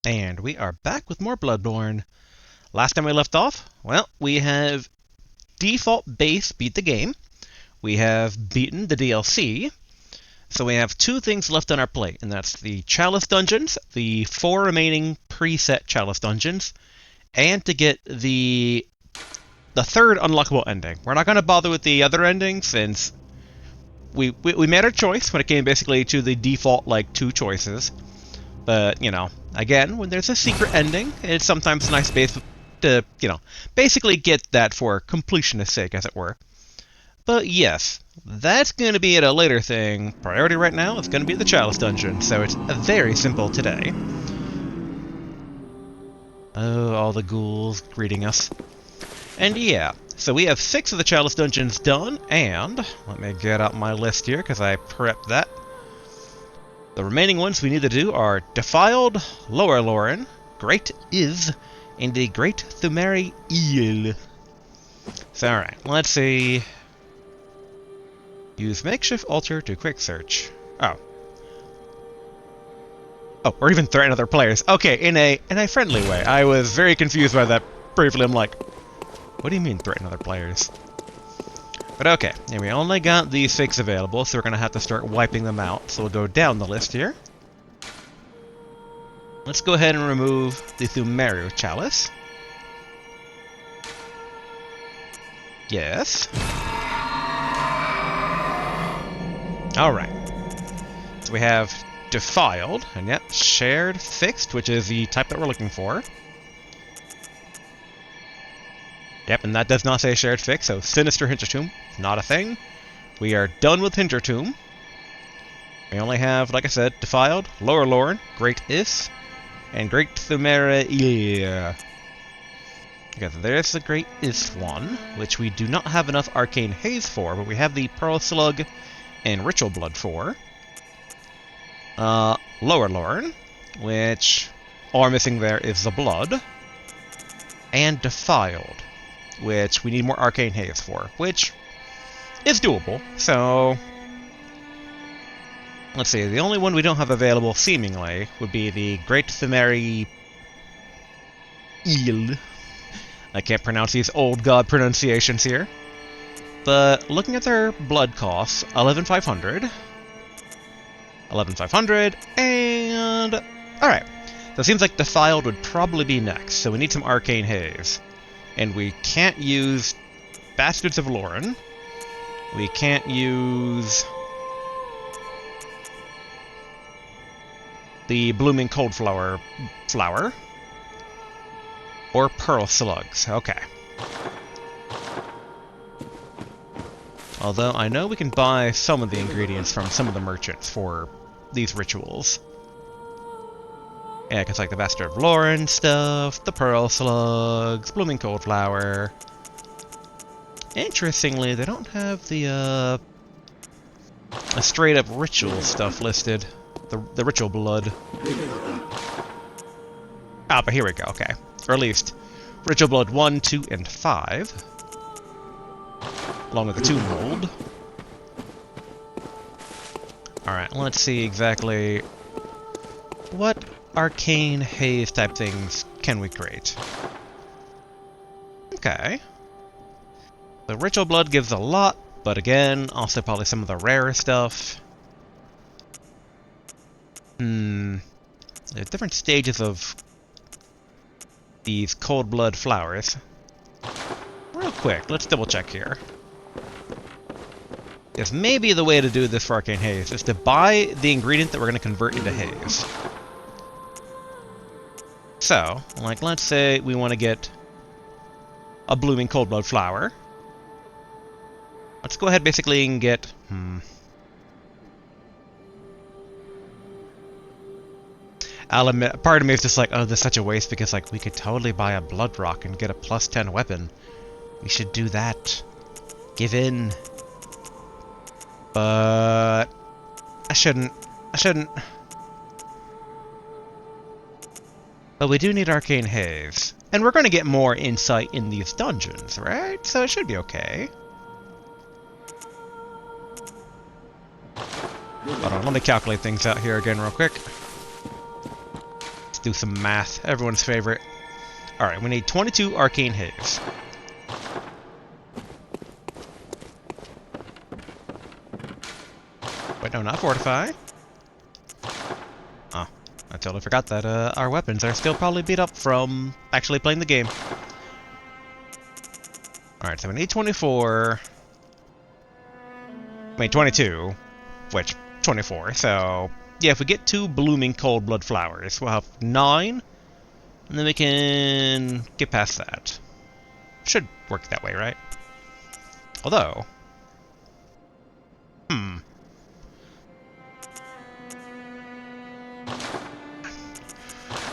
And we are back with more Bloodborne. Last time we left off, well, we have default base beat the game. We have beaten the DLC. So we have two things left on our plate, and that's the Chalice Dungeons, the 4 remaining preset Chalice Dungeons, and to get the third Unlockable Ending. We're not going to bother with the other endings since we made our choice when it came basically to the default, like, 2 choices. But, again, when there's a secret ending, it's sometimes nice to, basically get that for completionist sake, as it were. But yes, that's going to be at a later thing. Priority right now is going to be the Chalice Dungeon, so it's very simple today. Oh, all the ghouls greeting us. And yeah, so we have 6 of the Chalice Dungeons done, and let me get out my list here, because I prepped that. The remaining ones we need to do are Defiled, Lower Lauren, Great Is, and the Great Thumeri Eel. So alright, let's see. Use makeshift altar to quick search. Oh, or even threaten other players. Okay, in a friendly way. I was very confused by that briefly. I'm like, what do you mean threaten other players? But okay, and we only got these 6 available, so we're gonna have to start wiping them out. So we'll go down the list here. Let's go ahead and remove the Thumeri Chalice. Yes. Alright. So we have Defiled, and yep, Shared Fixed, which is the type that we're looking for. Yep, and that does not say Shared Fixed, so Sinister Hintertomb, not a thing. We are done with Hintertomb. We only have, like I said, Defiled, Lower Lauren, Great Is, and Great Thumeri. Okay, there's the Great Is one, which we do not have enough Arcane Haze for, but we have the Pearl Slug and Ritual Blood for. Lower Lauren, which all we're missing there is the Blood. And Defiled, which we need more Arcane Haze for, which is doable, so let's see, the only one we don't have available, seemingly, would be the Great Thumeri Eel. I can't pronounce these old god pronunciations here. But looking at their blood costs, 11,500. 11,500, and alright. So it seems like Defiled would probably be next, so we need some Arcane Haze. And we can't use Bastards of Lauren. We can't use the Blooming Coldflower flower. Or Pearl Slugs. Okay. Although I know we can buy some of the ingredients from some of the merchants for these rituals. Yeah, because like the Bastard of Lauren stuff, the Pearl Slugs, Blooming Coldflower. Interestingly, they don't have the a straight up ritual stuff listed. The ritual blood. Ah, but here we go, okay. Or at least Ritual Blood 1, 2, and 5. Along with the Tomb Mold. Alright, let's see exactly what Arcane Haze type things can we create. Okay. The Ritual Blood gives a lot, but again, also probably some of the rarer stuff. There's different stages of these cold blood flowers. Real quick, let's double check here. Yes, maybe the way to do this for Arcane Haze is to buy the ingredient that we're going to convert into haze. So, like, let's say we want to get a blooming cold blood flower. Let's go ahead basically and get... I'll admit, part of me is just like, oh, this is such a waste because, like, we could totally buy a blood rock and get a +10 weapon. We should do that. Give in. But I shouldn't. But we do need Arcane Haze. And we're going to get more insight in these dungeons, right? So it should be okay. Hold on, let me calculate things out here again real quick. Let's do some math. Everyone's favorite. Alright, we need 22 Arcane Haze. Wait, no, not Fortify. Oh, I totally forgot that our weapons are still probably beat up from actually playing the game. Alright, so we need 24. I mean, 22. Which, 24, so... Yeah, if we get 2 blooming cold blood flowers, we'll have 9. And then we can get past that. Should work that way, right? Although...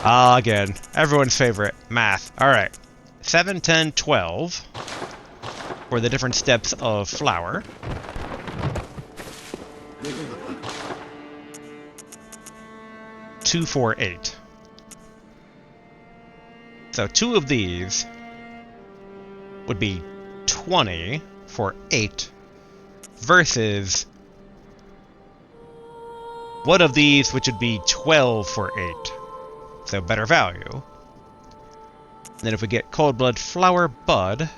again, everyone's favorite, math. Alright. 7, 10, 12 for the different steps of flower. Two, 4, 8. So 2 of these would be 20 for 8 versus one of these which would be 12 for 8. So better value. Then if we get Cold Blood Flower Bud,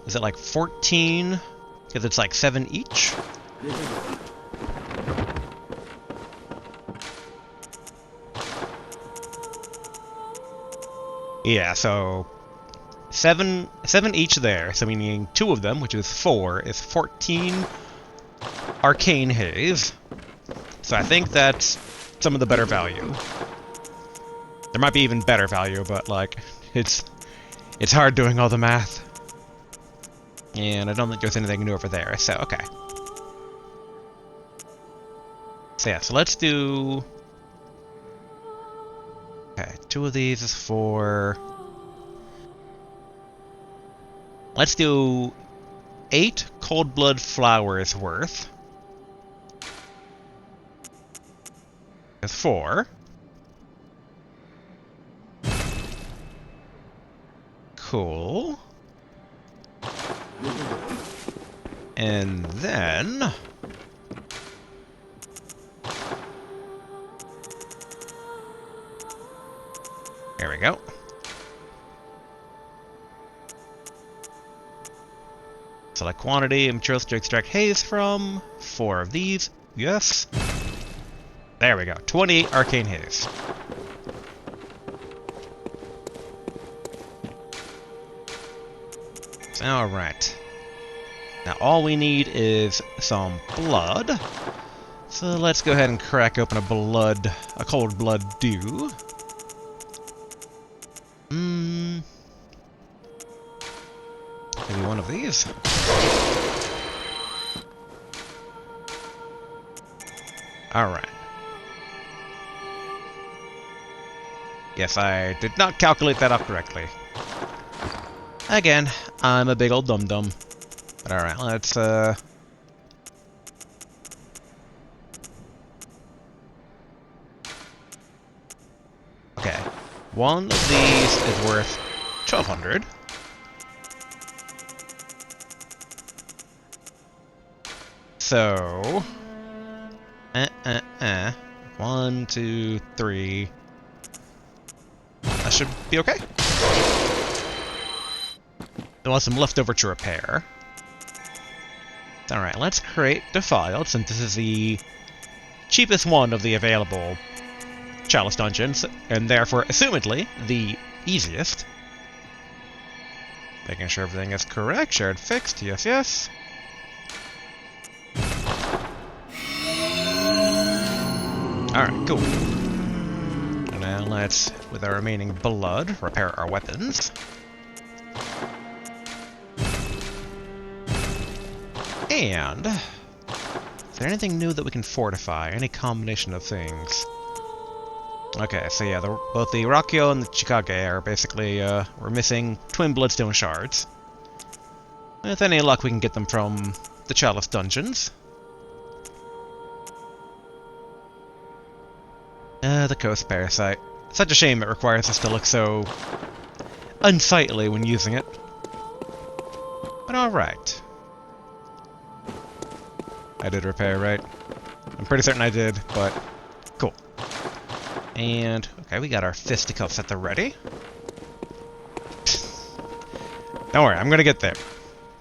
is it like 14? Because it's like 7 each? Yeah, so 7 each there, so meaning 2 of them, which is 4, is 14 Arcane Haze. So I think that's some of the better value. There might be even better value, but like it's hard doing all the math. And I don't think there's anything new over there, so okay. So yeah, so let's do... Okay, 2 of these is for... Let's do 8 Cold Blood Flowers worth. Is 4. Cool. And then... There we go. Select quantity and materials to extract haze from. 4 of these. Yes. There we go. 28 Arcane Haze. Alright. Now all we need is some blood. So let's go ahead and crack open a cold blood dew. Maybe one of these. Alright. Yes, I did not calculate that up correctly. Again, I'm a big old dum-dum. But alright, let's, Okay. One of these is worth 1,200. So... 1, 2, 3... That should be okay. I want some leftover to repair. Alright, let's create Defiled, since this is the cheapest one of the available Chalice Dungeons, and therefore, assumedly, the easiest. Making sure everything is correct, shared fixed, yes, yes. Alright, cool. And now let's, with our remaining blood, repair our weapons. And... is there anything new that we can fortify? Any combination of things? Okay, so yeah, both the Rakio and the Chikage are basically, we're missing twin bloodstone shards. With any luck, we can get them from the Chalice Dungeons. The Coast Parasite. Such a shame it requires us to look so unsightly when using it. But alright. I did repair, right? I'm pretty certain I did, but Cool. And, okay, we got our fisticuffs at the ready. Don't worry, I'm gonna get there.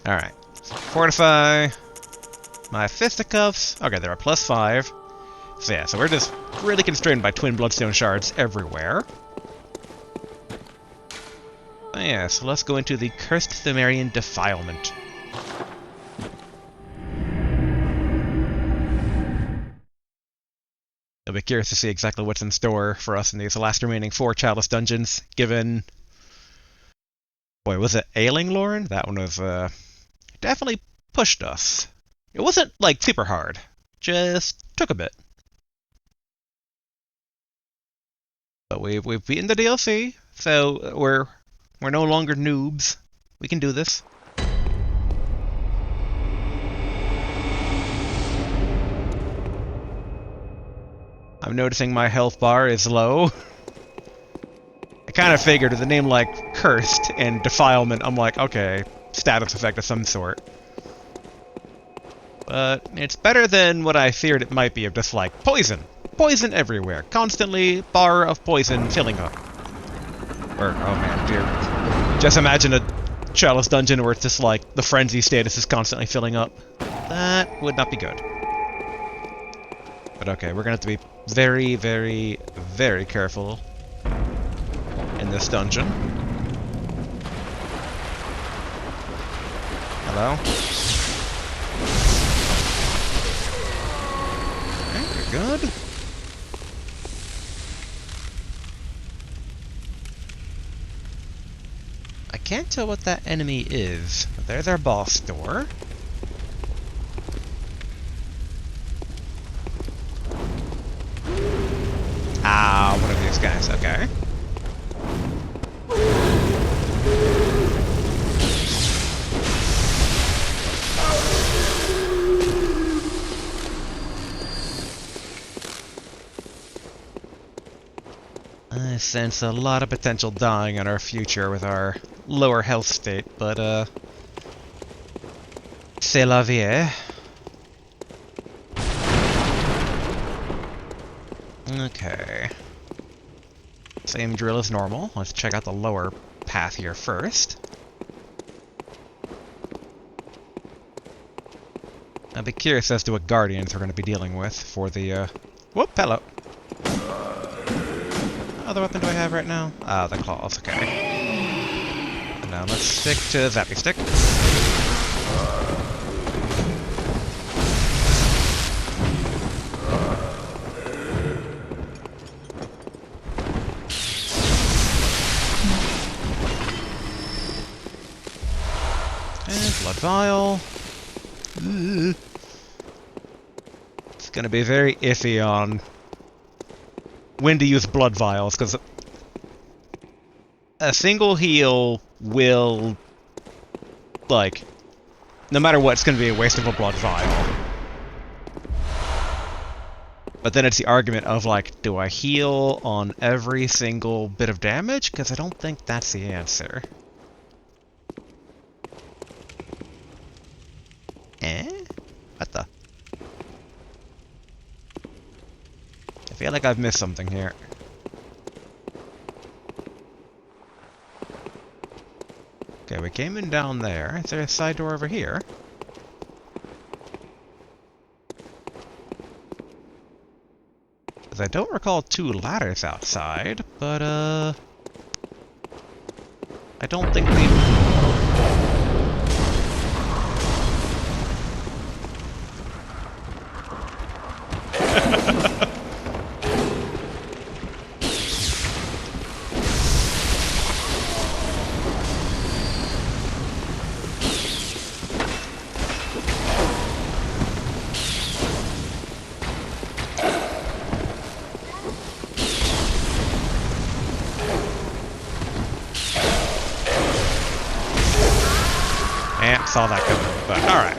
Alright. Fortify my fisticuffs. Okay, they're a +5. So yeah, so we're just really constrained by twin bloodstone shards everywhere. Oh yeah, so let's go into the Cursed Thumerian Defilement. I'll be curious to see exactly what's in store for us in these last remaining 4 Chalice Dungeons, given... Boy, was it Ailing Lorn? That one was, definitely pushed us. It wasn't, like, super hard. Just took a bit. But we've beaten the DLC, so we're no longer noobs. We can do this. I'm noticing my health bar is low. I kind of figured with a name like Cursed and Defilement, I'm like, okay, status effect of some sort. But it's better than what I feared it might be of just like poison. Poison everywhere. Constantly bar of poison filling up. Or, oh man, dear. Just imagine a Chalice dungeon where it's just like the frenzy status is constantly filling up. That would not be good. But okay, we're gonna have to be very, very, very careful in this dungeon. Hello? Okay, we're good. I can't tell what that enemy is, but there's our boss door. Ah, one of these guys, okay. I sense a lot of potential dying in our future with our lower health state, but, c'est la vie. Okay. Same drill as normal. Let's check out the lower path here first. I'll be curious as to what guardians we're going to be dealing with for the, Whoop, hello. What other weapon do I have right now? Ah, the claws, okay. And now let's stick to Zappy Stick. And Blood Vial. Ooh. It's gonna be very iffy on when to use Blood Vials, because a single heal will, like, no matter what, it's gonna be a waste of a Blood Vial. But then it's the argument of, like, do I heal on every single bit of damage? Because I don't think that's the answer. What the? I feel like I've missed something here. Okay, we came in down there. Is there a side door over here? Because I don't recall 2 ladders outside, but, I don't think we... saw that coming, but alright.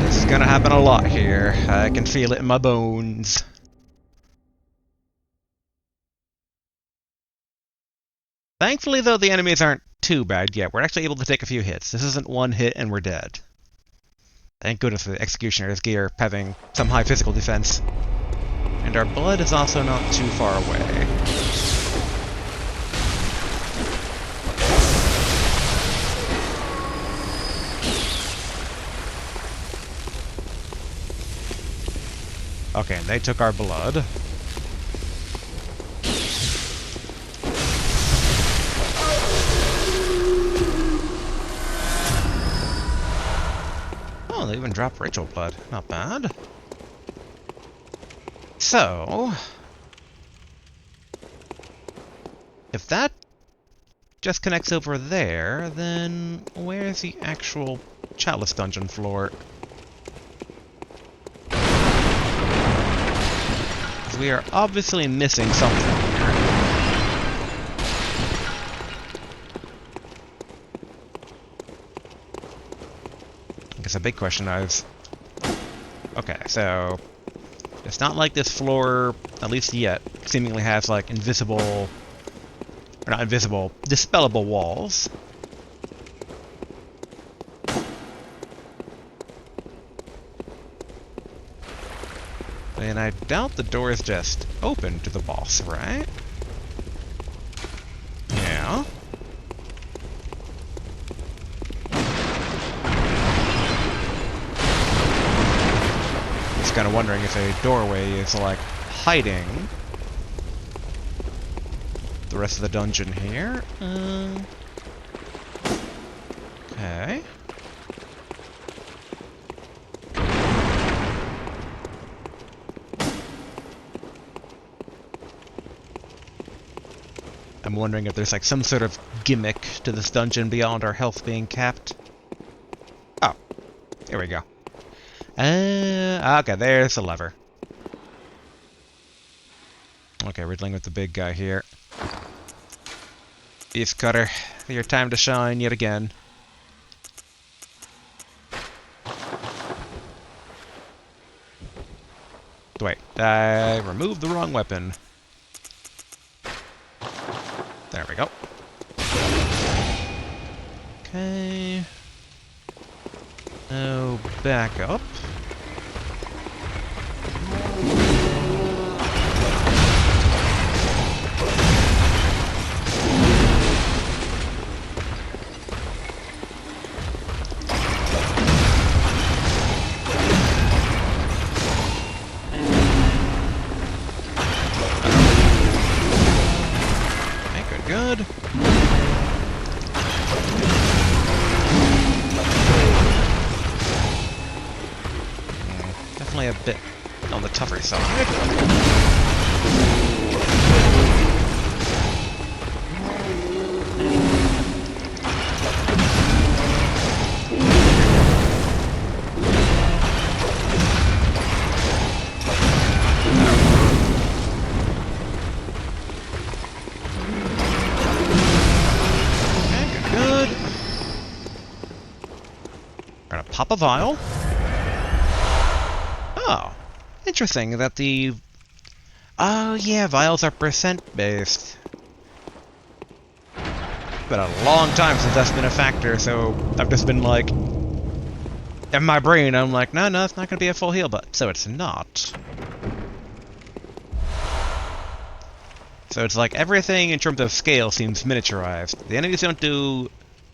This is gonna happen a lot here. I can feel it in my bones. Thankfully, though, the enemies aren't too bad yet. We're actually able to take a few hits. This isn't one hit and we're dead. Thank goodness the Executioner's gear having some high physical defense. And our blood is also not too far away. Okay, and they took our blood. Oh, they even dropped ritual blood. Not bad. So, if that just connects over there, then where's the actual Chalice Dungeon floor? Because we are obviously missing something here. I guess a big question is... Okay, so... It's not like this floor, at least yet, seemingly has, like, invisible... Or not invisible, dispellable walls. And I doubt the door is just open to the boss, right? Yeah. Just kind of wondering if a doorway is, like, hiding the rest of the dungeon here. Okay. I'm wondering if there's like some sort of gimmick to this dungeon beyond our health being capped. Oh, here we go. Okay, there's the lever. Okay, we're dealing with the big guy here. Beef Cutter, your time to shine yet again. Wait, I removed the wrong weapon. There we go. Okay. Now back up. Good. Definitely a bit on the tougher side. Pop a vial. Oh, interesting that the... Oh yeah, vials are percent based. It's been a long time since that's been a factor, so I've just been like... In my brain, I'm like, no, it's not going to be a full heal, but so it's not. So it's like everything in terms of scale seems miniaturized. The enemies don't do a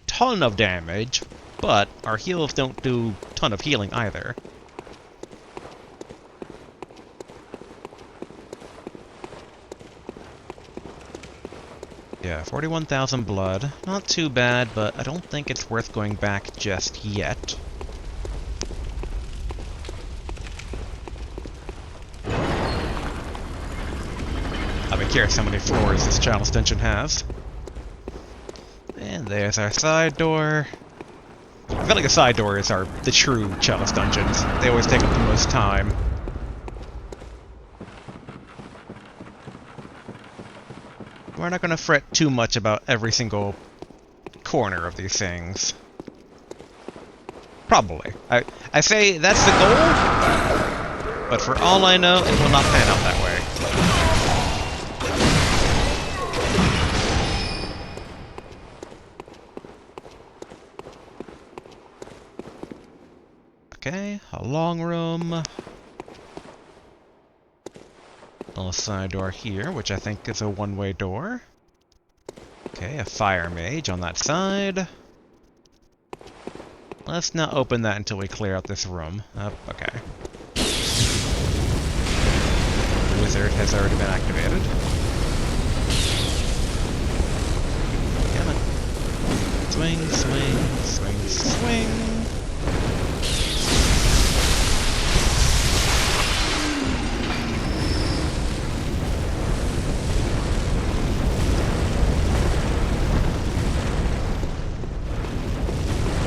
ton of damage, but our heals don't do a ton of healing either. Yeah, 41,000 blood. Not too bad, but I don't think it's worth going back just yet. I'll be curious how many floors this Chalice Dungeon has. And there's our side door. I feel like the side doors are the true Chalice Dungeons. They always take up the most time. We're not going to fret too much about every single corner of these things. Probably. I say that's the goal, but for all I know, it will not pan out that way. Okay, a long room. A side door here, which I think is a one-way door. Okay, a fire mage on that side. Let's not open that until we clear out this room. Okay. The wizard has already been activated. Come on. Swing, swing, swing, swing.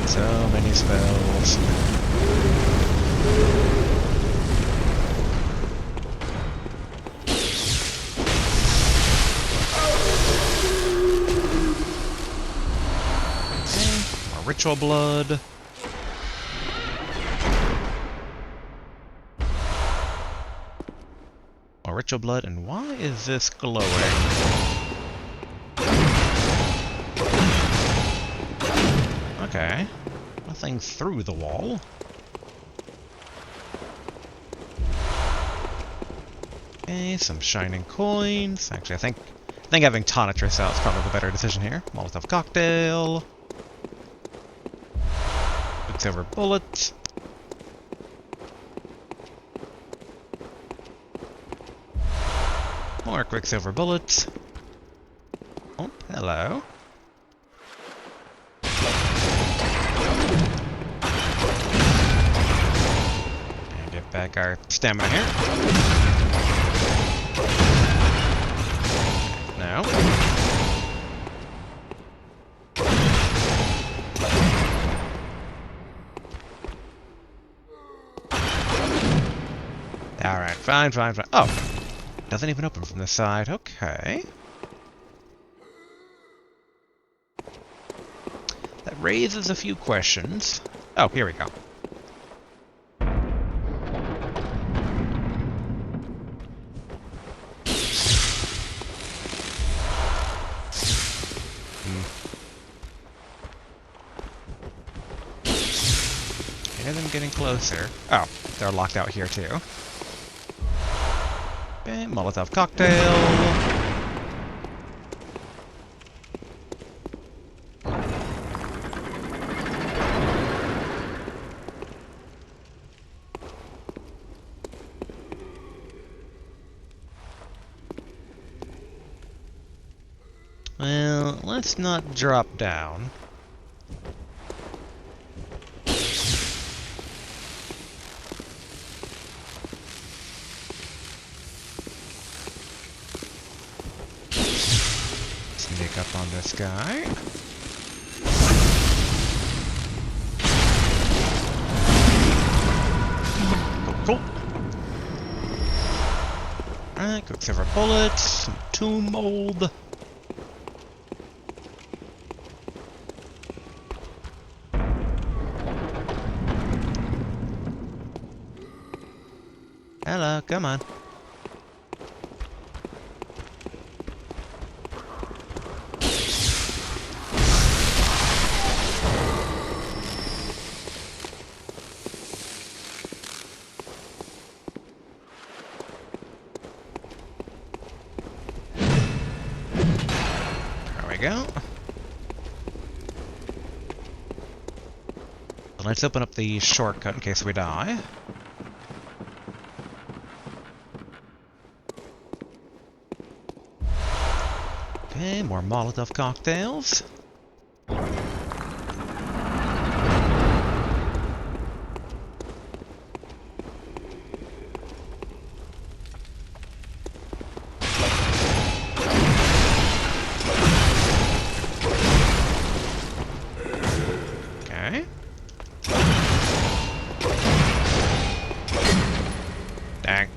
So many spells. Okay, more ritual blood. More ritual blood, and why is this glowing? Okay. Nothing through the wall. Okay, some shining coins. Actually, I think having Tonitrus out is probably the better decision here. Molotov cocktail. Quicksilver bullet. More Quicksilver bullets. Oh, hello. Get back our stamina here. Now. Alright, fine. Oh! Doesn't even open from the side. Okay. That raises a few questions. Oh, here we go. Hear them getting closer. Oh, they're locked out here too. Okay, Molotov cocktail. Well, let's not drop down. Sneak up on this guy. Cool. Alright, Quicksilver bullets, some tomb mold. Hello, come on. There we go. Let's open up the shortcut in case we die. Okay, more Molotov cocktails. Okay. Dang.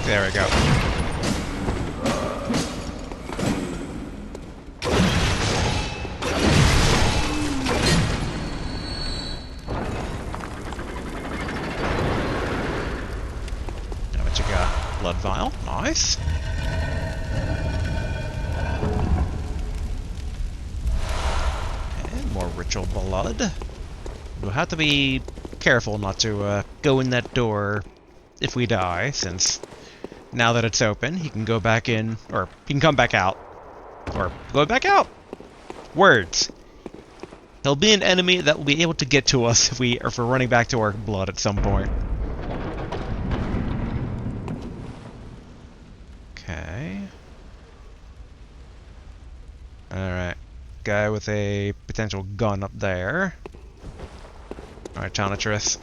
There we go. Blood vial. Nice. And more ritual blood. We'll have to be careful not to go in that door if we die, since now that it's open, he can go back in, or he can come back out. Or go back out! Words. He'll be an enemy that will be able to get to us if we're running back to our blood at some point. Okay. Alright. Guy with a potential gun up there. Alright, Chonitress.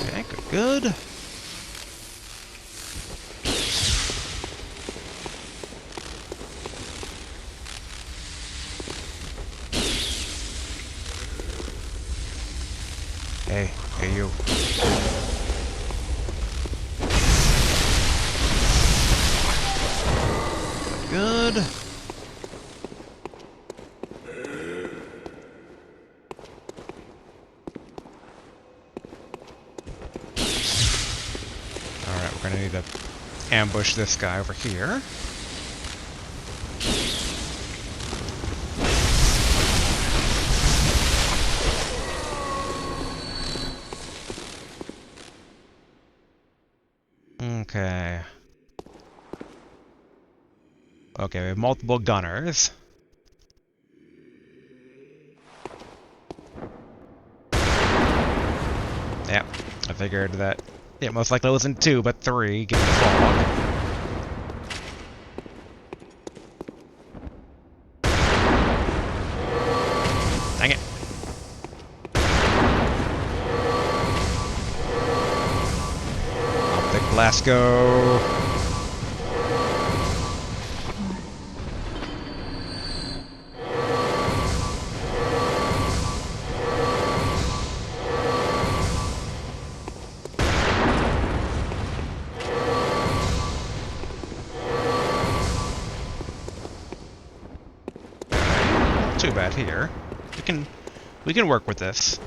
Okay, good. Hey, you. Good. Alright, we're gonna need to ambush this guy over here. Okay. Okay, we have multiple gunners. Yeah, I figured that it most likely wasn't 2, but 3, given the fog. Dang it. Optic blast go. Too bad here. We can work with this.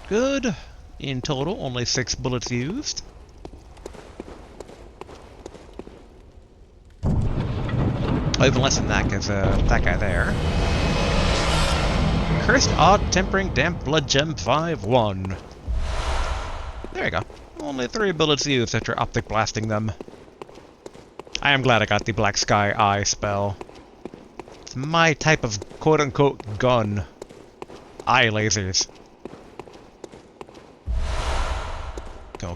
Good. In total, only 6 bullets used. Oh, even less than that, because that guy there. Cursed Odd Tempering Damp Blood Gem 5-1. There you go. Only 3 bullets used after optic blasting them. I am glad I got the Black Sky Eye spell. It's my type of quote-unquote gun. Eye lasers.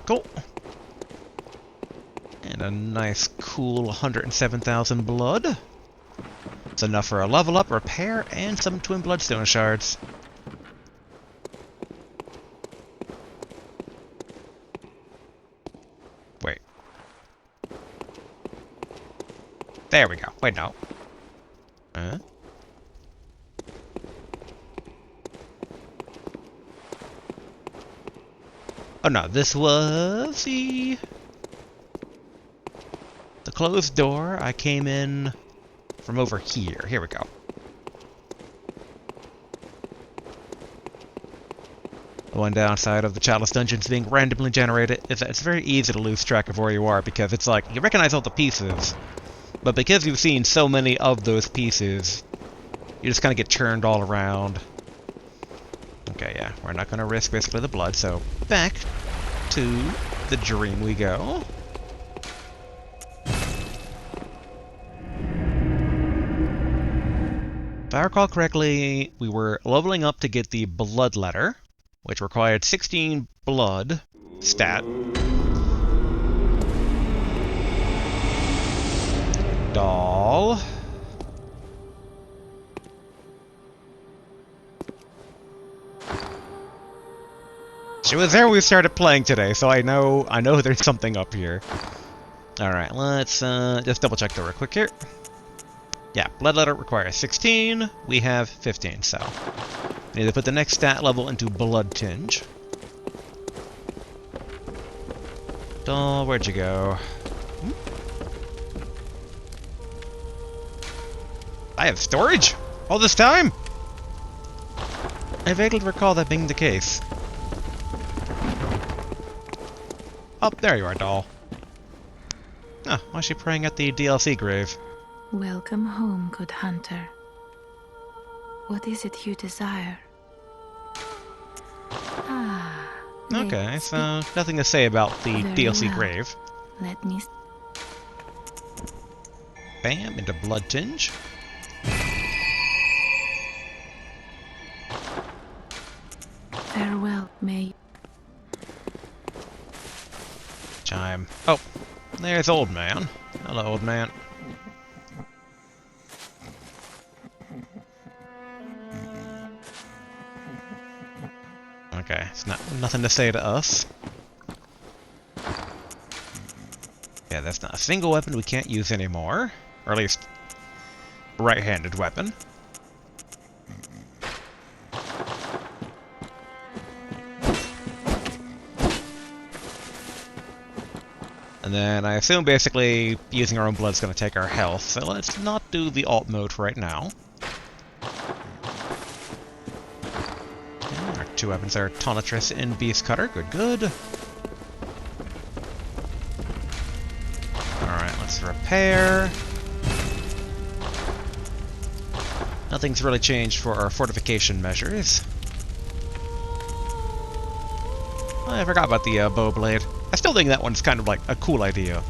Cool. And a nice, cool 107,000 blood. It's enough for a level up, repair, and some twin bloodstone shards. Wait. There we go. Wait, no. Huh? Oh no, this was the closed door. I came in from over here. Here we go. The one downside of the Chalice Dungeons being randomly generated is that it's very easy to lose track of where you are, because it's like, you recognize all the pieces, but because you've seen so many of those pieces, you just kind of get churned all around. Okay, yeah, we're not going to risk basically the blood, so back to the dream we go. If I recall correctly, we were leveling up to get the blood letter, which required 16 blood stat. doll. She was there when we started playing today, so I know there's something up here. Alright, let's just double check that real quick here. Yeah, blood letter requires 16, we have 15, so we need to put the next stat level into blood tinge. Doll, where'd you go? I have storage? All this time? I vaguely recall that being the case. Oh, there you are, doll. Ah, why is she praying at the DLC grave? Welcome home, good hunter. What is it you desire? Ah. Okay, so nothing to say about the DLC grave. Let me... Bam, into blood tinge. Farewell, may... Chime. Oh, there's old man. Hello, old man. Okay, it's nothing to say to us. Yeah, that's not a single weapon we can't use anymore. Or at least, right-handed weapon. And then I assume basically using our own blood is going to take our health, so let's not do the alt mode right now. Okay, our two weapons are Tonitrus and Beast Cutter. Good, good. Alright, let's repair. Nothing's really changed for our fortification measures. I forgot about the bow blade. I still think that one's kind of like a cool idea.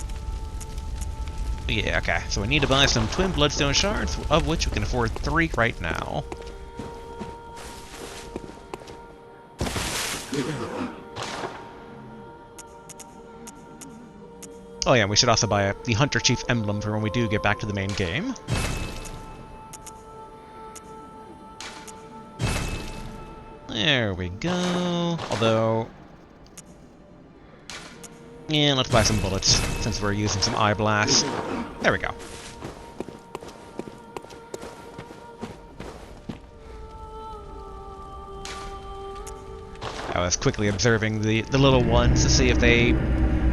But yeah, okay. So we need to buy some twin bloodstone shards, of which we can afford 3 right now. Oh yeah, we should also buy the Hunter Chief emblem for when we do get back to the main game. There we go. Although... yeah, let's buy some bullets, since we're using some eye blast. There we go. I was quickly observing the little ones to see if they...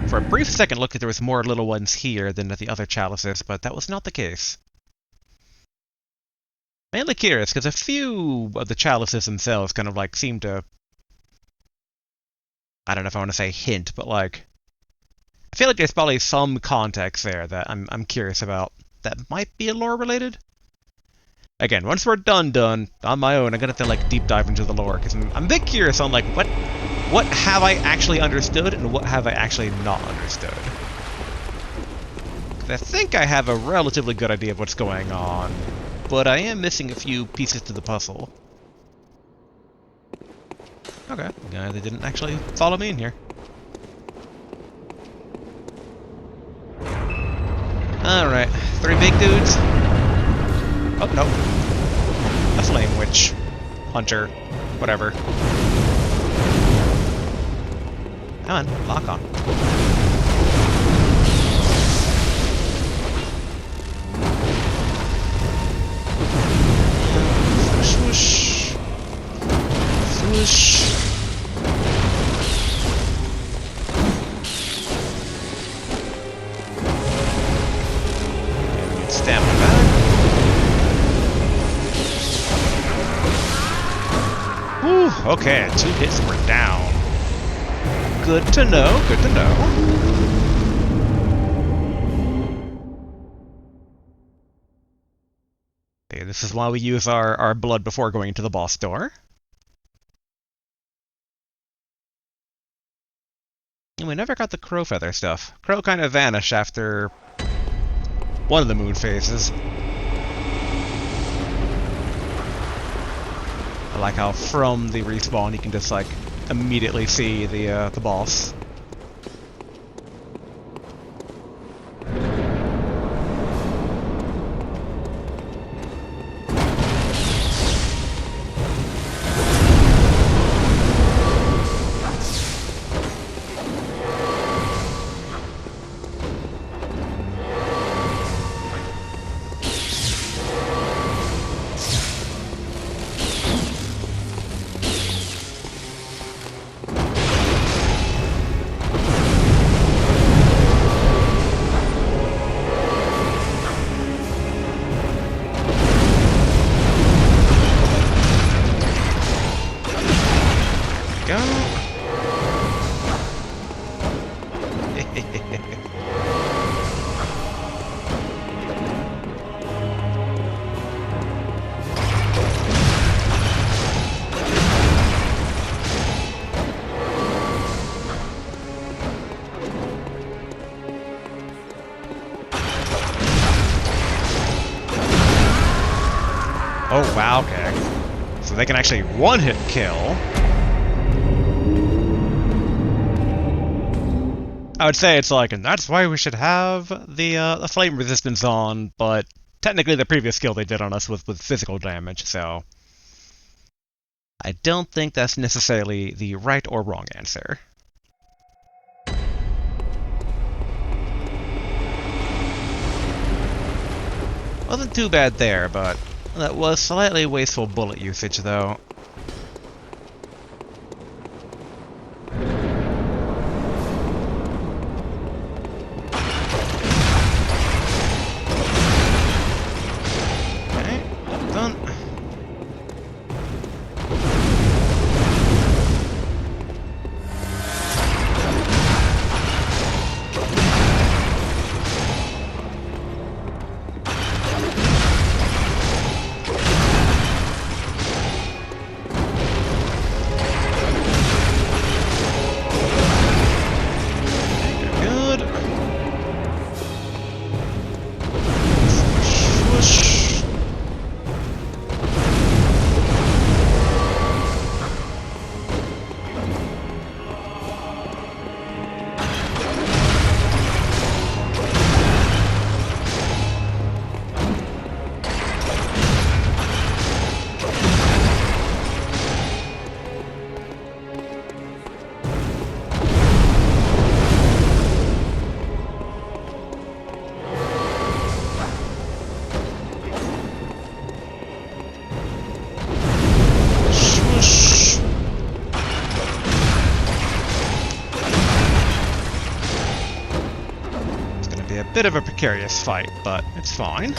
for a brief second looked like there was more little ones here than at the other chalices, but that was not the case. Mainly curious, because a few of the chalices themselves kind of like seem to... I don't know if I want to say hint, but like... I feel like there's probably some context there that I'm curious about that might be lore related. Again, once we're done on my own, I'm gonna have to like deep dive into the lore because I'm a bit curious on like what have I actually understood and what have I actually not understood. 'Cause I think I have a relatively good idea of what's going on, but I am missing a few pieces to the puzzle. Okay, they didn't actually follow me in here. Alright, 3 big dudes. Oh, no. A flame witch. Hunter. Whatever. Come on, lock on. Swoosh. Swoosh. Stamina back. Whew, okay, 2 hits and we're down. Good to know, good to know. Okay, this is why we use our blood before going into the boss door. And we never got the crow feather stuff. Crow kind of vanished after one of the moon phases. I like how from the respawn you can just like immediately see the boss. Wow, okay. So they can actually one-hit kill. I would say it's like, and that's why we should have the flame resistance on, but technically the previous skill they did on us was with physical damage, so I don't think that's necessarily the right or wrong answer. Wasn't too bad there, but that was slightly wasteful bullet usage, though. Okay, done. Bit of a precarious fight, but it's fine.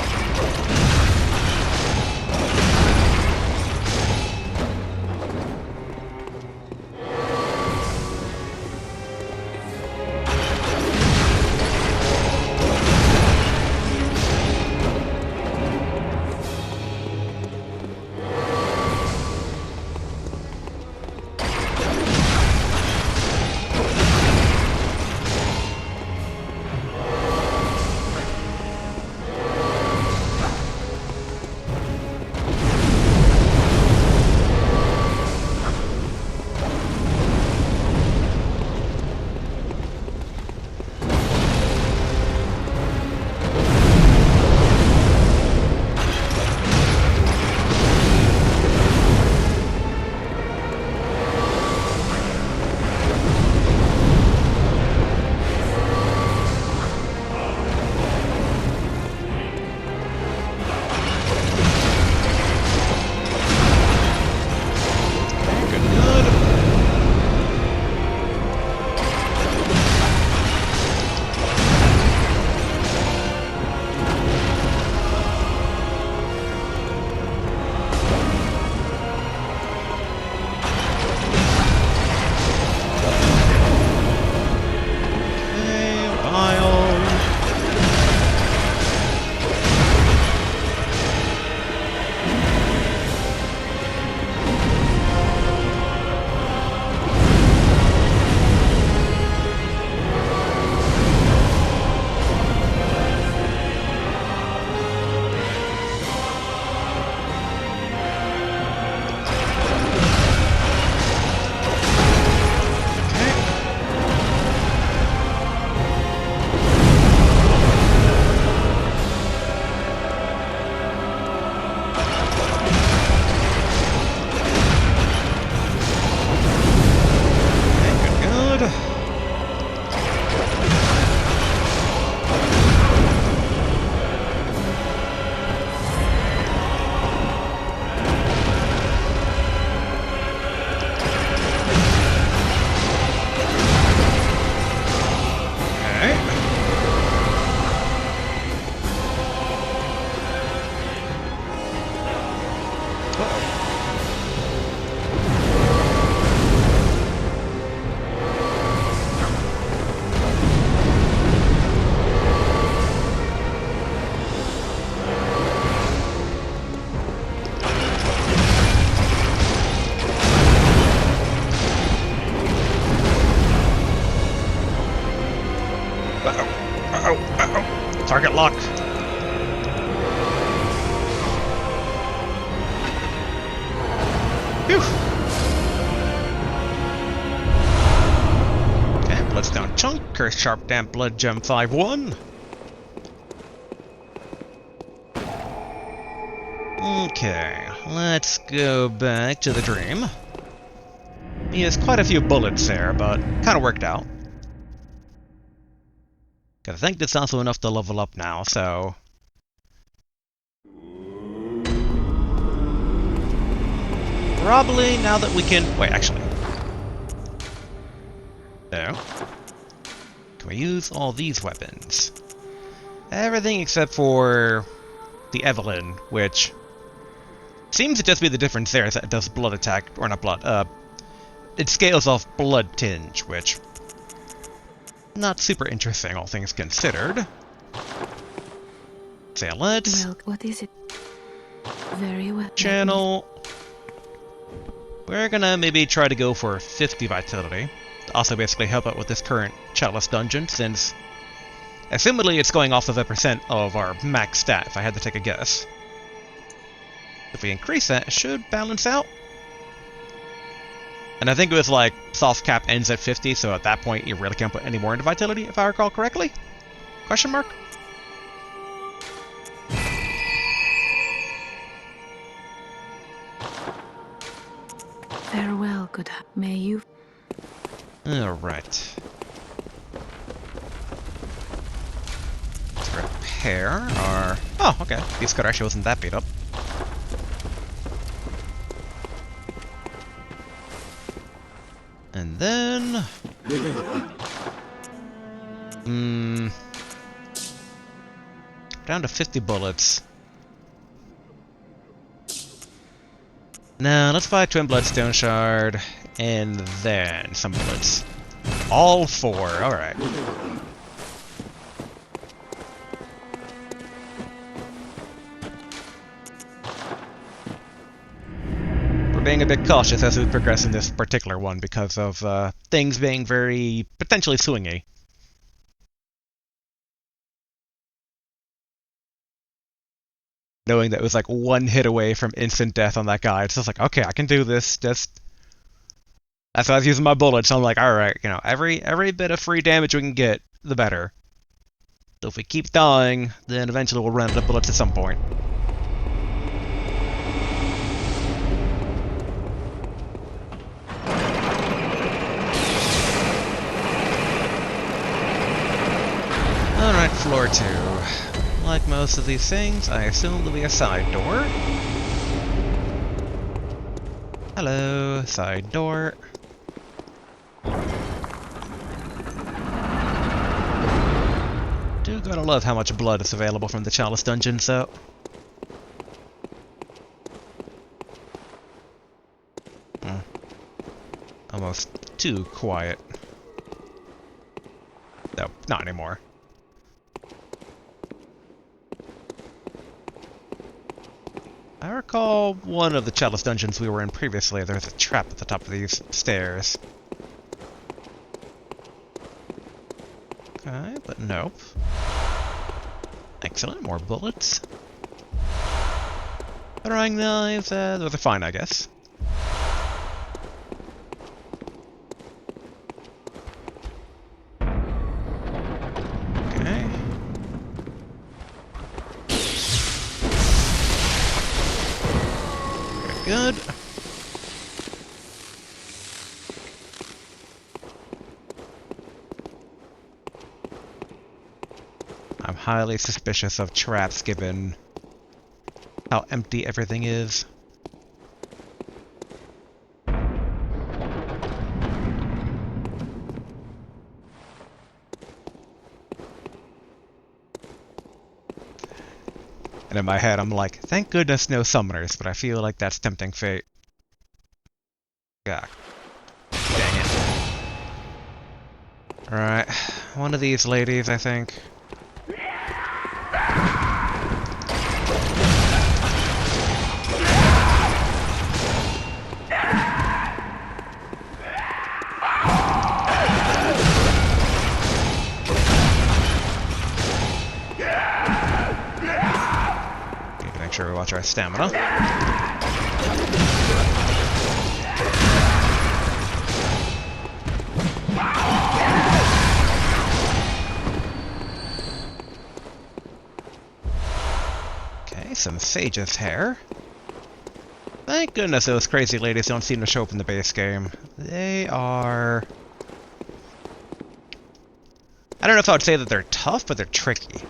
Target lock. Bloodstone Chunk, Curse Sharp Damp Blood Gem 5-1. Okay, let's go back to the dream. He has quite a few bullets there, but kind of worked out. I think that's also enough to level up now, so... Probably now that we can... Wait, actually. No. Can we use all these weapons? Everything except for the Evelyn, which seems to just be the difference there is that it does blood attack, or not blood, it scales off blood tinge, which not super interesting, all things considered. So yeah, let's... Well, what is it? Very well. Channel... We're gonna maybe try to go for 50 vitality. To also basically help out with this current Chalice Dungeon, since... Assumedly it's going off of a percent of our max stat, if I had to take a guess. If we increase that, it should balance out. And I think it was like, soft cap ends at 50, so at that point you really can't put any more into vitality, if I recall correctly? Question mark? Farewell, may you... Alright. Let's repair our... Oh, okay. This card actually wasn't that beat up. And then... Down to 50 bullets. Now, let's buy a Twin Bloodstone Shard, and then some bullets. All 4, alright. We're being a bit cautious as we progress in this particular one because of things being very potentially swingy. Knowing that it was like one hit away from instant death on that guy, it's just like, okay, I can do this, just... That's why I was using my bullets, so I'm like, alright, you know, every bit of free damage we can get, the better. So if we keep dying, then eventually we'll run out of bullets at some point. Alright, floor 2. Like most of these things, I assume there'll be a side door. Hello, side door. Do gotta love how much blood is available from the Chalice Dungeons, though. Almost too quiet. No, not anymore. I recall one of the Chalice Dungeons we were in previously, there's a trap at the top of these stairs. Okay, but nope. Excellent, more bullets. Throwing knives, those are fine, I guess. Okay. Good. I'm highly suspicious of traps given how empty everything is. And in my head, I'm like, thank goodness no summoners, but I feel like that's tempting fate. God. Dang it. Alright, one of these ladies, I think. Make sure we watch our stamina. some Sage's hair. Thank goodness those crazy ladies don't seem to show up in the base game. They are... I don't know if I would say that they're tough, but they're tricky.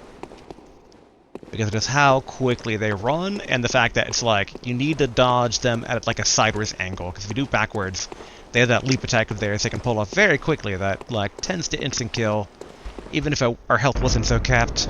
Because of just how quickly they run, and the fact that it's like, you need to dodge them at like a sideways angle, because if you do backwards, they have that leap attack of theirs they can pull off very quickly that, like, tends to instant kill, even if our health wasn't so capped.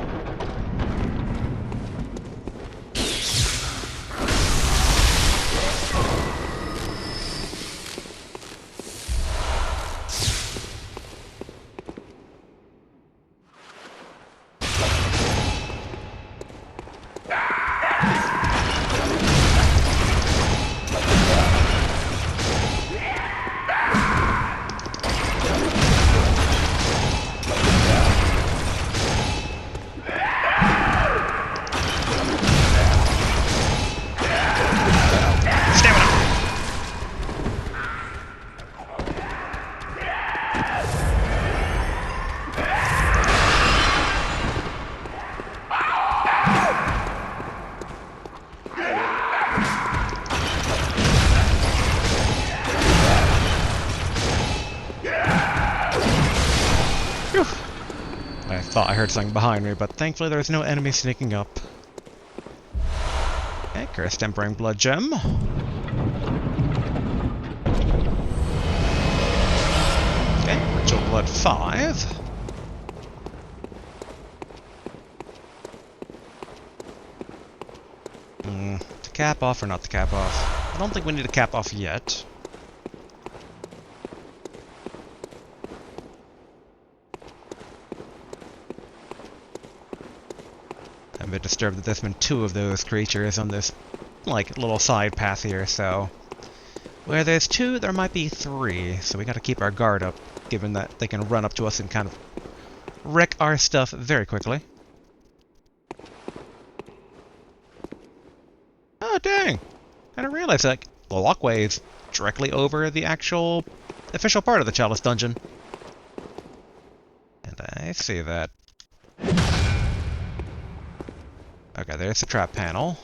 I thought I heard something behind me, but thankfully there was no enemy sneaking up. Okay, Cursed Tempering Blood Gem. Okay, Ritual Blood 5. To cap off or not to cap off? I don't think we need to cap off yet. I've been disturbed that there's been 2 of those creatures on this, like, little side path here, so... Where there's 2, there might be 3, so we gotta keep our guard up, given that they can run up to us and kind of wreck our stuff very quickly. Oh, dang! I didn't realize, like, the walkway is directly over the actual official part of the Chalice Dungeon. And I see that. Okay, there's the trap panel.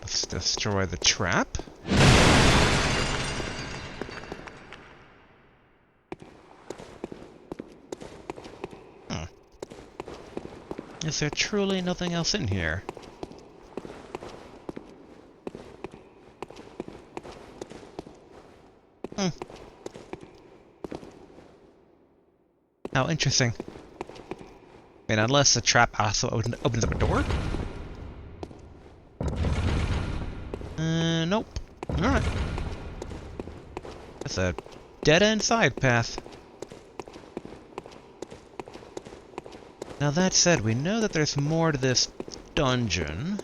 Let's destroy the trap. Is there truly nothing else in here? How interesting. I mean, unless the trap also opens up a door? Nope. Alright. That's a dead-end side path. Now that said, we know that there's more to this dungeon.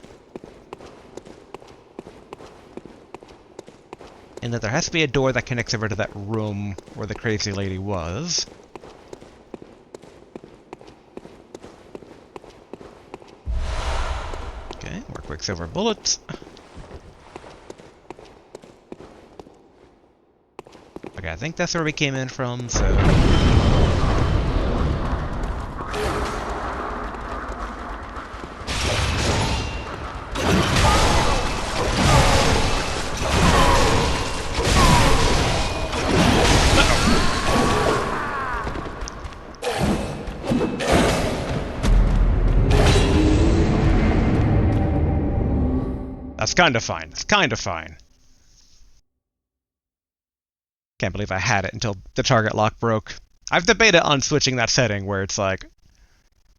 And that there has to be a door that connects over to that room where the crazy lady was. Okay, more Quicksilver bullets. Okay, I think that's where we came in from, so... That's kind of fine. It's kind of fine. Can't believe I had it until the target lock broke. I've debated on switching that setting where it's like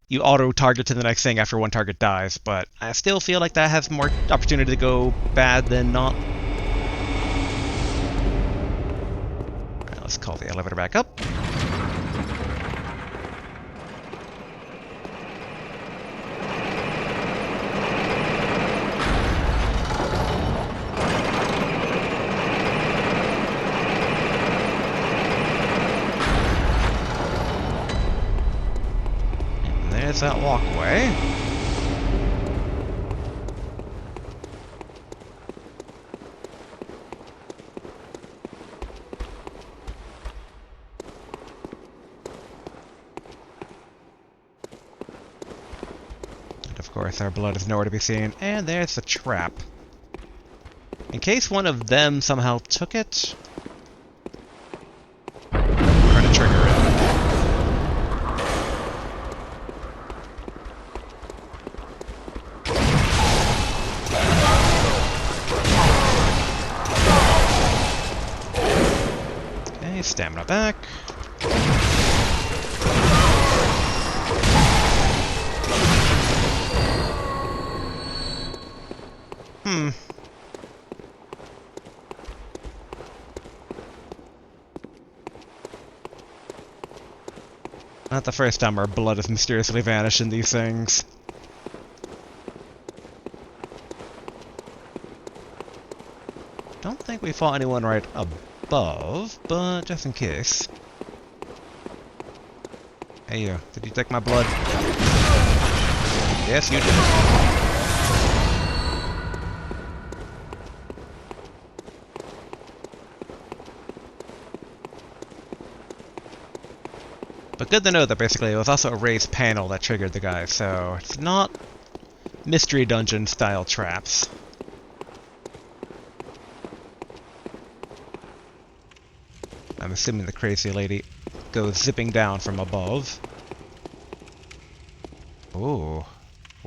you auto-target to the next thing after one target dies, but I still feel like that has more opportunity to go bad than not. Alright, let's call the elevator back up. There's that walkway. Of course, our blood is nowhere to be seen. And there's the trap. In case one of them somehow took it, we're gonna trigger it. Okay, stamina back. Not the first time our blood has mysteriously vanished in these things. Don't think we fought anyone right above, but just in case. Hey you, did you take my blood? Yes, you did. But good to know that basically it was also a raised panel that triggered the guy, so it's not mystery dungeon style traps. I'm assuming the crazy lady goes zipping down from above. Ooh.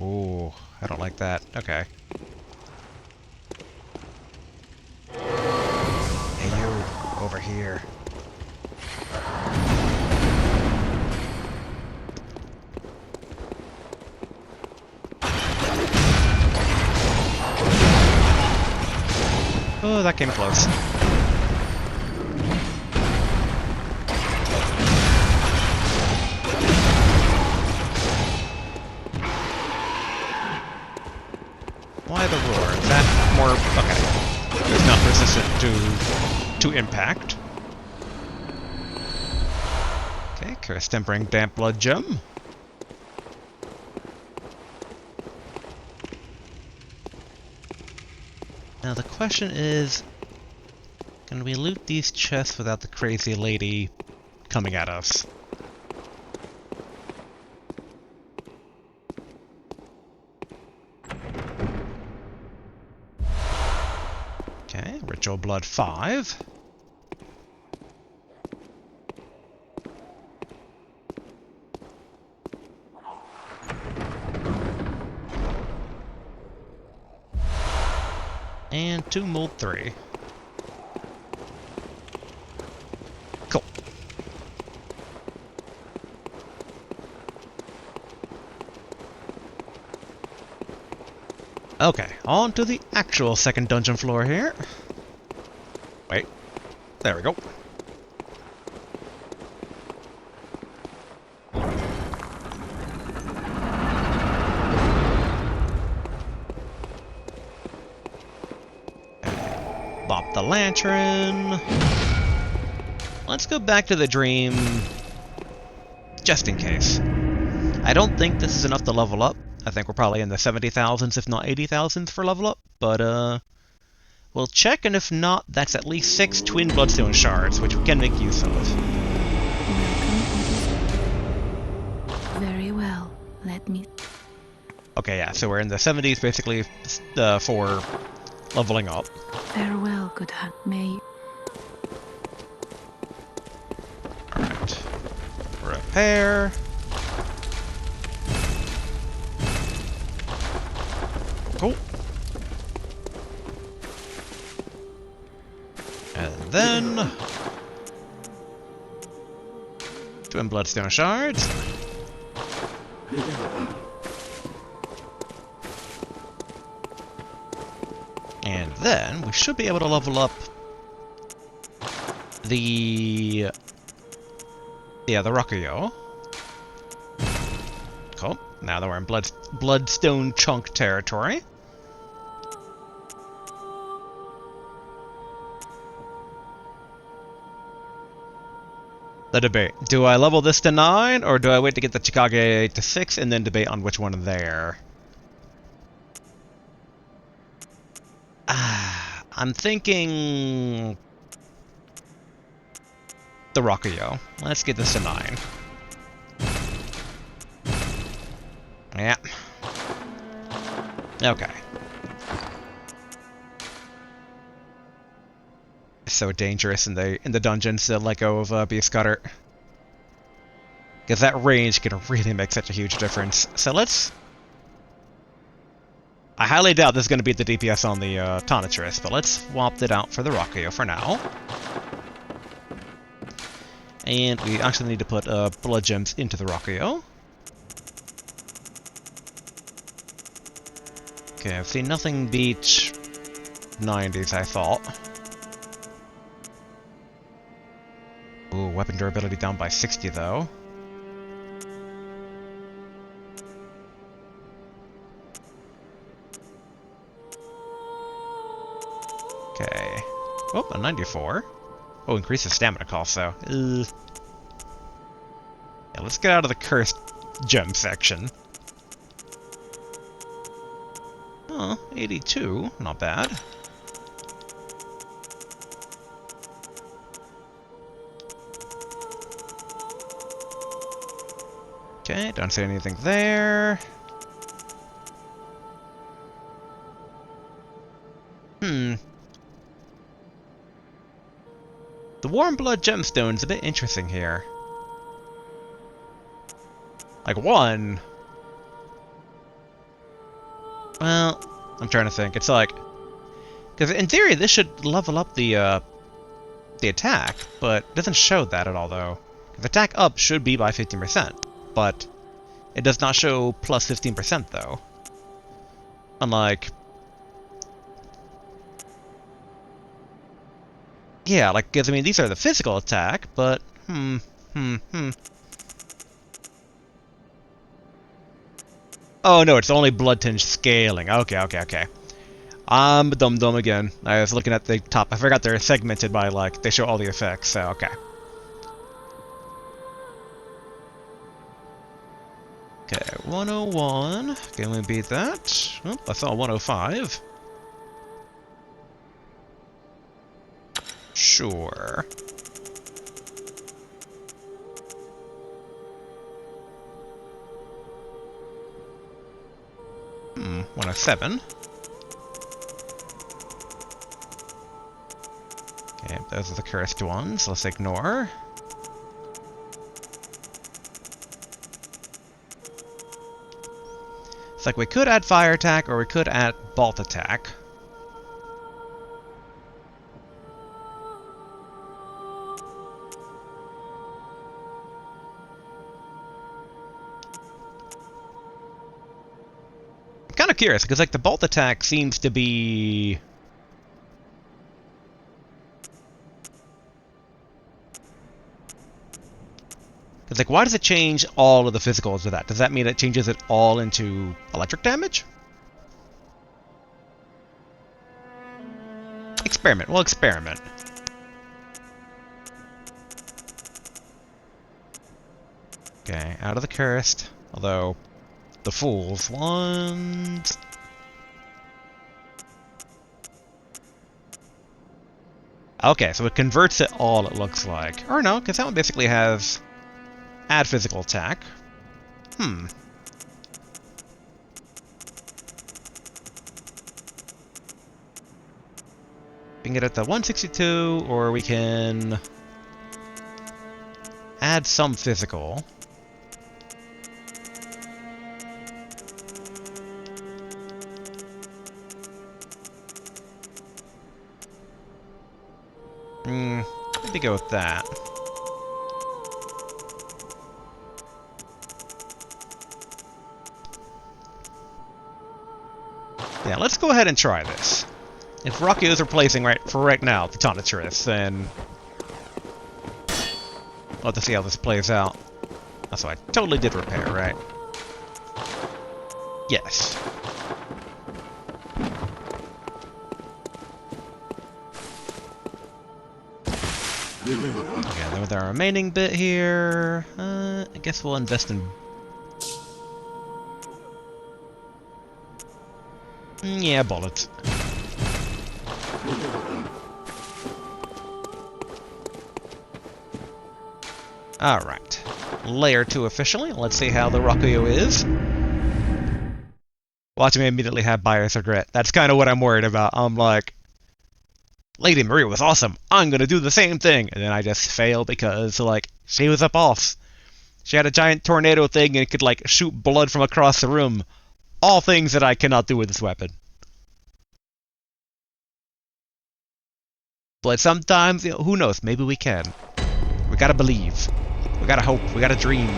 Ooh. I don't like that. Okay. Hey you, over here. Oh, that came close. Why the roar? Is that more... okay. It's not resistant to impact. Okay, curse tempering damp blood gem. Now the question is, can we loot these chests without the crazy lady coming at us? Okay, Ritual Blood 5. And 2 Mold 3. Cool. Okay, on to the actual second dungeon floor here. Wait, there we go. Bop the lantern. Let's go back to the dream, just in case. I don't think this is enough to level up. I think we're probably in the 70,000s, if not 80,000s for level up, but we'll check, and if not, that's at least 6 twin bloodstone shards, which we can make use of. Very well. Let me... Okay, yeah, so we're in the 70s, basically, for leveling up. Farewell, good hunt. May... Alright. Repair. Cool. And then... twin bloodstone shards. And then we should be able to level up the Rockio. Cool. Now that we're in Bloodstone chunk territory. The debate. Do I level this to 9, or do I wait to get the Chikage to 6 and then debate on which one there? I'm thinking... the Rockio. Let's get this to 9. Yeah. Okay. It's so dangerous in the dungeons to let go of Beast Cutter. Because that range can really make such a huge difference. So let's... I highly doubt this is going to beat the DPS on the Tonitrus, but let's swap it out for the Rockio for now. And we actually need to put blood gems into the Rockio. Okay, I've seen nothing beat 90s, I thought. Ooh, weapon durability down by 60, though. Okay. Oh, a 94. Oh, increases stamina cost, though. Yeah, let's get out of the cursed gem section. Oh, 82. Not bad. Okay, don't see anything there. The Warm Blood gemstone's a bit interesting here. Like, one... Well, I'm trying to think. It's like... Because in theory, this should level up the attack, but it doesn't show that at all, though. The attack up should be by 15%, but it does not show plus 15%, though. Unlike... Yeah, like, because, I mean, these are the physical attack, but... Oh, no, it's only blood tinge scaling. Okay. I'm dumb again. I was looking at the top. I forgot they're segmented by, like, they show all the effects, so, okay. Okay, 101. Can we beat that? Oh, I saw 105. Sure. 107. Okay, those are the cursed ones. Let's ignore. It's like we could add fire attack or we could add bolt attack. I'm kind of curious because like the bolt attack seems to be It's like, why does it change all of the physicals with that? Does that mean it changes it all into electric damage? Experiment. We'll experiment. Okay, out of the cursed. Although, the fools ones... Okay, so it converts it all, it looks like. Or no, because that one basically has... add physical attack. We can get it to 162, or we can... add some physical. Maybe go with that. Yeah, let's go ahead and try this. If Rockio is replacing right now the Tonitrus, then we'll have to see how this plays out. So I totally did repair, right? Yes. Okay, then with our remaining bit here, I guess we'll invest in... yeah, bullets. Alright. Layer 2 officially. Let's see how the Rockio is. Watch me immediately have buyer's regret. That's kind of what I'm worried about. I'm like, Lady Maria was awesome. I'm gonna do the same thing, and then I just fail because like she was a boss. She had a giant tornado thing and could like shoot blood from across the room. All things that I cannot do with this weapon. But sometimes, who knows? Maybe we can. We gotta believe. We gotta hope. We gotta dream.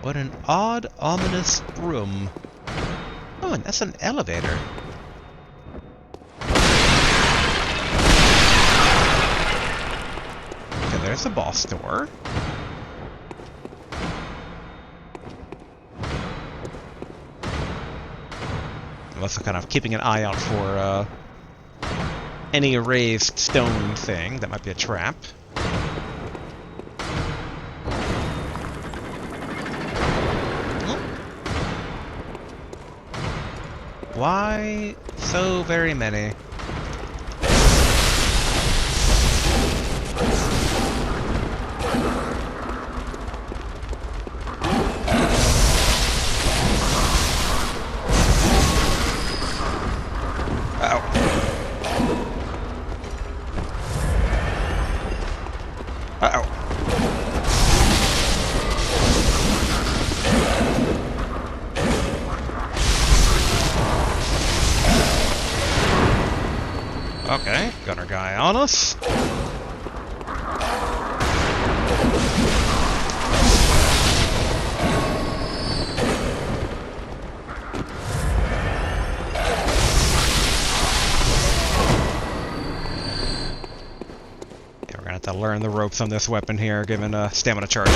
What an odd, ominous room. Oh, and that's an elevator. Okay, there's the boss door. I'm also kind of keeping an eye out for any raised stone thing. That might be a trap. Why so very many? Okay, got our guy on us. Yeah, we're gonna have to learn the ropes on this weapon here, given stamina charges.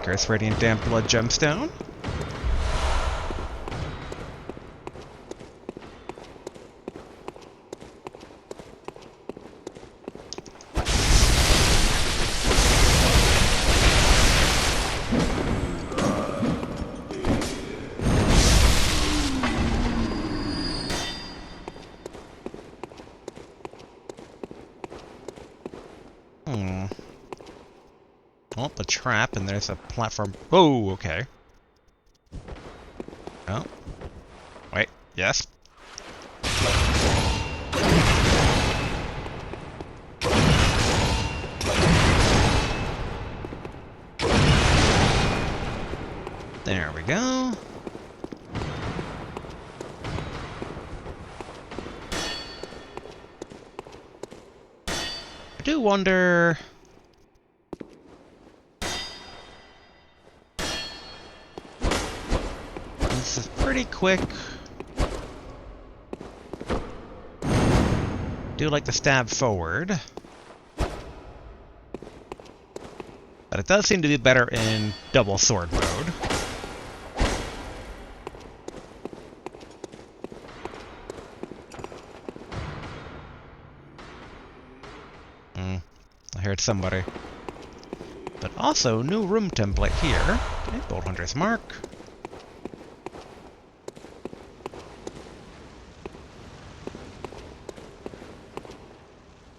Curse Radiant Damp Blood Gemstone. Oh, the trap, and there's a platform. Oh, okay. Oh. Wait, yes. There we go. I do wonder... This is pretty quick. Do like to stab forward. But it does seem to be better in double sword mode. I heard somebody. But also, new room template here. Okay, Bolt Hunter's Mark.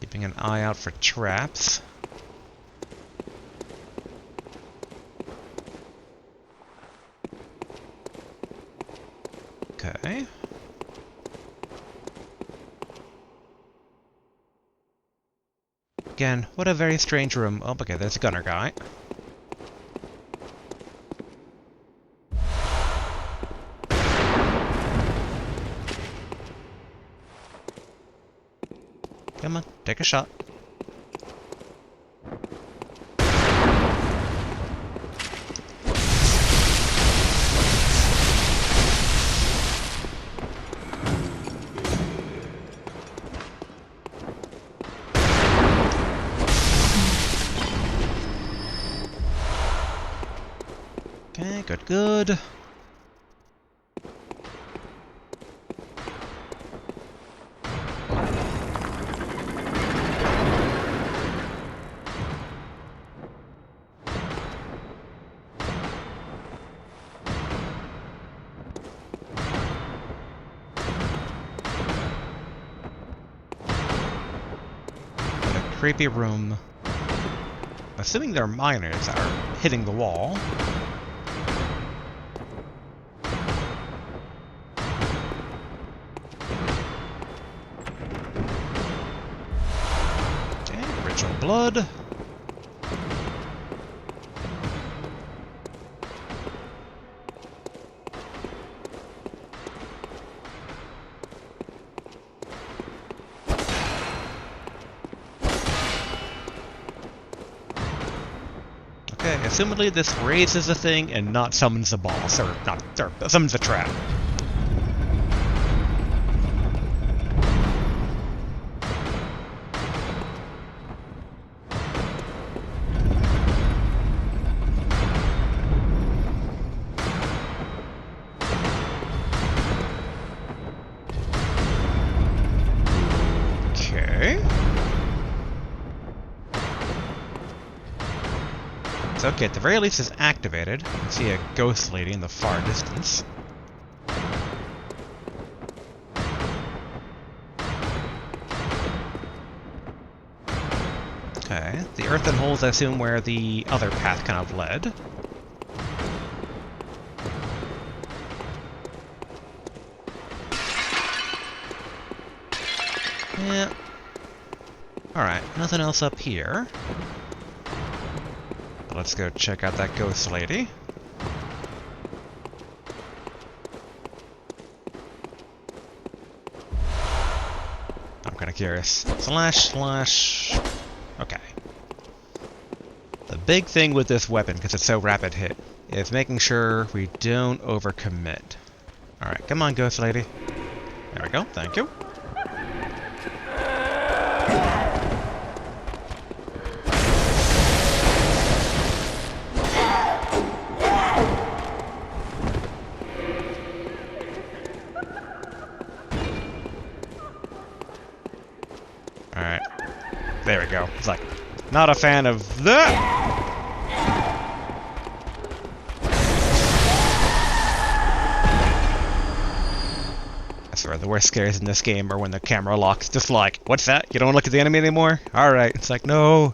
Keeping an eye out for traps. Okay. Again, what a very strange room. Oh, okay, there's a gunner guy. Come on, take a shot. Okay, good, good. creepy room. Assuming they're miners are hitting the wall. Okay, ritual blood. Okay, assumedly this raises the thing and not summons the boss, or not, or summons the trap. Okay. It's okay, at the very least it's activated. You can see a ghost lady in the far distance. Okay, the earthen holes I assume where the other path kind of led. Yeah. Alright, nothing else up here. Let's go check out that ghost lady. I'm kind of curious. Slash. Okay. The big thing with this weapon, because it's so rapid hit, is making sure we don't overcommit. Alright, come on, ghost lady. There we go, thank you. Alright. There we go. It's like, not a fan of that! I swear, the worst scares in this game are when the camera locks. Just like, what's that? You don't want to look at the enemy anymore? Alright. It's like, no!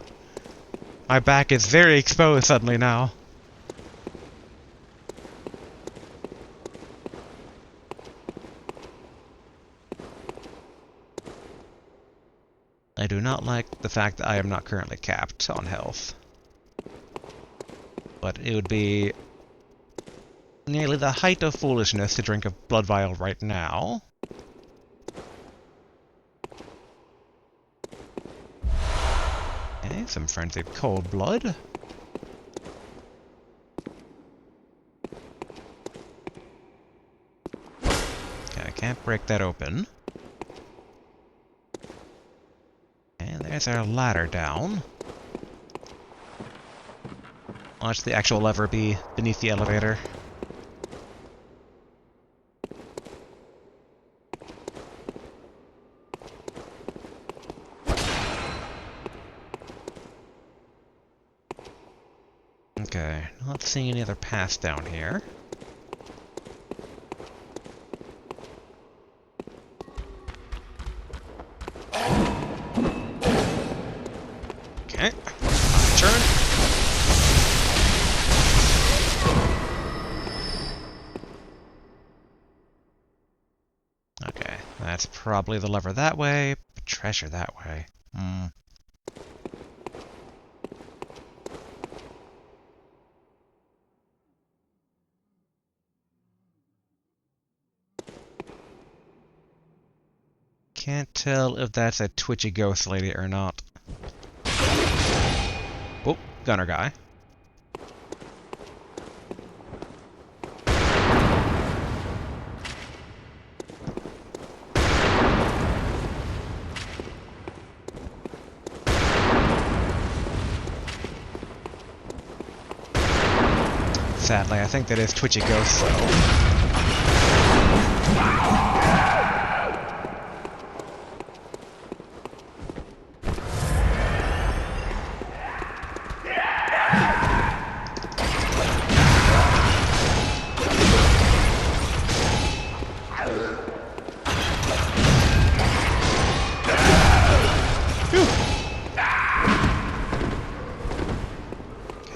My back is very exposed suddenly now. I do not like the fact that I am not currently capped on health. But it would be nearly the height of foolishness to drink a blood vial right now. Okay, some frenzied cold blood. Okay, I can't break that open. And there's our ladder down. Watch the actual lever be beneath the elevator. Okay, not seeing any other paths down here. Okay, my turn. Okay, that's probably the lever that way, but treasure that way. Can't tell if that's a twitchy ghost lady or not. Oh, gunner guy. Sadly, I think that is twitchy ghost though.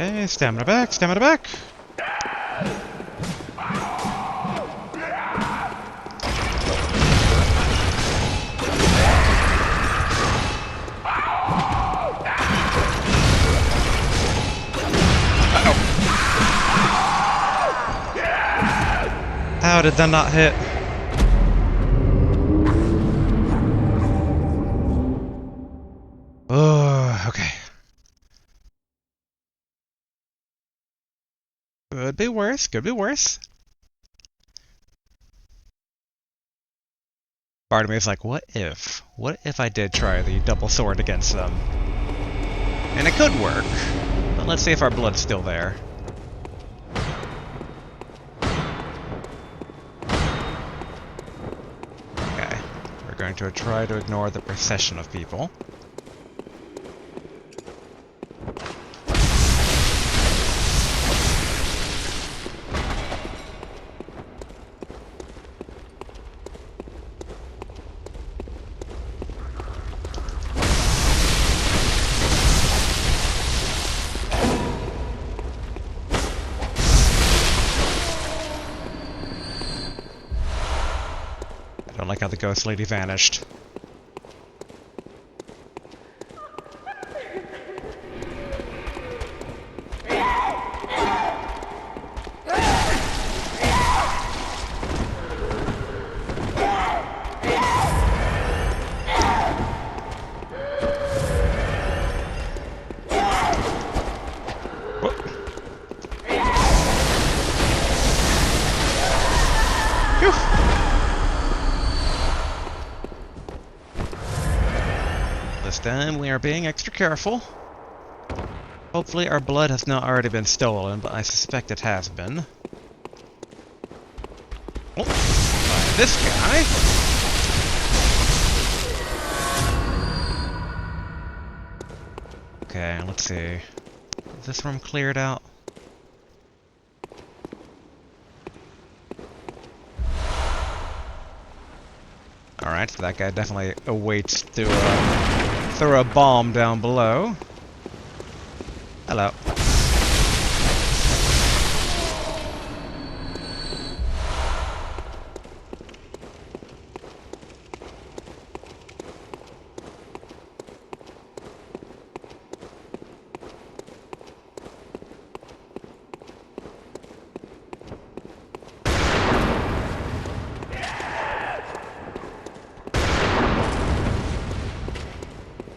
Okay, stamina back, stamina back! How did that not hit? Oh, okay. Could be worse, could be worse. Part of me is like, what if? What if I did try the double sword against them? And it could work, but let's see if our blood's still there. Okay, we're going to try to ignore the procession of people. I don't like how the ghost lady vanished. This time we are being extra careful. Hopefully our blood has not already been stolen, but I suspect it has been. Oh, by this guy. Okay, let's see. Is this room cleared out? Alright, so that guy definitely awaits to throw a bomb down below. Hello.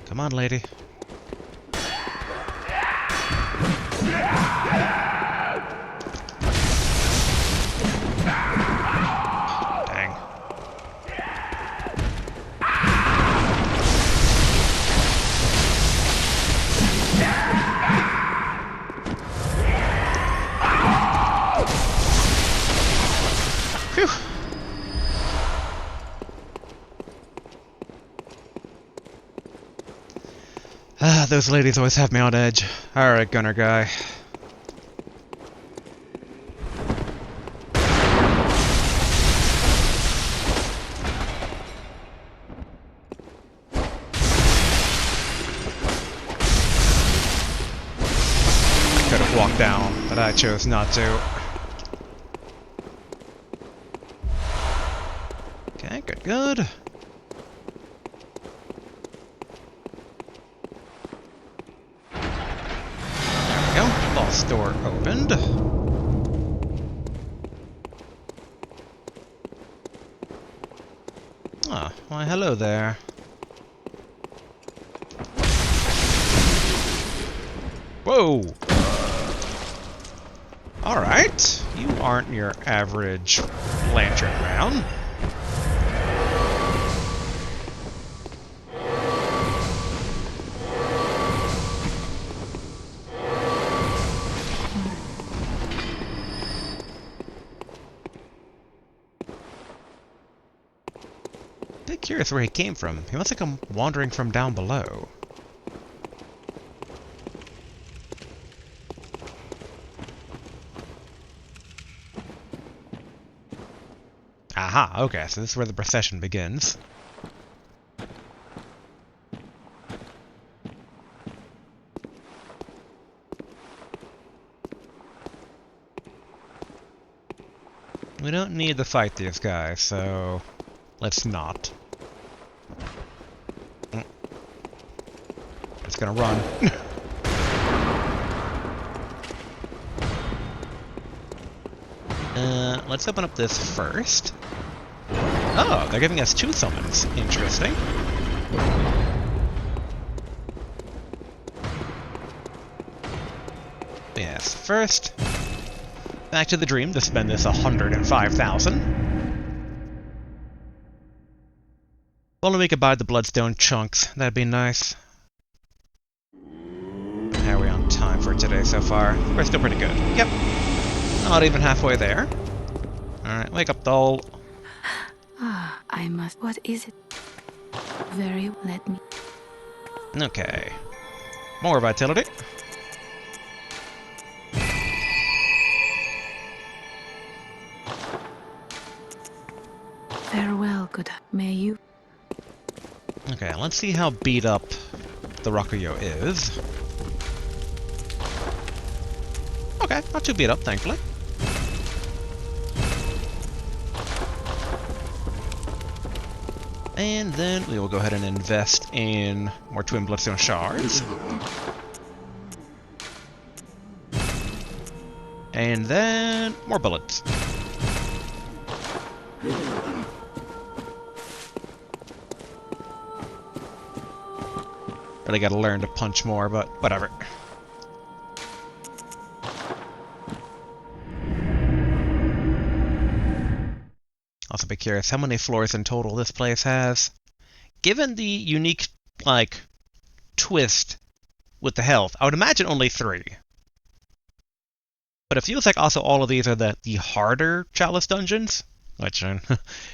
Come on, lady. Dang. Phew. Ah, those ladies always have me on edge. Alright, gunner guy. I could have walked down, but I chose not to. Okay, good, good. Boss door opened. Ah, why hello there. Whoa! Alright, you aren't your average lantern round. Curious where he came from. He must have come wandering from down below. Aha, okay, so this is where the procession begins. We don't need to fight these guys, so let's not. It's gonna run. Let's open up this first. Oh, they're giving us 2 summons. Interesting. Yes, first, back to the dream to spend this 105,000. If only we could buy the bloodstone chunks. That'd be nice. How are we on time for today so far? We're still pretty good. Yep. Not even halfway there. Alright, wake up, doll. Ah, I must. What is it? Very. Let me. Okay. More vitality. Farewell, good. May you. Okay, let's see how beat up the Rakuyo is. Okay, not too beat up, thankfully. And then we will go ahead and invest in more Twin Bloodstone Shards. And then more bullets. Really gotta learn to punch more, but whatever. Also be curious how many floors in total this place has. Given the unique, like, twist with the health, I would imagine only 3. But it feels like also all of these are the harder Chalice Dungeons, which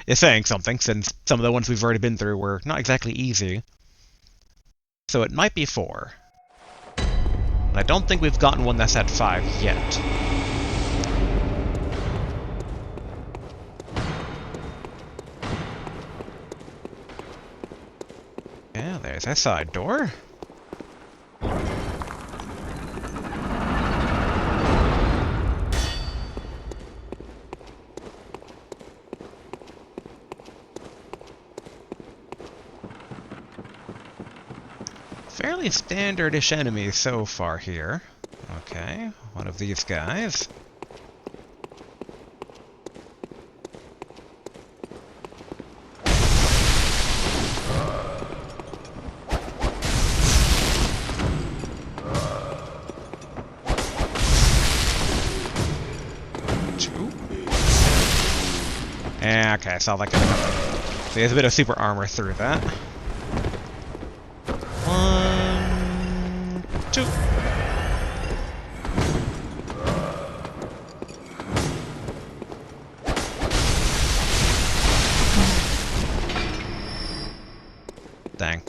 is saying something, since some of the ones we've already been through were not exactly easy. So it might be 4. But I don't think we've gotten one that's at 5 yet. Yeah, there's a side door. Fairly standard-ish enemies so far here. Okay, one of these guys. Yeah, okay, I saw that coming up. So he has a bit of super armor through that. 1, 2. Dang.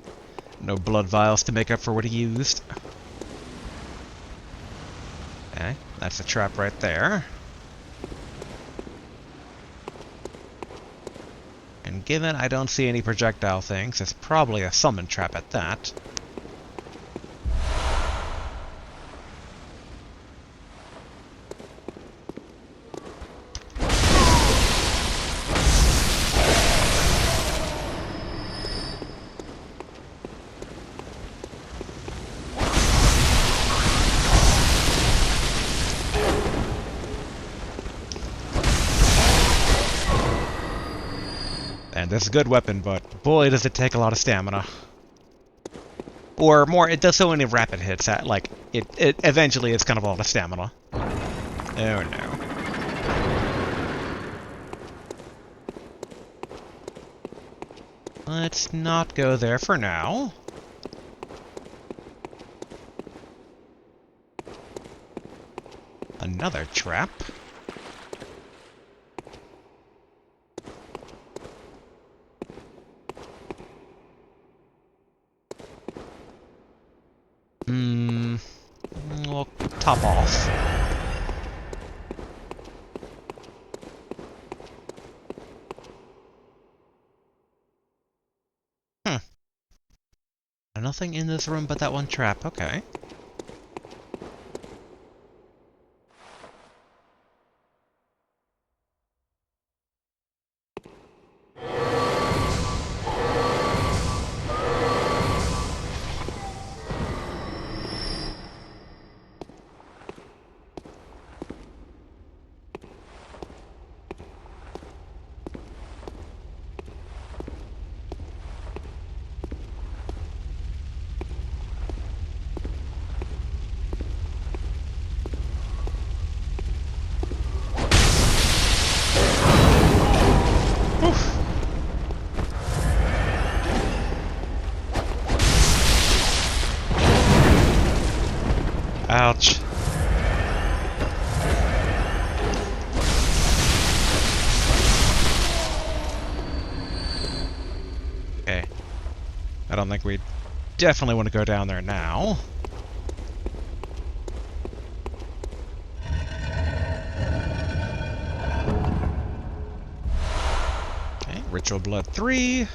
No blood vials to make up for what he used. Okay, that's a trap right there. And given I don't see any projectile things, it's probably a summon trap at that. And this is a good weapon, but boy does it take a lot of stamina. Or more, it does so many rapid hits that, like, it eventually it's kind of a lot of stamina. Oh no. Let's not go there for now. Another trap. We'll top off. Nothing in this room but that one trap, okay. Ouch. Okay. I don't think we definitely want to go down there now. Okay, Ritual Blood 3.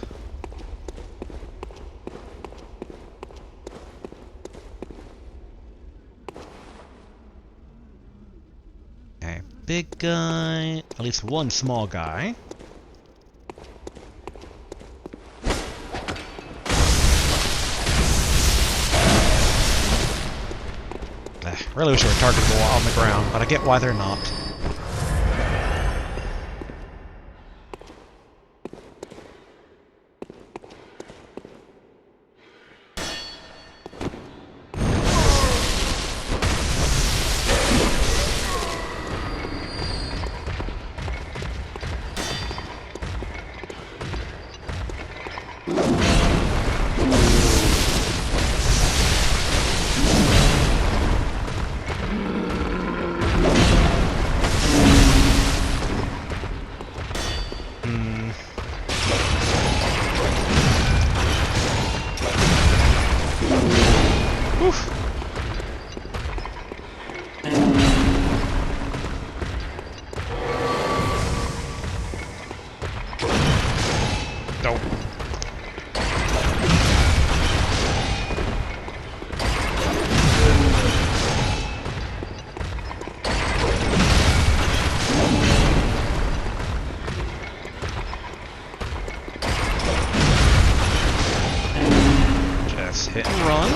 Okay, big guy. At least one small guy. Really wish they were targetable on the ground, but I get why they're not. Oof. Nope. Just hit and run.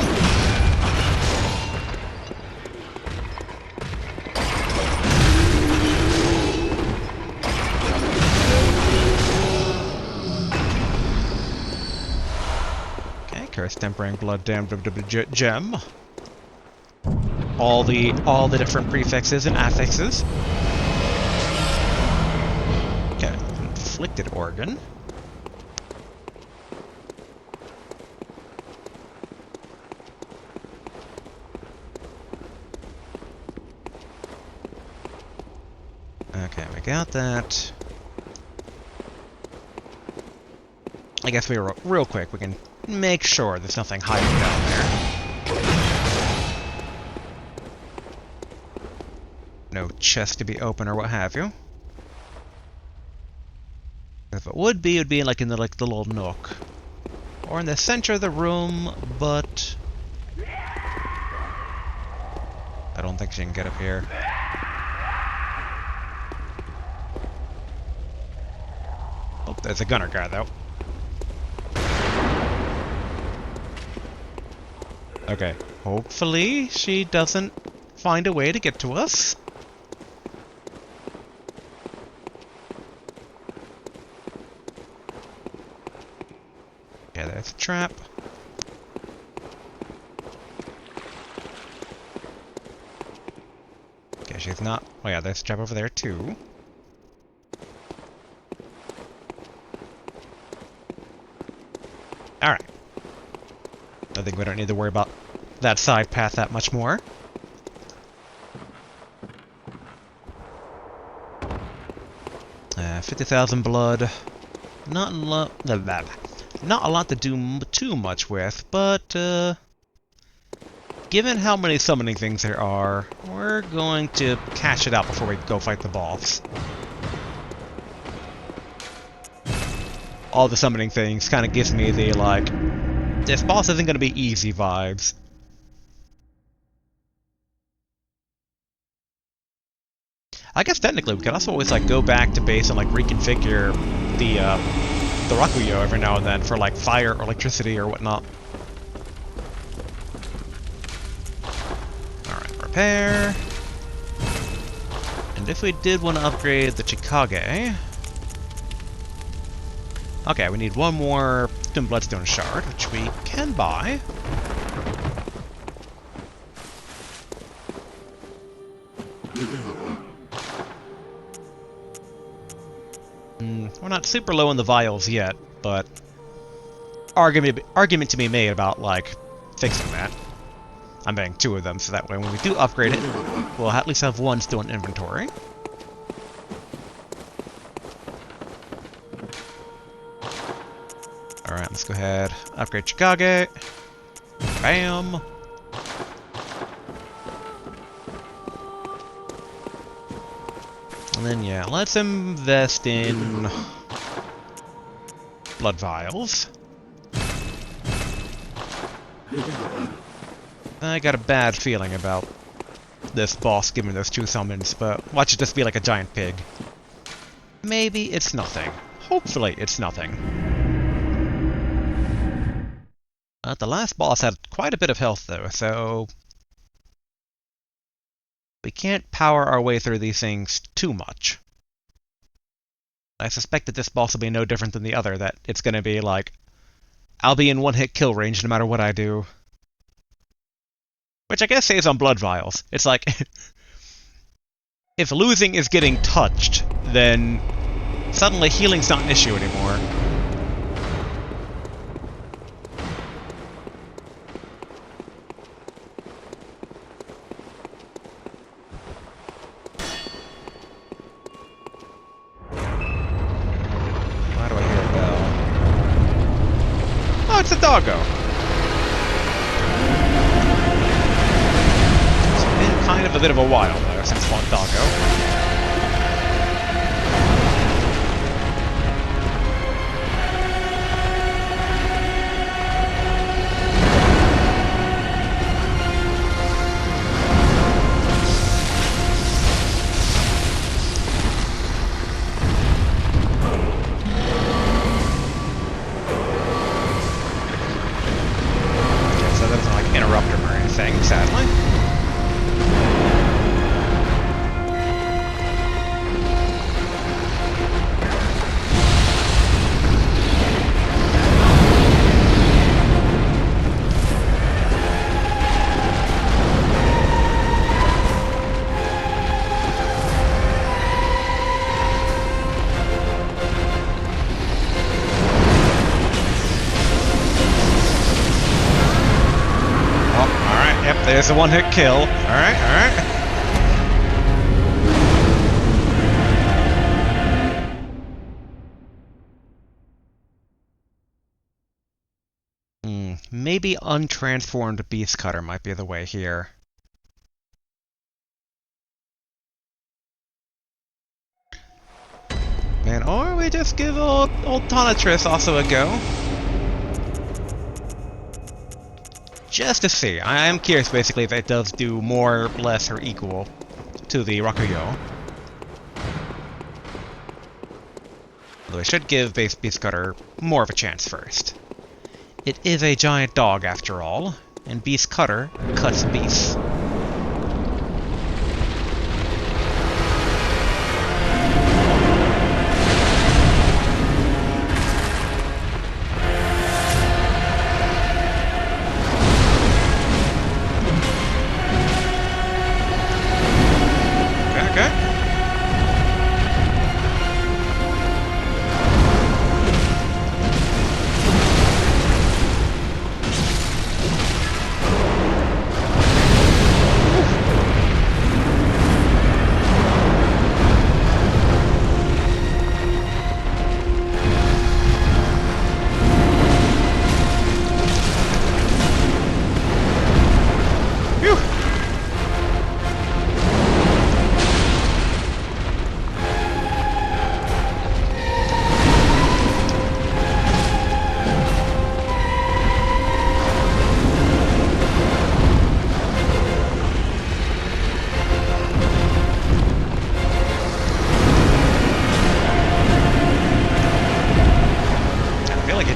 Tempering blood damned gem. All the different prefixes and affixes. Okay, inflicted organ. Okay, we got that. I guess we were real quick. We can make sure there's nothing hiding down there. No chest to be open or what have you. If it would be like in the little nook, or in the center of the room. But I don't think she can get up here. Oh, there's a gunner guy though. Okay, hopefully she doesn't find a way to get to us. Okay, there's a trap. Okay, she's not... Oh yeah, there's a trap over there too. Alright. I think we don't need to worry about that side path that much more. Uh, 50,000 blood. Not a lot to do too much with, but given how many summoning things there are, we're going to cash it out before we go fight the boss. All the summoning things kind of gives me the, like, this boss isn't going to be easy vibes. I guess technically we could also always like go back to base and like reconfigure the Rakuyo every now and then for like fire or electricity or whatnot. Alright, repair. And if we did want to upgrade the Chikage... Okay, we need one more Twin Bloodstone Shard, which we can buy. We're not super low on the vials yet, but argument to be made about, like, fixing that. I'm buying 2 of them, so that way when we do upgrade it, we'll at least have 1 still in inventory. Alright, let's go ahead, upgrade Chikage. Bam! And then, yeah, let's invest in blood vials. I got a bad feeling about this boss giving those 2 summons, but watch it just be like a giant pig. Maybe it's nothing. Hopefully it's nothing. The last boss had quite a bit of health though, so we can't power our way through these things too much. I suspect that this boss will be no different than the other, that it's gonna be like, I'll be in 1-hit kill range no matter what I do. Which I guess saves on blood vials. It's like, if losing is getting touched, then suddenly healing's not an issue anymore. Why do I hear a bell? Oh, it's a doggo! It's been kind of a bit of a while, though, since I fought doggo. Sadly. There's a 1-hit kill. Alright, alright. Maybe untransformed Beast Cutter might be the way here. Man, or we just give old Tonatress also a go. Just to see. I am curious, basically, if it does do more, less, or equal to the Rakuyo. Although I should give base Beast Cutter more of a chance first. It is a giant dog, after all, and Beast Cutter cuts beasts.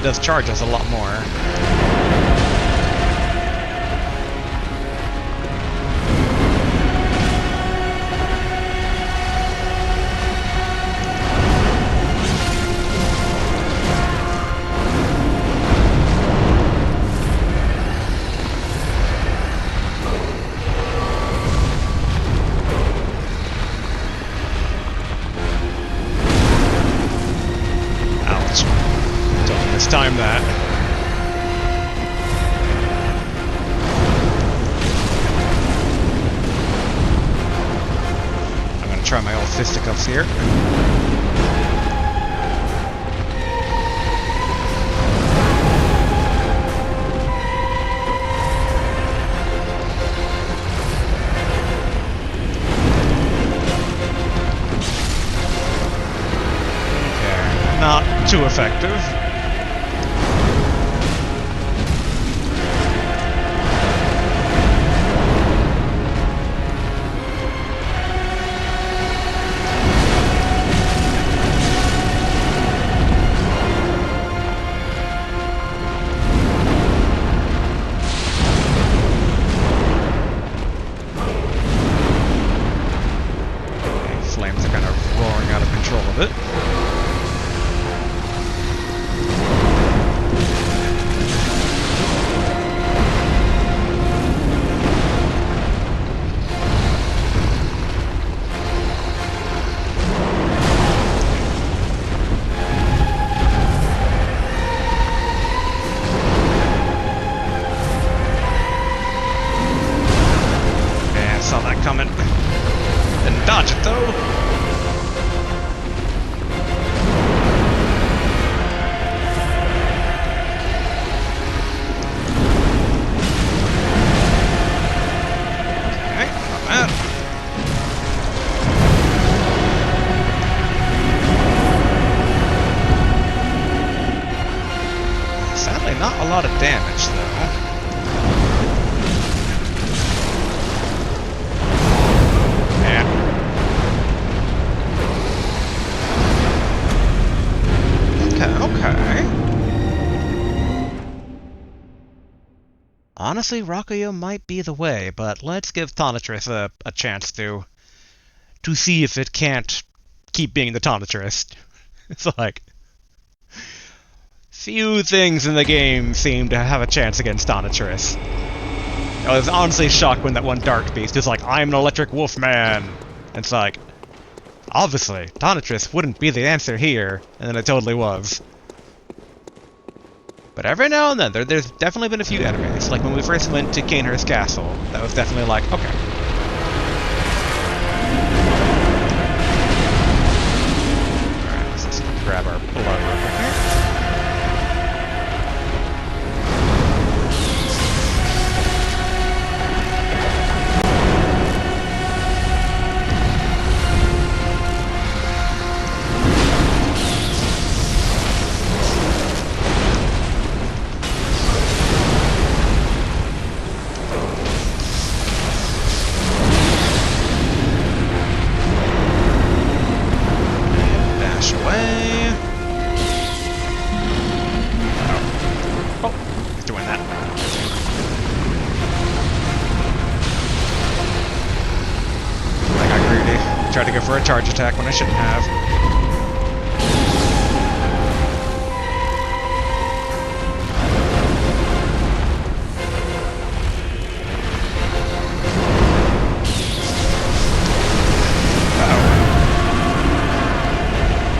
Does charge us a lot more. Time that. try my old fisticuffs here. Okay, not too effective. Flames are kind of roaring out of control of it. Yeah, I saw that coming. Didn't dodge it though. Sadly, not a lot of damage, though. Yeah. Okay. Honestly, Rockayo might be the way, but let's give Tonitrus a chance to see if it can't keep being the Tonitrus. It's like, few things in the game seem to have a chance against Tonitrus. I was honestly shocked when that one Dark Beast is like, I'm an electric wolf man. It's like, obviously, Tonitrus wouldn't be the answer here, and then it totally was. But every now and then, there's definitely been a few enemies. Like when we first went to Canehurst Castle, that was definitely like, okay. Alright, let's just grab our blood real quick here. Tried to go for a charge attack when I shouldn't have. Uh-oh.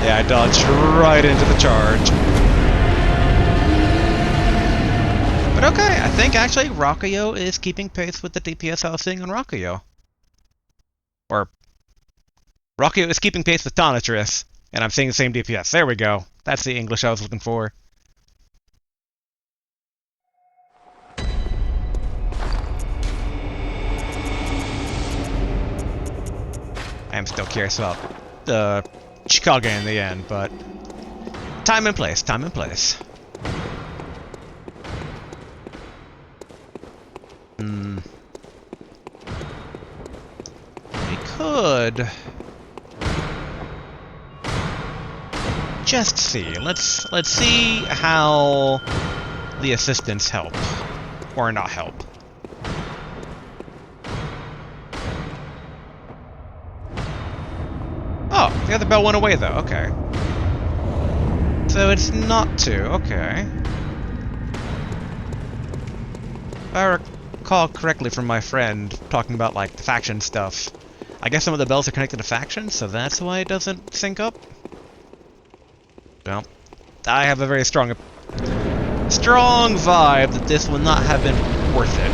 Yeah, I dodged right into the charge. But okay, I think actually Rockayo is keeping pace with the DPS I was seeing on Rockayo. Or Rockayo is keeping pace with Tonitrus, and I'm seeing the same DPS. There we go. That's the English I was looking for. I am still curious about the Chicago in the end, but time and place, time and place. We could just see. Let's see how the assistants help or not help. Oh, the other bell went away though. Okay. So it's not two. Okay. If I recall correctly from my friend talking about like the faction stuff, I guess some of the bells are connected to factions, so that's why it doesn't sync up. Well, I have a very strong vibe that this will not have been worth it.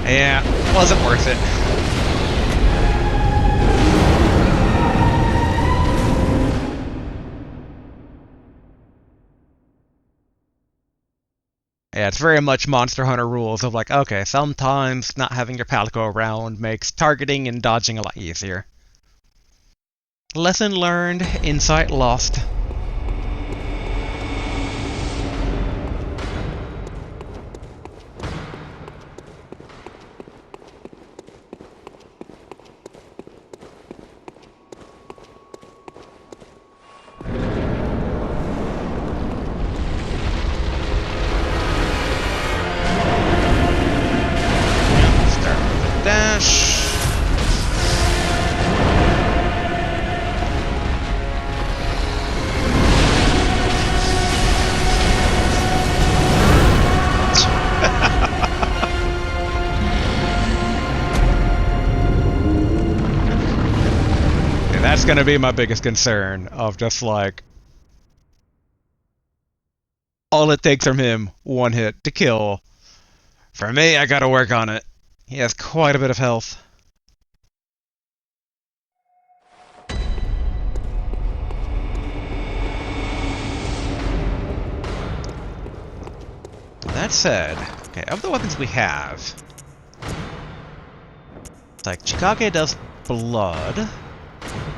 Yeah, wasn't worth it. Yeah, it's very much Monster Hunter rules of like, okay, sometimes not having your palico around makes targeting and dodging a lot easier. Lesson learned, insight lost. Start with a dash. And that's gonna be my biggest concern of just like all it takes from him, one hit to kill. For me, I gotta work on it. He has quite a bit of health. That said, okay, of the weapons we have, it's like Chikage does blood,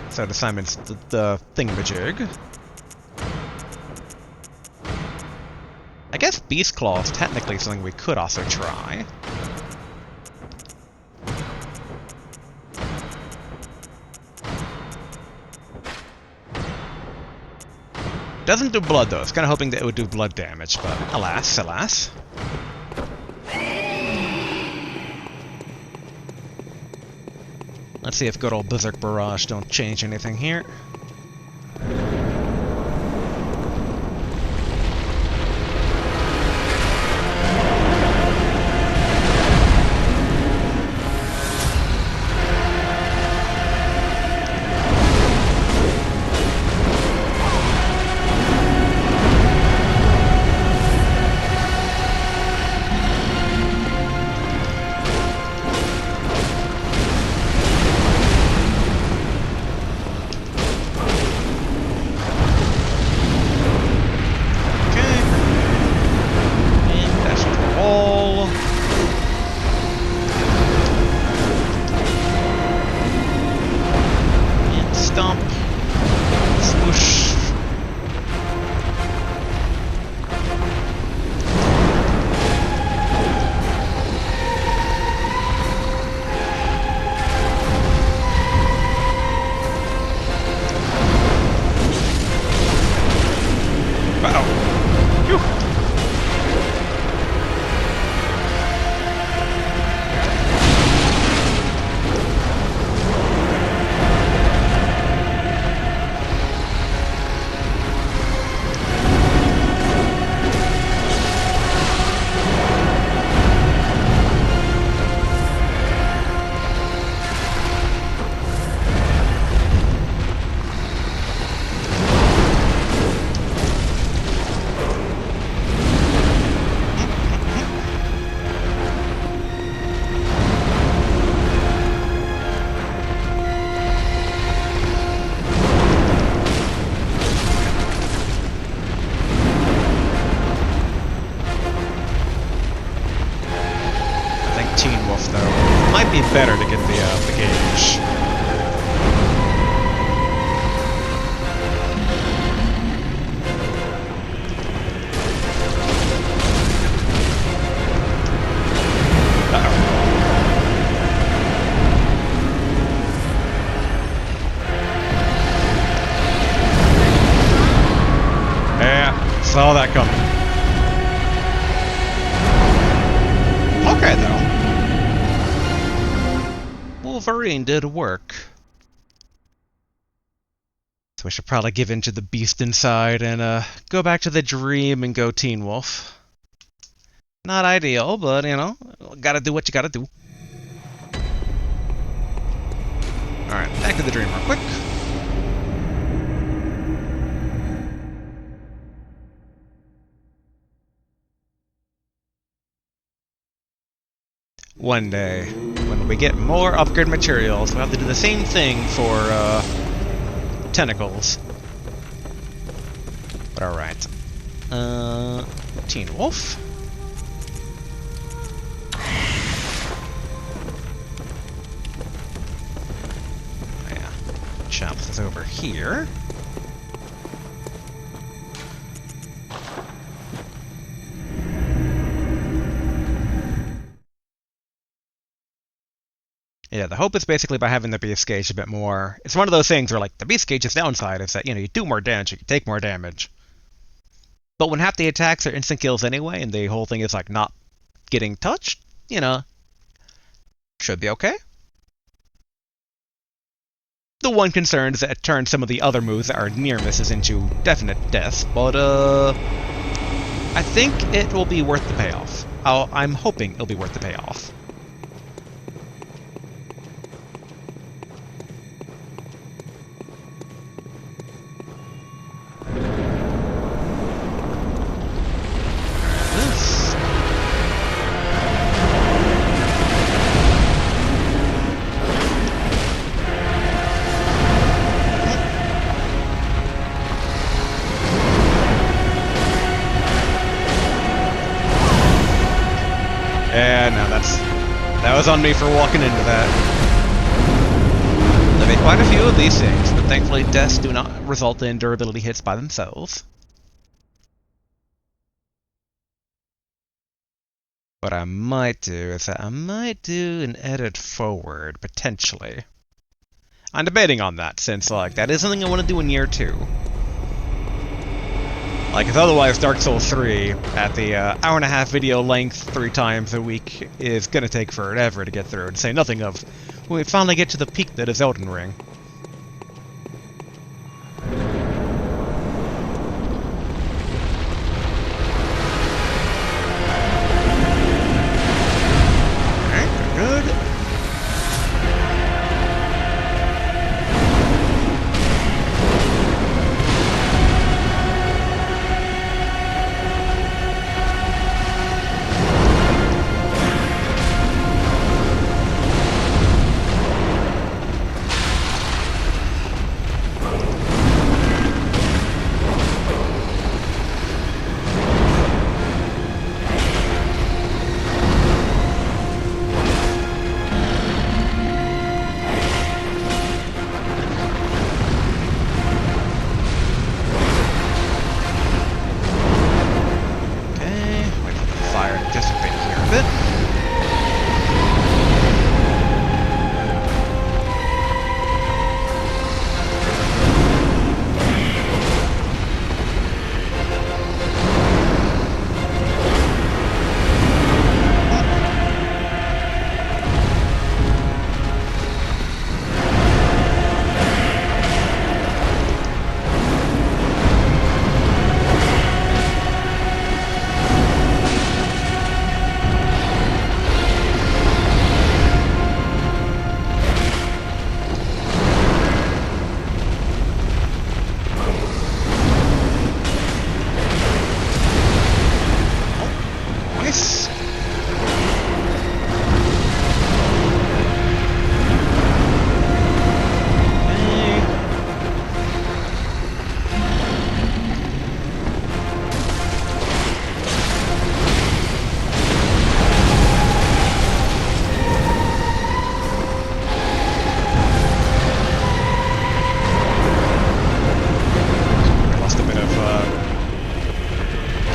so the Simon's the thingamajig. I guess Beast Claw is technically something we could also try. Doesn't do blood though, I was kinda hoping that it would do blood damage, but alas, alas. Let's see if good old Berserk Barrage don't change anything here. Might be better to get the gauge. Yeah, saw that coming. Okay, though. Wolverine did work. So we should probably give in to the beast inside and go back to the dream and go Teen Wolf. Not ideal, but you know, gotta do what you gotta do. Alright, back to the dream real quick. One day, when we get more upgrade materials, we'll have to do the same thing for tentacles. But alright. Teen Wolf. Yeah. Chalice is over here. Yeah, the hope is basically by having the beast gauge a bit more. It's one of those things where, like, the beast gauge's downside is that, you do more damage, you can take more damage. But when half the attacks are instant kills anyway, and the whole thing is, like, not getting touched, should be okay. The one concern is that it turns some of the other moves that are near misses into definite deaths, but, I think it will be worth the payoff. I'm hoping it'll be worth the payoff. Yeah, no, that was on me for walking into that. There have been quite a few of these things, but thankfully deaths do not result in durability hits by themselves. What I might do is that I might do an edit forward, potentially. I'm debating on that, since, like, that is something I want to do in year 2. Like, because otherwise Dark Souls 3, at the hour-and-a-half video length 3 times a week, is gonna take forever to get through, to say nothing of when we finally get to the peak that is Elden Ring. Alright, good.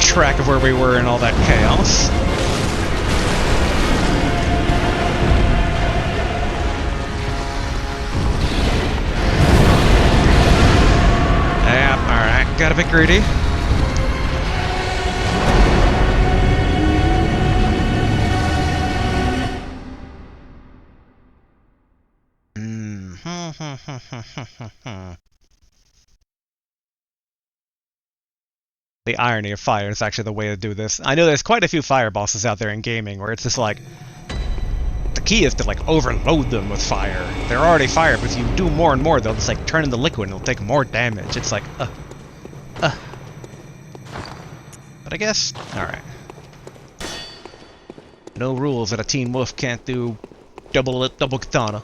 Track of where we were in all that chaos. Yep, alright, got a bit greedy. The irony of fire is actually the way to do this. I know there's quite a few fire bosses out there in gaming where it's just like, the key is to like overload them with fire. They're already fire, but if you do more and more, they'll just like turn into liquid and it'll take more damage. It's like, But I guess, alright. No rules that a Teen Wolf can't do double katana.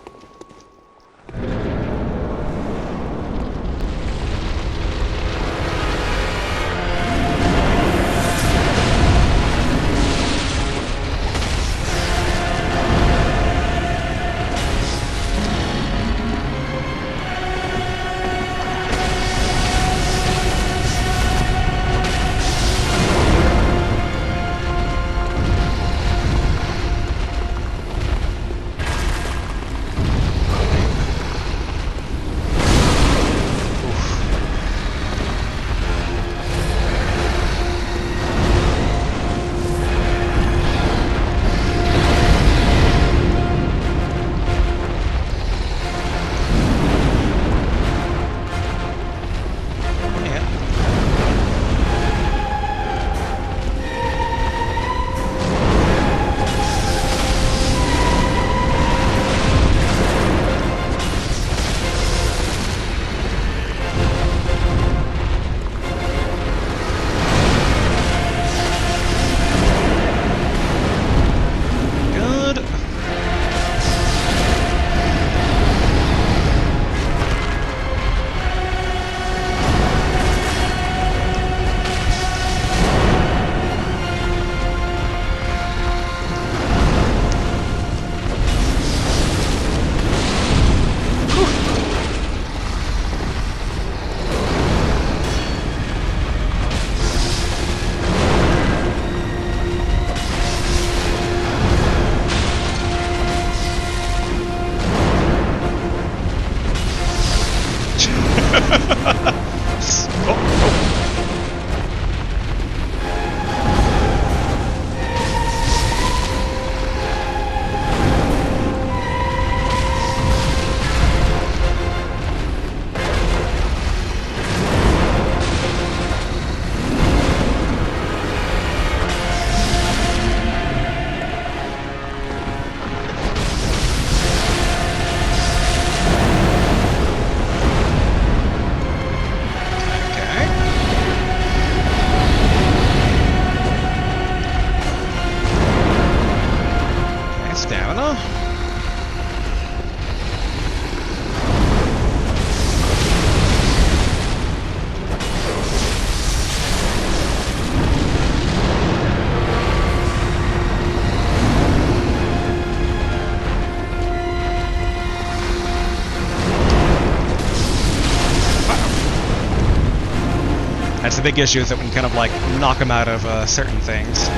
That's the big issue, is that we can kind of like knock them out of certain things.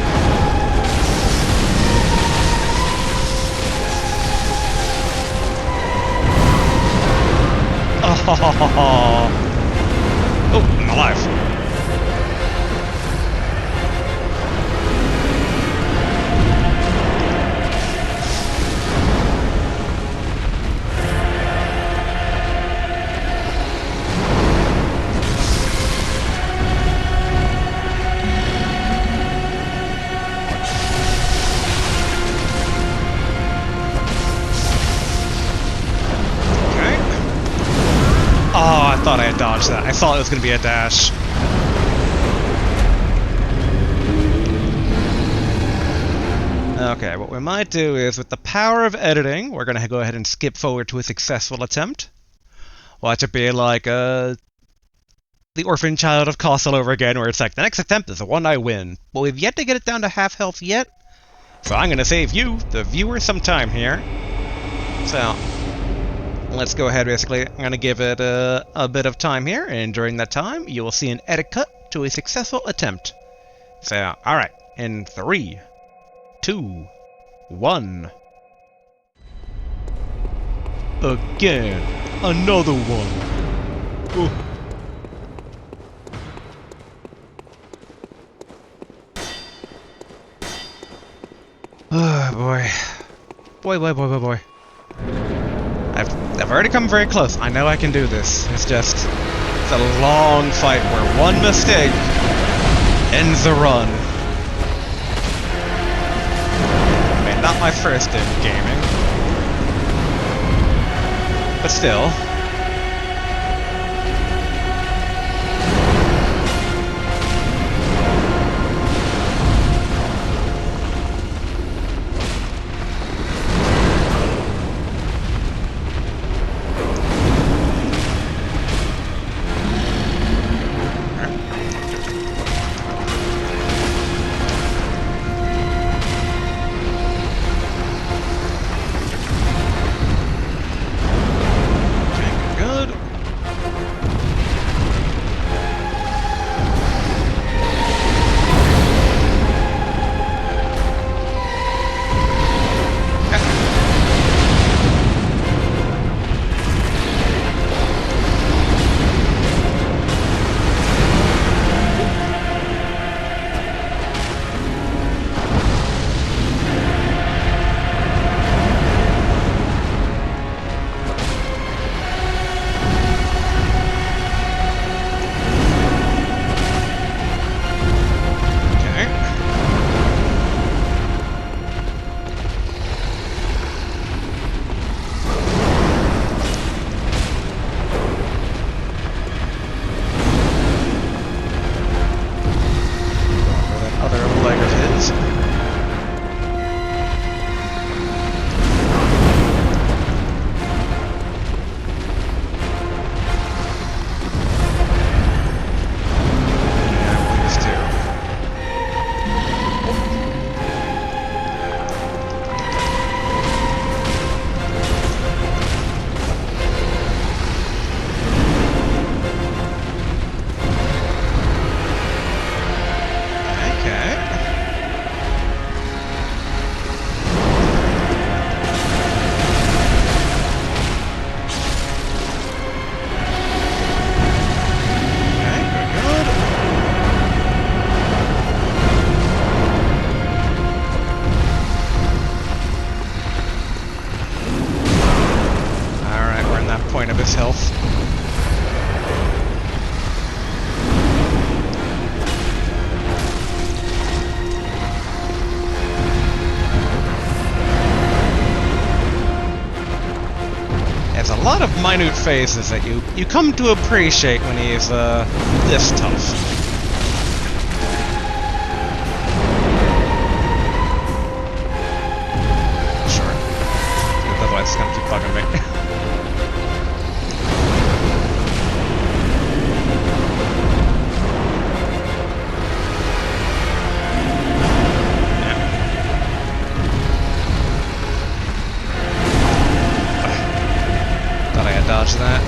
Oh, I'm alive. I thought I had dodged that. I thought it was going to be a dash. Okay, what we might do is, with the power of editing, we're going to go ahead and skip forward to a successful attempt. Watch it be like the Orphan Child of Cost all over again, where it's like, the next attempt is the one I win. But we've yet to get it down to half health yet, so I'm going to save you, the viewer, some time here. So let's go ahead, basically. I'm going to give it a bit of time here, and during that time, you will see an edit cut to a successful attempt. So, alright, in 3, 2, 1. Again, another one. Ooh. Oh, boy. Boy. I've already come very close. I know I can do this. It's a long fight where one mistake ends the run. I mean, not my first in gaming, but still. his health. There's a lot of minute phases that you come to appreciate when he's this tough. Sure. Otherwise it's gonna keep bugging me. Dodge that.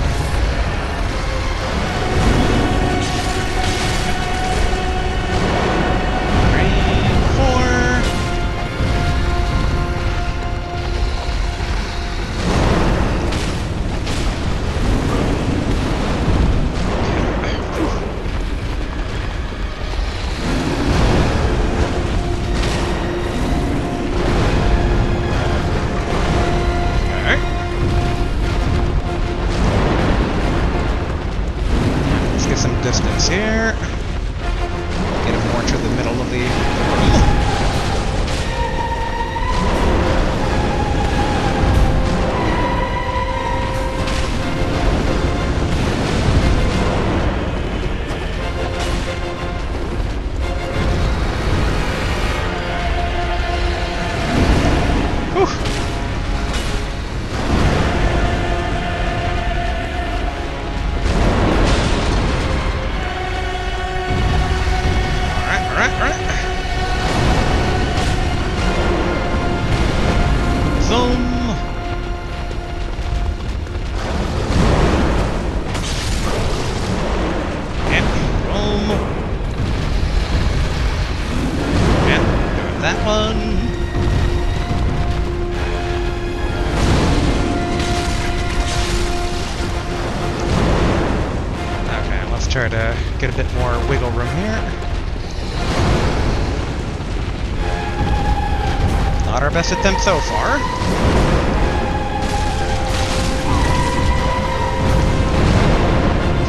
'Our best attempt so far.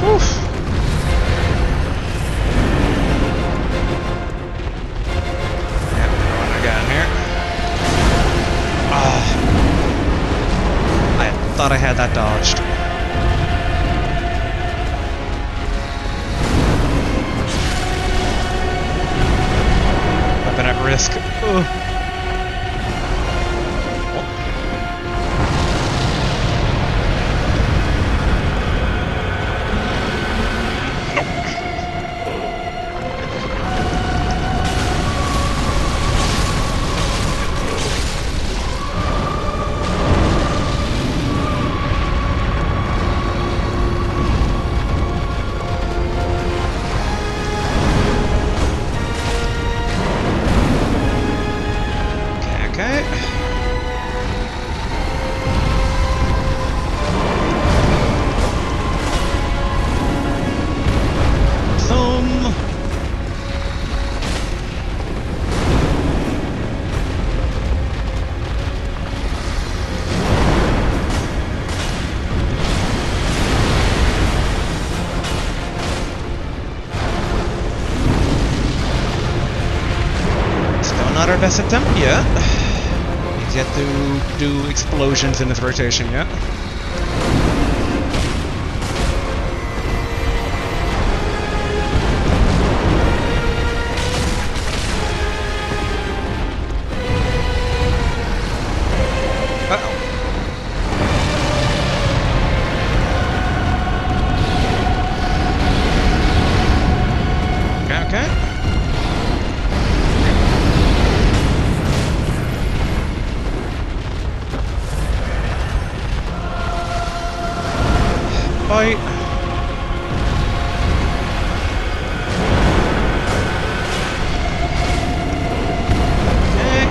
Whew. Yep, going again here. Oh. I thought I had that dodged. Weapon at risk. Ugh. Not our best attempt yet. He's yet to do explosions in his rotation yet. Fight. Okay.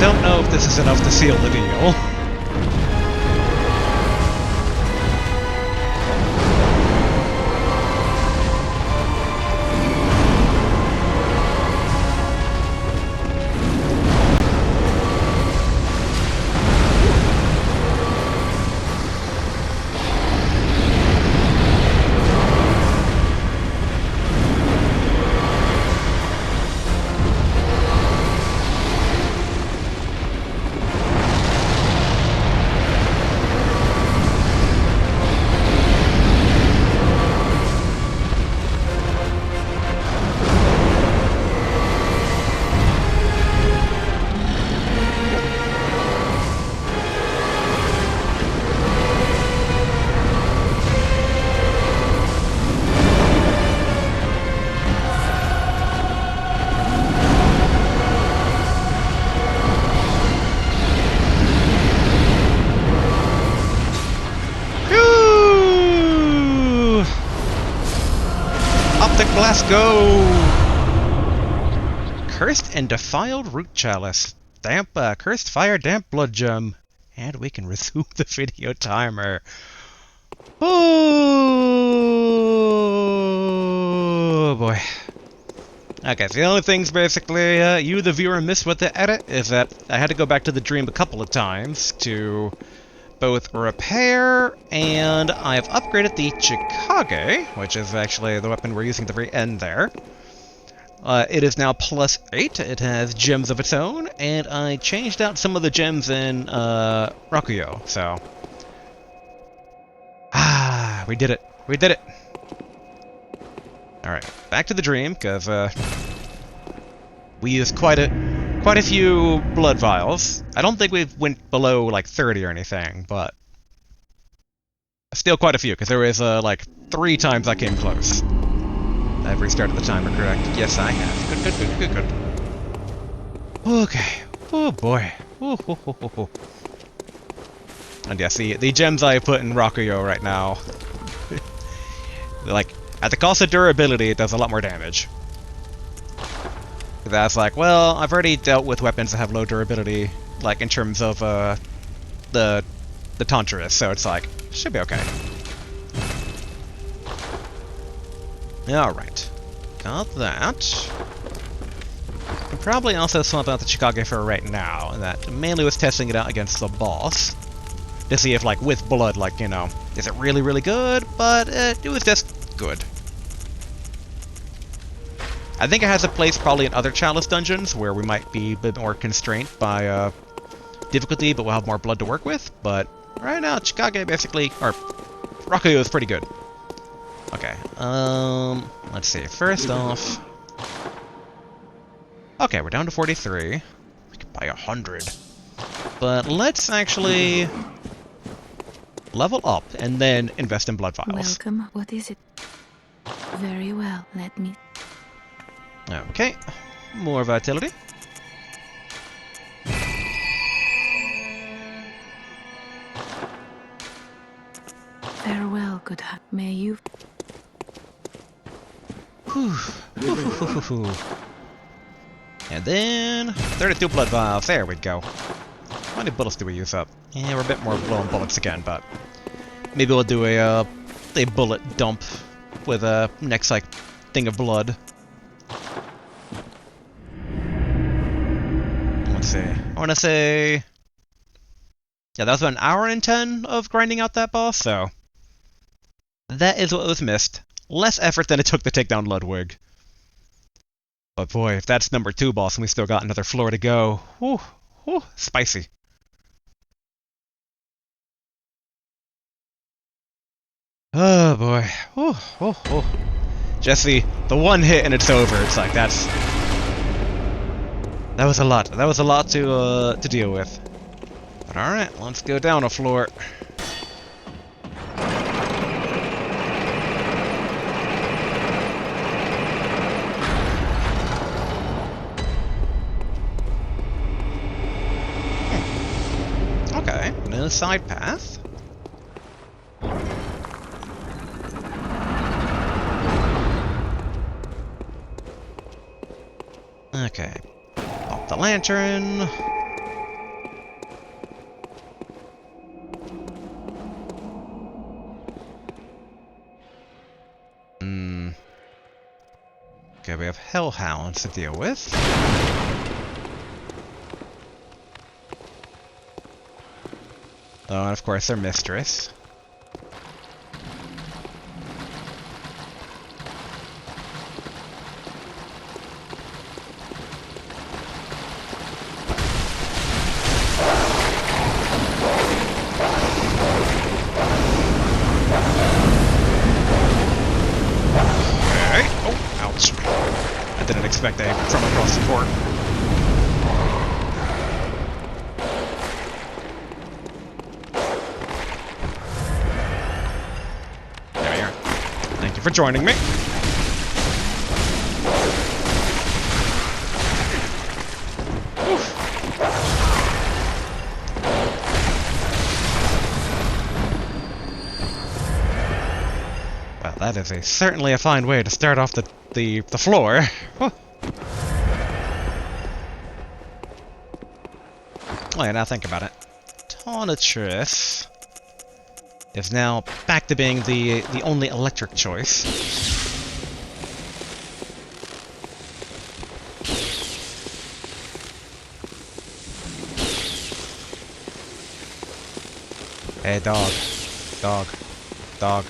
Don't know if this is enough to seal the deal. Blast go! Cursed and Defiled Root Chalice. Damp, Cursed Fire Damp Blood Gem. And we can resume the video timer. Oh boy. Okay, so the only things basically you, the viewer, missed with the edit is that I had to go back to the dream a couple of times to both repair, and I've upgraded the Chikage, which is actually the weapon we're using at the very end there. It is now +8, it has gems of its own, and I changed out some of the gems in Rakuyo, so... Ah, we did it. We did it. Alright, back to the dream, because we used quite a few blood vials. I don't think we went below like 30 or anything, but still quite a few, because there was like 3 times I came close. I've restarted the timer, correct? Yes, I have. Good, good, good, good, good. Okay. Oh boy. Ooh, ooh, ooh, ooh, ooh. And yes, the gems I put in Rakuyo right now, like, at the cost of durability, it does a lot more damage. That's like, well, I've already dealt with weapons that have low durability, like, in terms of, the Tantarus, so it's like, should be okay. Alright. Got that. Can probably also swap out the Chikage for right now, and that mainly was testing it out against the boss. To see if, like, with blood, like, you know, is it really, really good? But it was just good. I think it has a place probably in other Chalice dungeons where we might be a bit more constrained by difficulty, but we'll have more blood to work with. But right now, Chikage basically, or Rakuyo is pretty good. Okay, let's see. First off, okay, we're down to 43. We could buy 100. But let's actually level up and then invest in blood vials. Welcome. What is it? Very well. Let me... Okay, more vitality. Farewell, good may you... And then 32 blood vials. There we go. How many bullets do we use up? Yeah, we're a bit more low on bullets again, but maybe we'll do a bullet dump with a next like thing of blood. Let's see. I want to say, yeah, that was about an hour and 10 of grinding out that boss. So that is what was missed. Less effort than it took to take down Ludwig. But boy, if that's number 2 boss and we still got another floor to go, whew, whew, spicy. Oh boy, whew, whew, whew. Just the one hit and it's over. It's like that was a lot. That was a lot to deal with. But all right, let's go down a floor. Okay, no side path. Okay, pop the lantern. Okay, we have hellhounds to deal with. Oh, and of course their mistress. I didn't expect a from across support. There we are. Thank you for joining me. Oof. Well, that is certainly a fine way to start off the the floor. Oh yeah, now think about it. Tonitrus is now back to being the only electric choice. Hey, dog. Dog. Dog.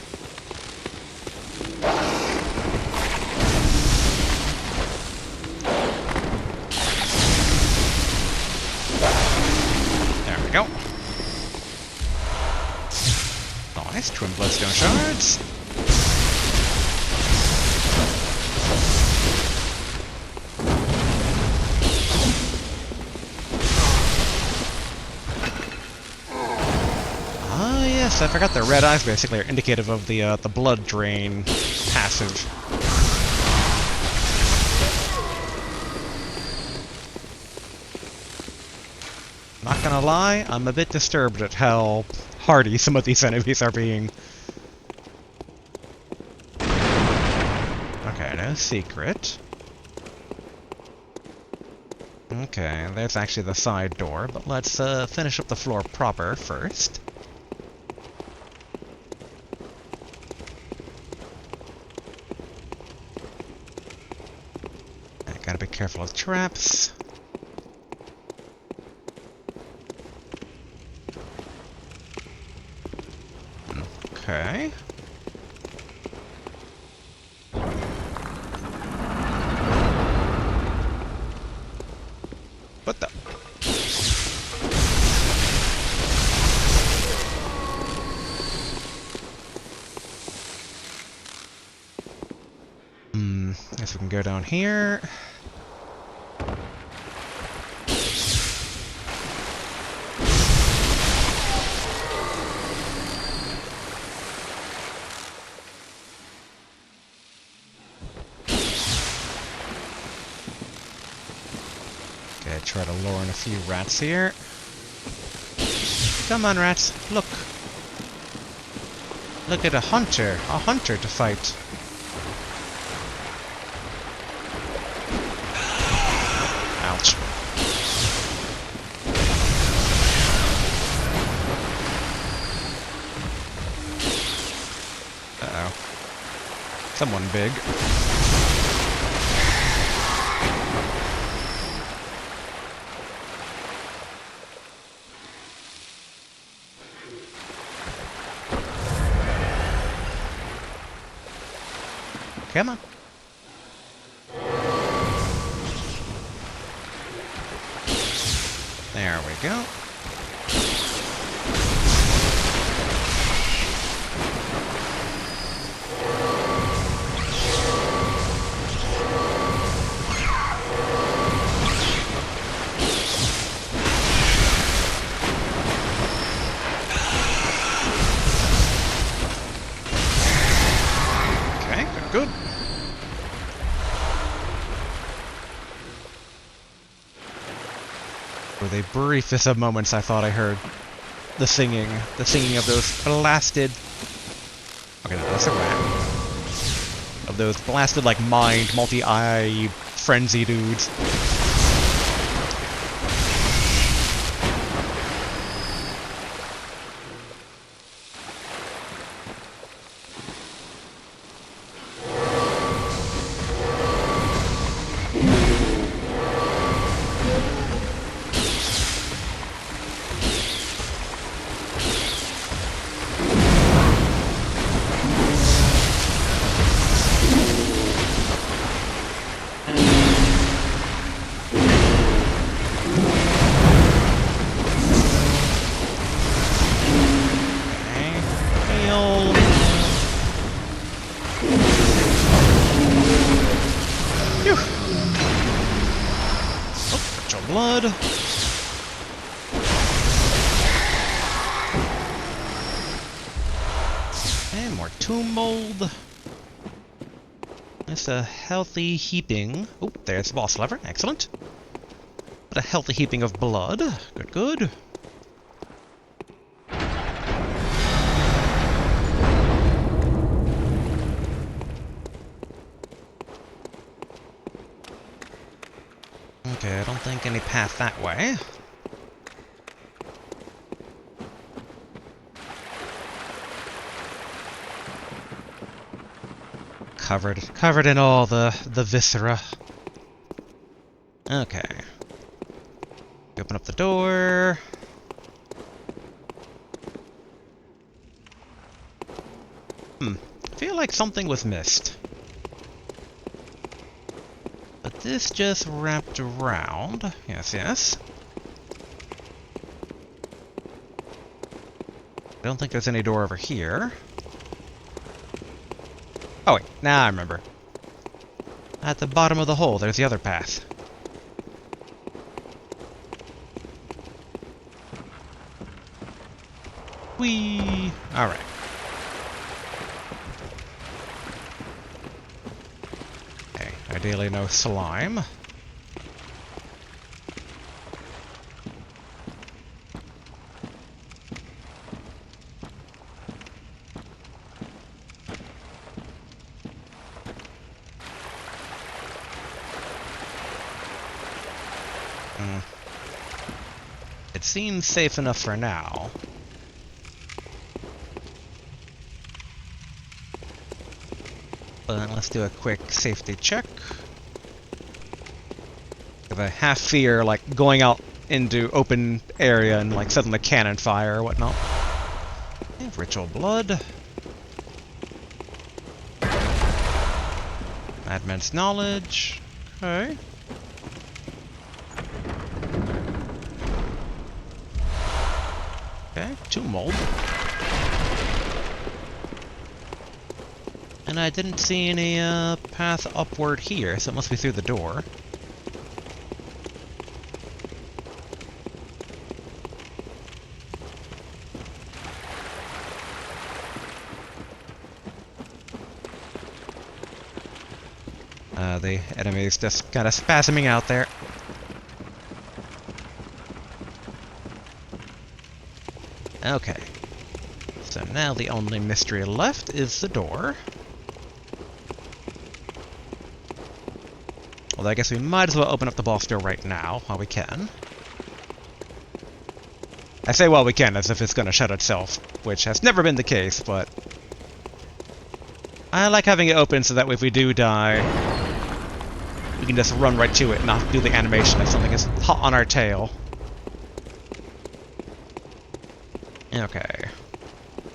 There we go. Nice, twin bloodstone shards. Ah, yes, I forgot the red eyes basically are indicative of the blood drain passive. Not gonna lie, I'm a bit disturbed at how hardy some of these enemies are being. Okay, no secret. Okay, there's actually the side door, but let's finish up the floor proper first. I gotta be careful of traps. Okay. What the? Guess we can go down here. Okay, try to lure in a few rats here. Come on, rats, look. Look at a hunter to fight. Ouch. Uh-oh. Someone big. Come on. There we go. Okay, good. For the briefest of moments, I thought I heard the singing of those blasted. Okay, no, that's a rat. Of those blasted, like, mind, multi-eye, frenzy dudes. Blood. And more tomb mold. That's a healthy heaping. Oh, there's the boss lever. Excellent. But a healthy heaping of blood. Good, good. think any path that way. Covered in all the viscera. Okay. Open up the door. Feel like something was missed. But this just wrapped around. Yes, yes. I don't think there's any door over here. Oh wait, now I remember. At the bottom of the hole, there's the other path. Whee! Alright. Okay, ideally no slime. It seems safe enough for now. But let's do a quick safety check. Because I half fear, like, going out into open area and, like, suddenly cannon fire or whatnot. Okay, ritual blood. Madman's knowledge. Okay. Okay, 2 mold. And I didn't see any path upward here, so it must be through the door. The enemy's just kind of spasming out there. Okay. So now the only mystery left is the door. Well, I guess we might as well open up the boss door right now, while we can. I say while we can, as if it's going to shut itself, which has never been the case, but... I like having it open so that if we do die, we can just run right to it and not do the animation if something is hot on our tail. Okay.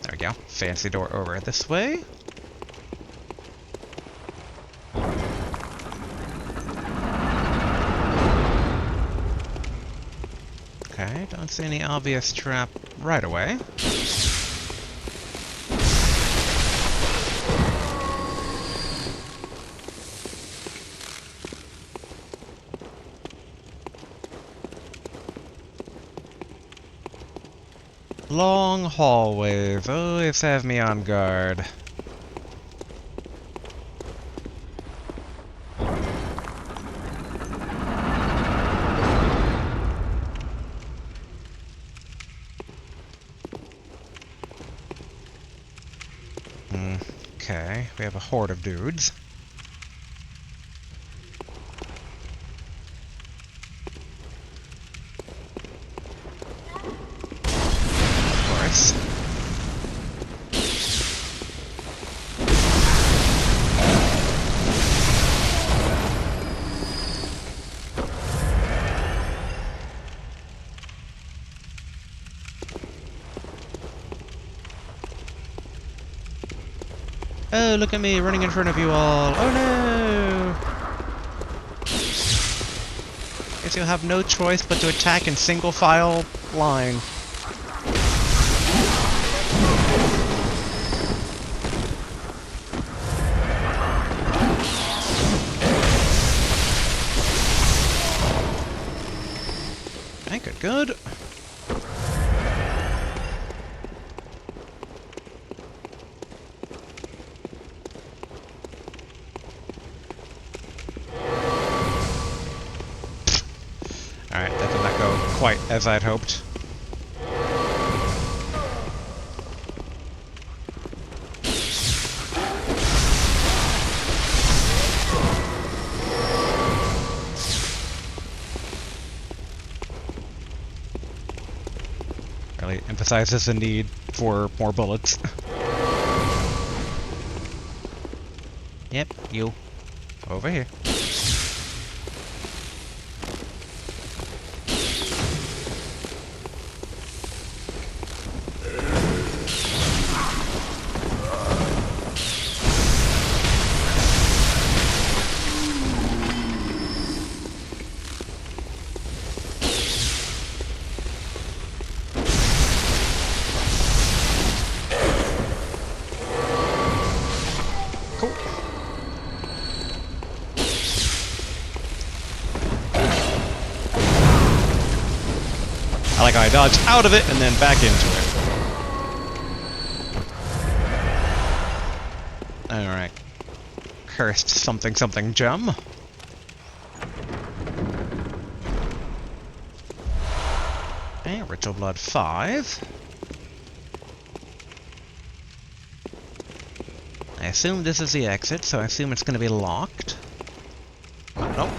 There we go. Fancy door over this way. Okay, don't see any obvious trap right away. Long hallways always have me on guard. Okay, we have a horde of dudes. Oh, look at me, running in front of you all. Oh no! Guess you'll have no choice but to attack in single file line. Okay, good, good. Alright, that did not go quite as I'd hoped. Really emphasizes the need for more bullets. Yep, you. Over here. Cool. I like how I dodged out of it and then back into it. Alright. Cursed something something gem. Okay, Ritual Blood 5. I assume this is the exit, so I assume it's going to be locked. Oh, no.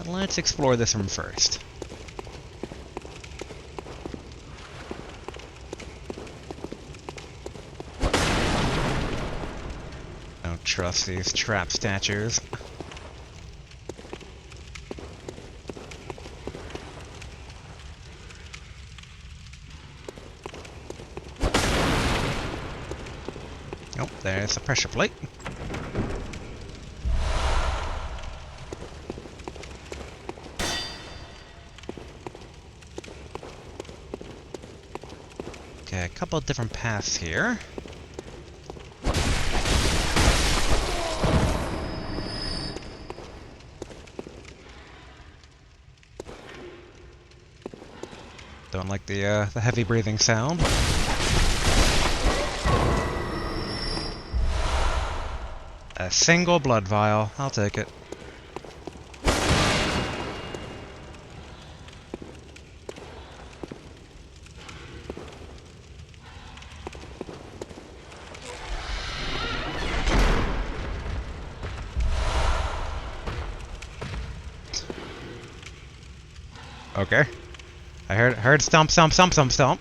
Let's explore this room first. Don't trust these trap statues. Oh, there's the pressure plate. Okay, a couple of different paths here. Don't like the heavy breathing sound. A single blood vial. I'll take it. Okay. I heard stomp, stomp, stomp, stomp, stomp.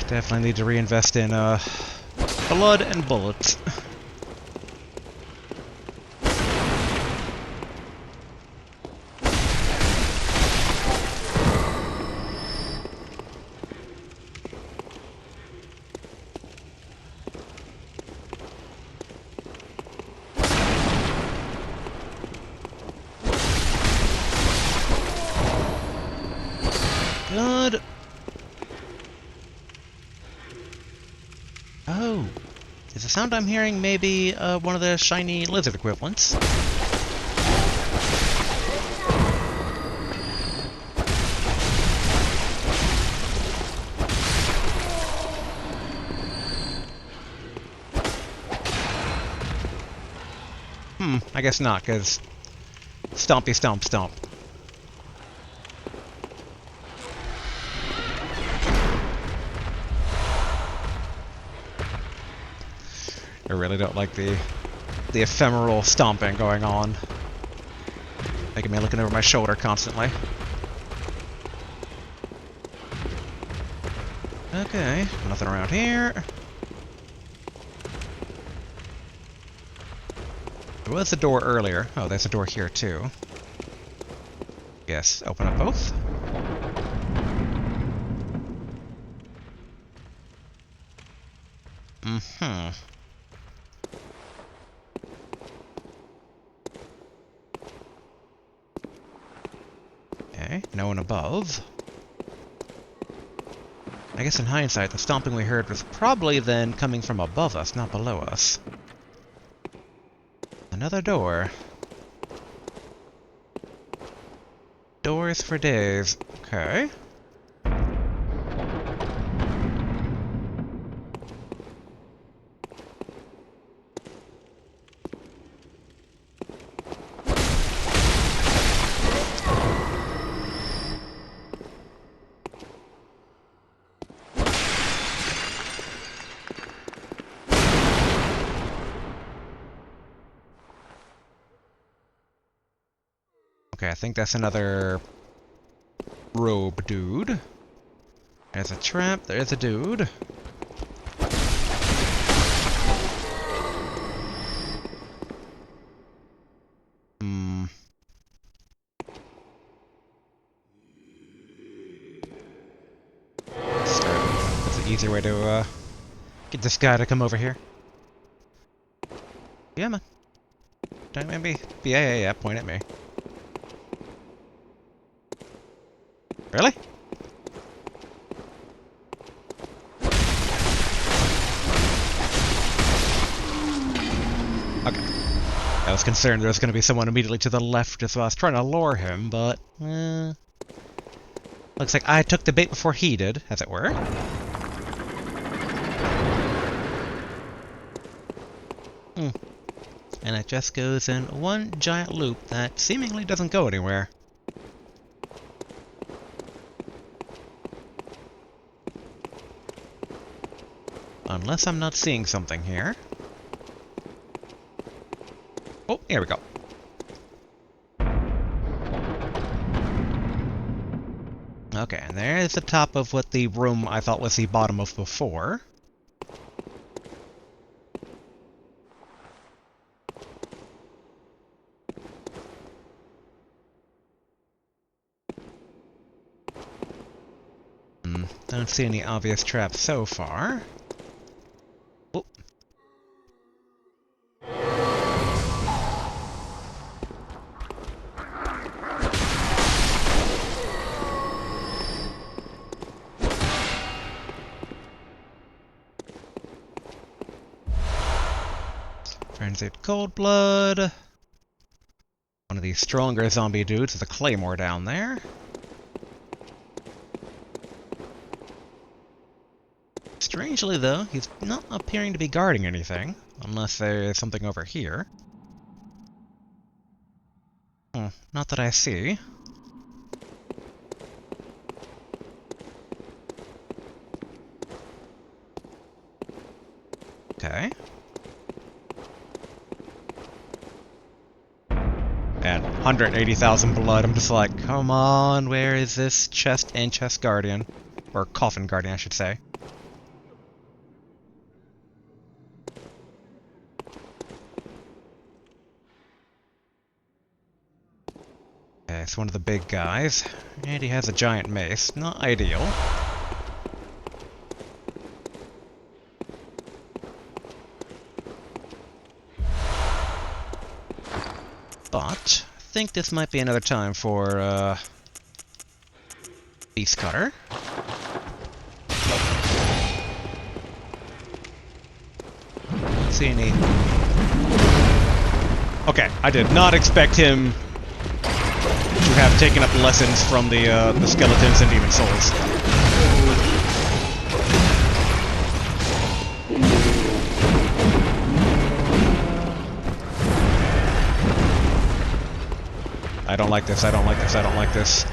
Definitely need to reinvest in blood and bullets. Good. Oh, is the sound I'm hearing maybe one of the shiny lizard equivalents? I guess not, because stompy stomp stomp. I really don't like the ephemeral stomping going on. Making me looking over my shoulder constantly. Okay, nothing around here. There was a door earlier. Oh, there's a door here too. Yes, open up both. Mm-hmm. Okay, no one above. I guess in hindsight, the stomping we heard was probably then coming from above us, not below us. Another door. Doors for days. Okay. Okay, I think that's another robe dude. There's a trap, there's a dude. That's an easier way to get this guy to come over here. Yeah, man. Don't maybe. Yeah, point at me. Really? Okay. I was concerned there was going to be someone immediately to the left as well. I was trying to lure him, but... looks like I took the bait before he did, as it were. And it just goes in one giant loop that seemingly doesn't go anywhere. Unless I'm not seeing something here. Oh, here we go. Okay, and there's the top of what the room I thought was the bottom of before. Don't see any obvious traps so far. Oh. Frenzied Cold Blood. One of these stronger zombie dudes with a claymore down there. Strangely, though, he's not appearing to be guarding anything, unless there's something over here. Not that I see. Okay. And 180,000 blood, I'm just like, come on, where is this chest and chest guardian? Or coffin guardian, I should say. Okay, it's one of the big guys, and he has a giant mace. Not ideal. But I think this might be another time for Beast Cutter. Don't see any. Okay, I did not expect him to have taken up lessons from the skeletons and demon souls. I don't like this, I don't like this, I don't like this.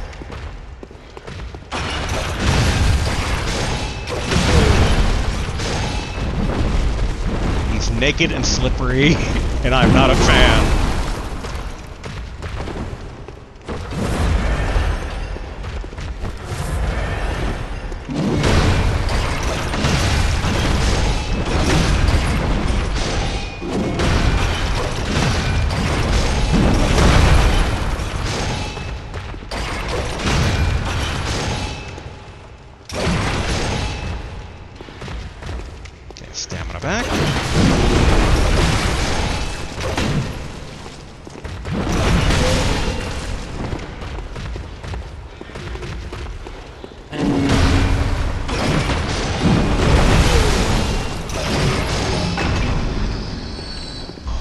He's naked and slippery, and I'm not a fan. Stamina back.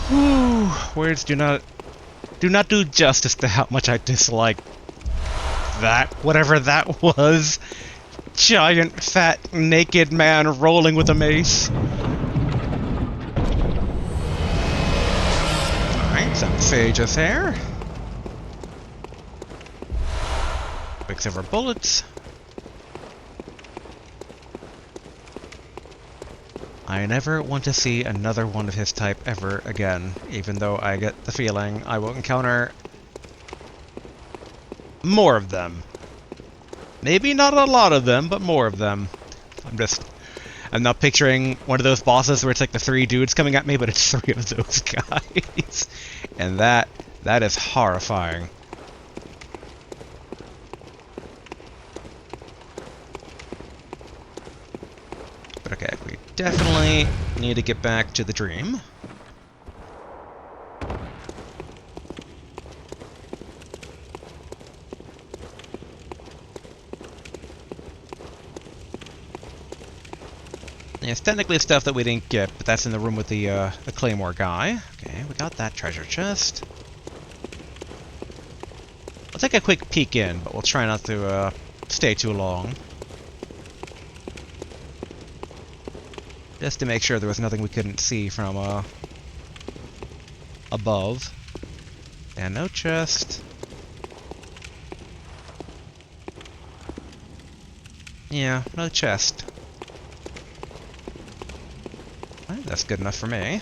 Whew, words do not do justice to how much I dislike that, whatever that was. Giant, fat, naked man rolling with a mace. Alright, some sages here. Quicksilver bullets. I never want to see another one of his type ever again, even though I get the feeling I will encounter more of them. Maybe not a lot of them, but more of them. I'm not picturing one of those bosses where it's like the 3 dudes coming at me, but it's 3 of those guys. And that is horrifying. But okay, we definitely need to get back to the dream. Yeah, it's technically stuff that we didn't get, but that's in the room with the Claymore guy. Okay, we got that treasure chest. I'll take a quick peek in, but we'll try not to stay too long. Just to make sure there was nothing we couldn't see from above. And no chest. Yeah, no chest. Alright, that's good enough for me.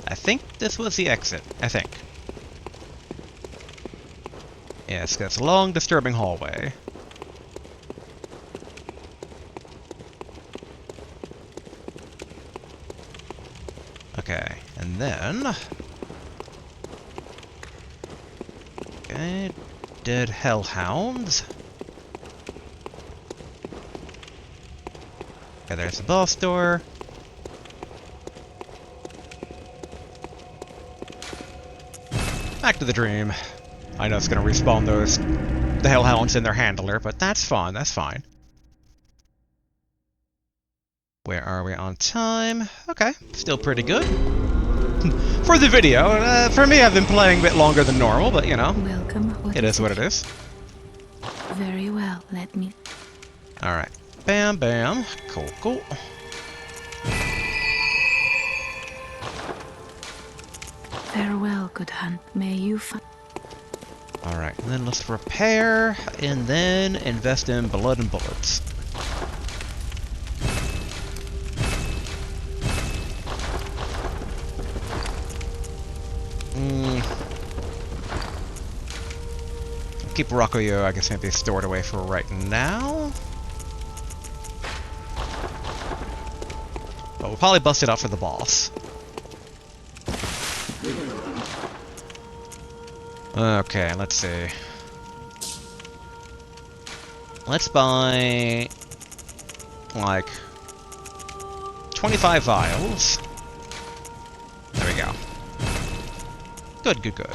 I think this was the exit. I think. Yes, that's a long, disturbing hallway. Okay, and then... Okay, dead hellhounds. Okay, there's the boss door. Back to the dream. I know it's gonna respawn the hellhounds in their handler, but that's fine, that's fine. Where are we on time? Okay, still pretty good. For the video, for me I've been playing a bit longer than normal, but you know, Welcome. it is what it is. Very well, let me... Alright, bam bam, cool cool. Farewell, good hunt. May you find... Alright, and then let's repair, and then invest in blood and bullets. Keep Rakuyo, I guess, maybe stored away for right now. But we'll probably bust it out for the boss. Okay, let's see. Let's buy... like... 25 vials. There we go. Good, good, good.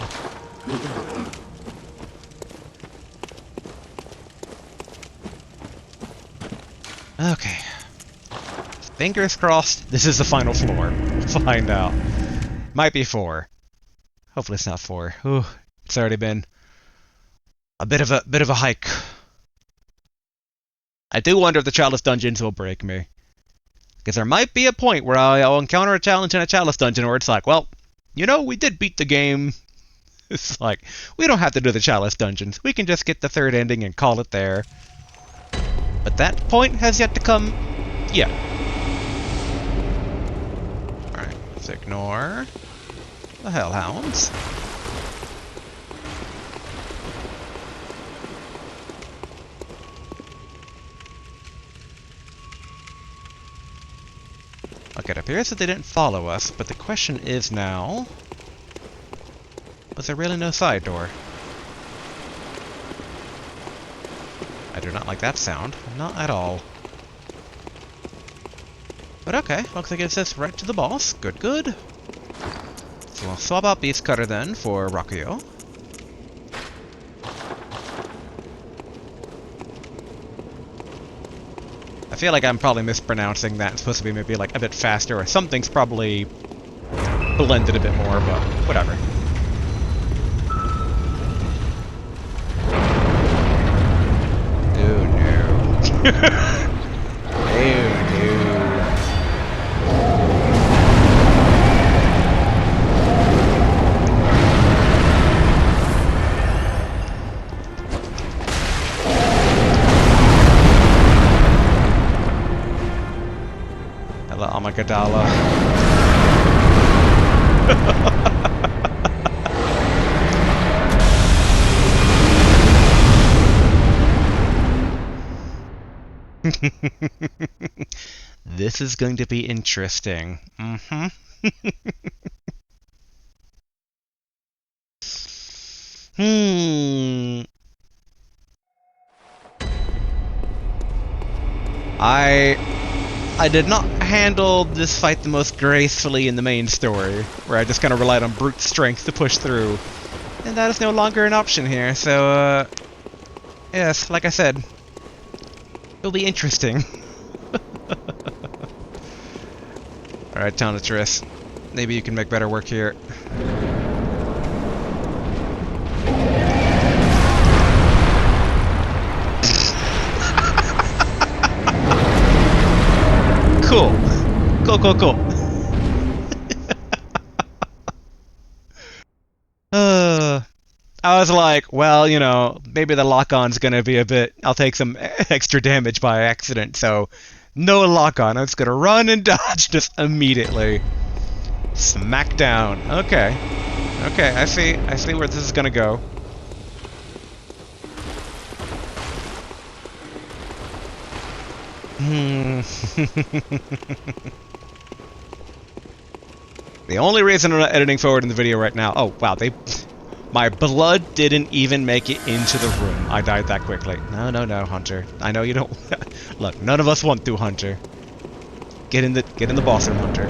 Okay. Fingers crossed, this is the final floor. We'll find out. Might be 4. Hopefully it's not 4. Ooh, it's already been a bit of a hike. I do wonder if the Chalice Dungeons will break me. Because there might be a point where I'll encounter a challenge in a Chalice Dungeon where it's like, well, you know, we did beat the game. It's like, we don't have to do the Chalice Dungeons. We can just get the 3rd ending and call it there. But that point has yet to come yet. Alright, let's ignore the hellhounds. Okay, it appears that they didn't follow us, but the question is now... was there really no side door? I do not like that sound. Not at all. But okay, looks like it says right to the boss. Good, good. So we'll swap out Beast Cutter then for Rakuyo. I feel like I'm probably mispronouncing that. It's supposed to be maybe like a bit faster, or something's probably blend it a bit more, but whatever. Oh no. Oh no. Hello, Amagadala. This is going to be interesting. Mm-hmm. I did not handle this fight the most gracefully in the main story, where I just kind of relied on brute strength to push through. And that is no longer an option here, so, yes, like I said, it'll be interesting. Alright, Tonatress, maybe you can make better work here. Cool. Cool. I was like, well, you know, maybe the lock-on's gonna be a bit... I'll take some extra damage by accident, so... No lock-on, I'm just gonna run and dodge just immediately. Smack down. Okay. Okay, I see where this is gonna go. The only reason I'm not editing forward in the video right now... Oh, wow, my blood didn't even make it into the room. I died that quickly. No, Hunter. I know you don't... Look, none of us want to, Hunter. Get in the boss room, Hunter.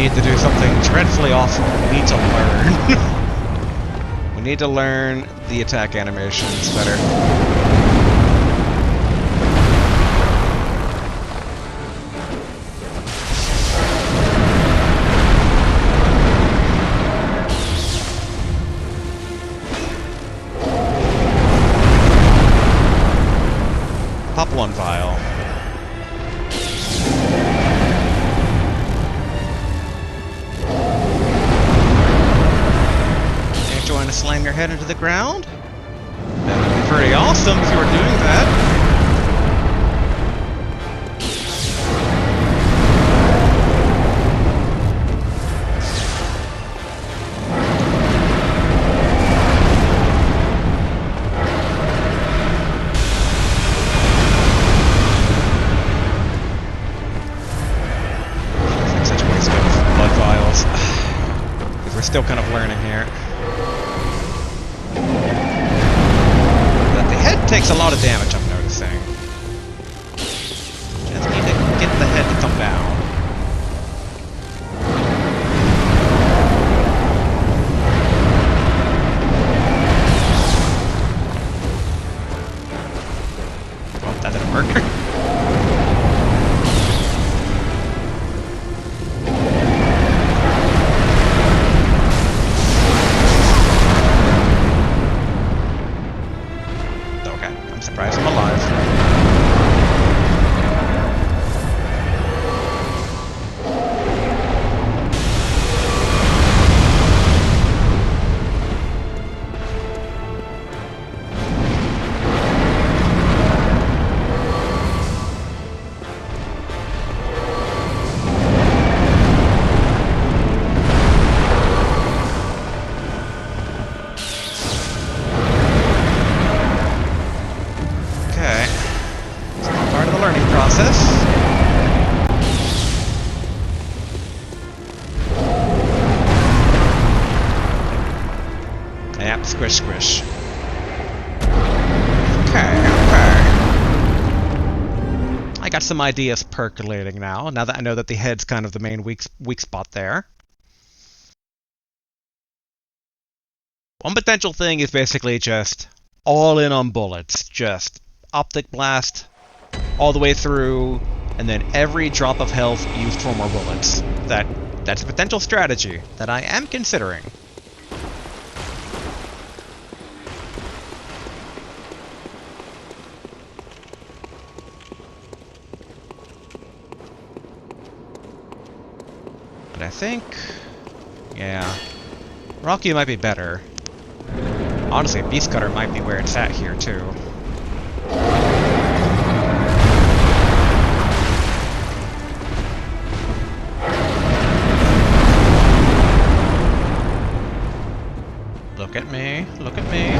To do something dreadfully awful. We need to learn. We need to learn the attack animations better. Pop one vial. To slam your head into the ground? That would be pretty awesome if you were doing that. It's like such a waste of blood vials. Because we're still kind of learning here. Takes a lot of damage, I'm noticing. Just need to get the head to come down. Oh, that didn't work. Surprise him a some ideas percolating now that I know that the head's kind of the main weak spot there. One potential thing is basically just all in on bullets. Just optic blast all the way through, and then every drop of health used for more bullets. That's a potential strategy that I am considering. But I think... yeah. Rocky might be better. Honestly, Beast Cutter might be where it's at here, too. Look at me, look at me.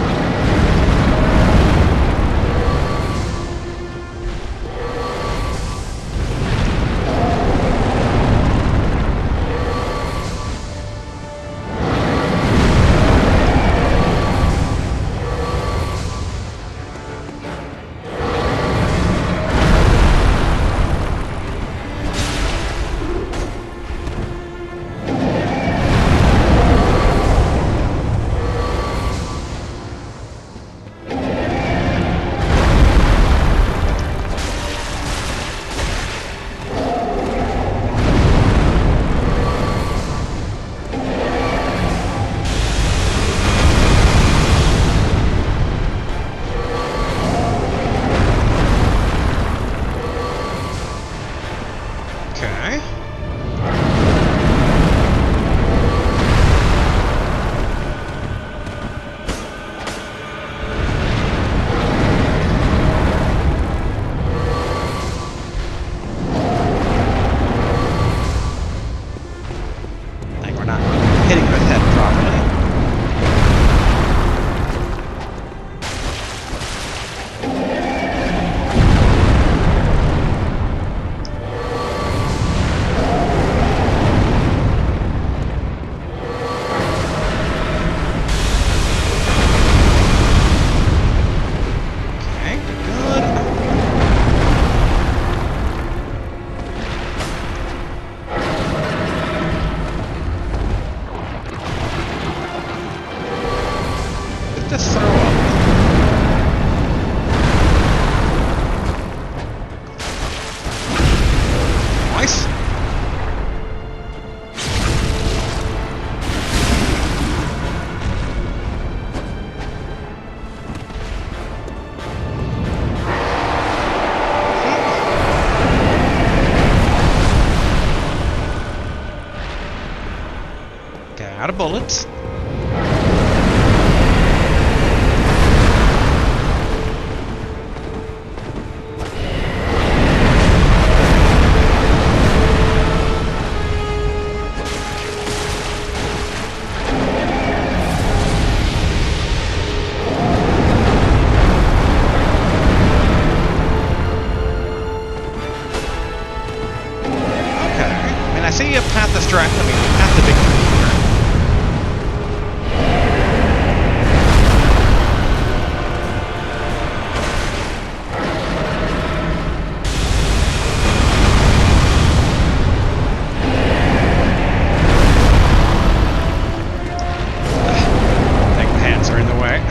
Out of bullets. I see a path to strike. I mean, path to victory here. I think the hands are in the way.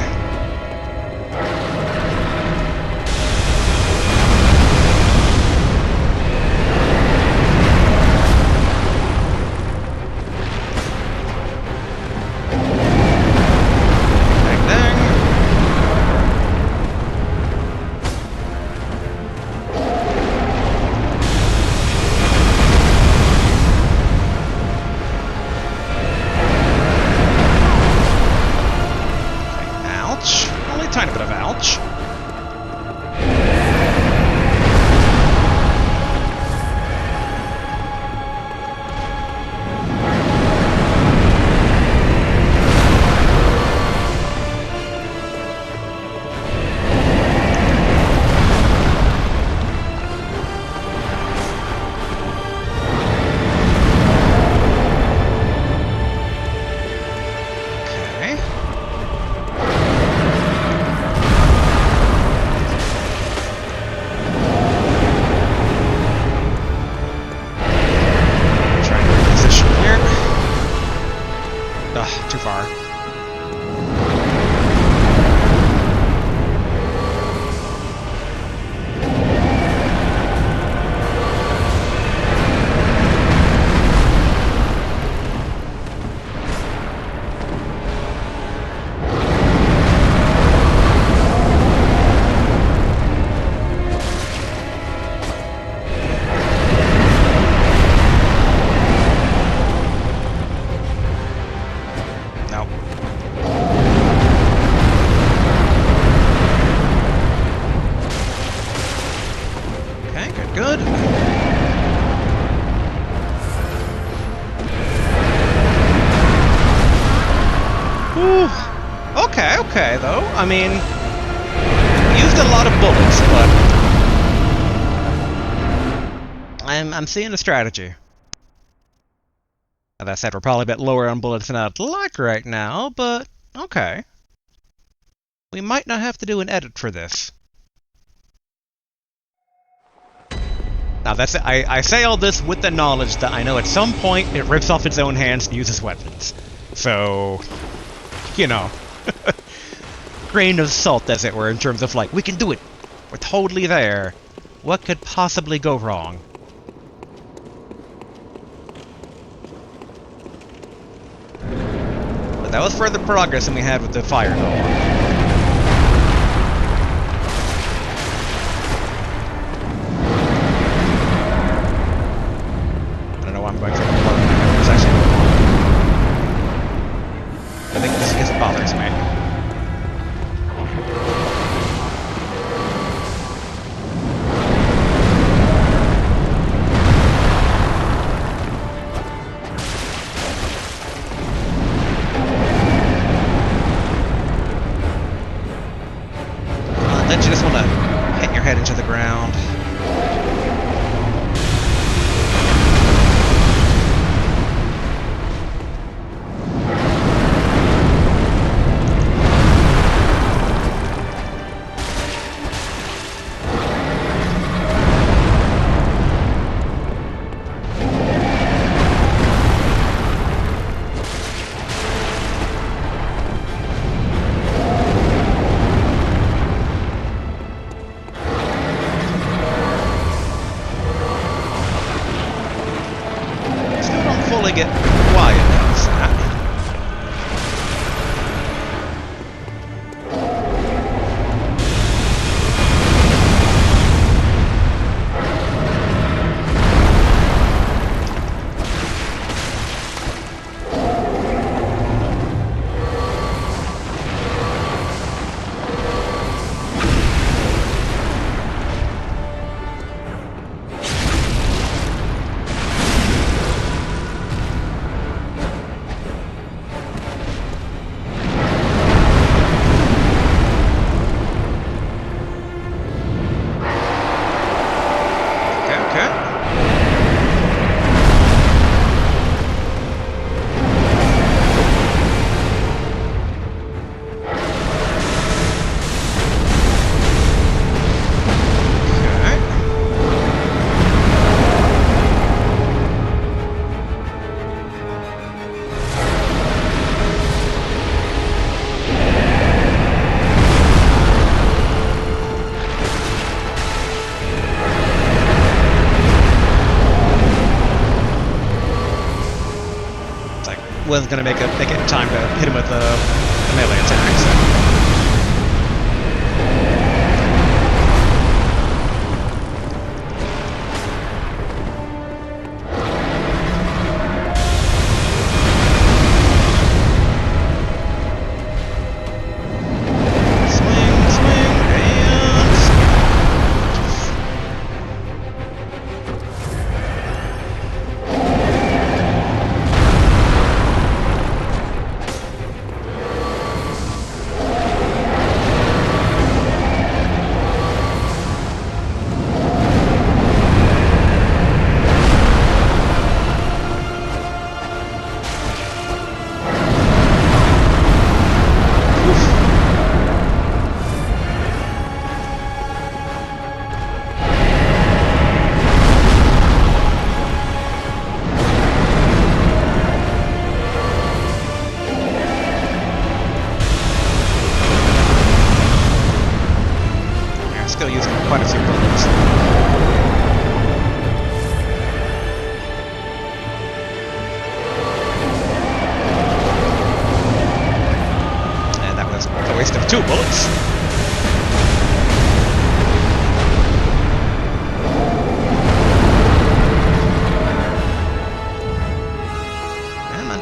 Too far. Good. Whew. Okay, though. I mean, used a lot of bullets, but I'm seeing a strategy. As I said, we're probably a bit lower on bullets than I'd like right now, but okay. We might not have to do an edit for this. Now, that's it. I say all this with the knowledge that I know at some point it rips off its own hands and uses weapons. So, you know, grain of salt, as it were, in terms of like, we can do it. We're totally there. What could possibly go wrong? But that was further progress than we had with the fire golem. I'm going for it's actually I think this just bothers me. Don't you just want to hit your head into the ground? Get why it does that. Wasn't gonna make it time to hit him with the melee attack. So. 2 bullets. Come on.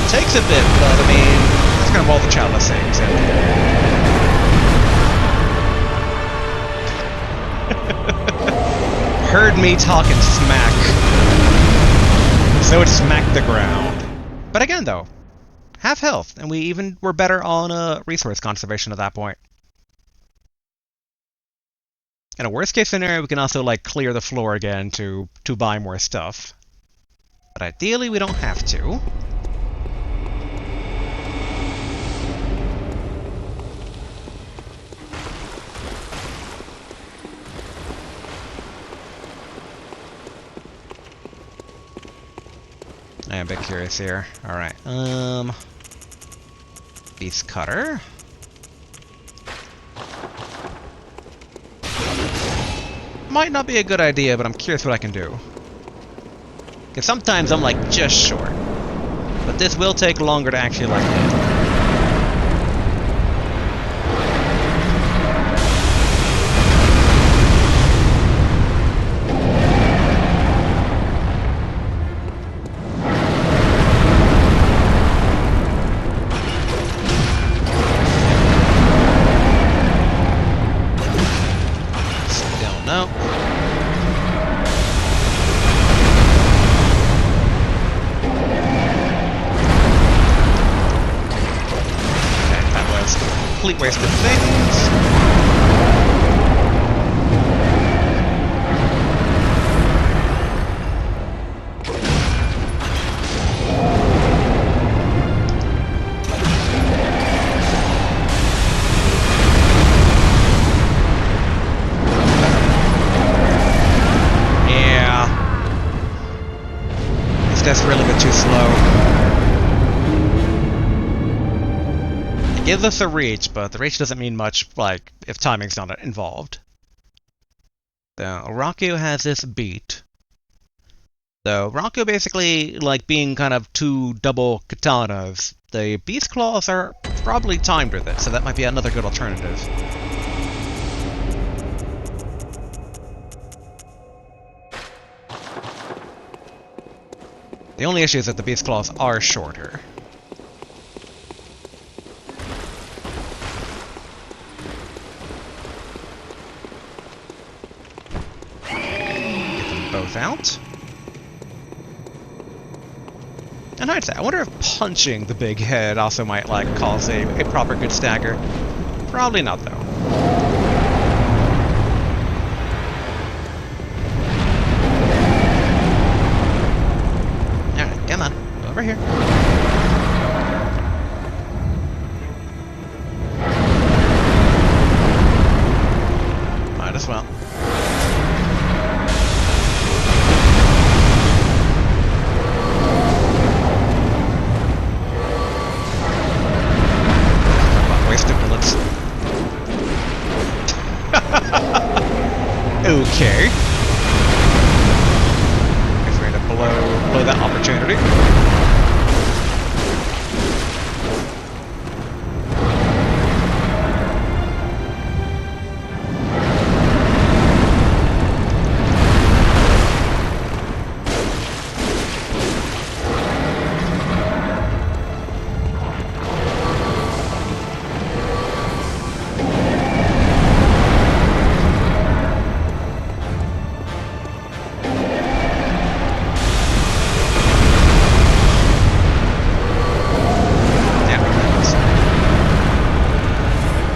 Takes a bit, but I mean, that's kind of all the Chalice things. Heard me talking smack, so it smacked the ground. But again, though, half health, and we even were better on resource conservation at that point. In a worst case scenario, we can also like clear the floor again to buy more stuff. But ideally, we don't have to. I am a bit curious here. Alright, Beast Cutter. Might not be a good idea, but I'm curious what I can do. Because sometimes I'm like just short. But this will take longer to actually like hit. Complete waste of things. Yeah. It's just really a bit too slow. Gives us a reach, but the reach doesn't mean much, like, if timing's not involved. So, Raku has this beat. So, Raku basically, like, being kind of 2 double katanas, the Beast Claws are probably timed with it, so that might be another good alternative. The only issue is that the Beast Claws are shorter. Both out. And I'd say, I wonder if punching the big head also might, like, cause a proper good stagger. Probably not, though. Alright, come on. Over here. Might as well. Okay. Guess we're gonna blow that opportunity.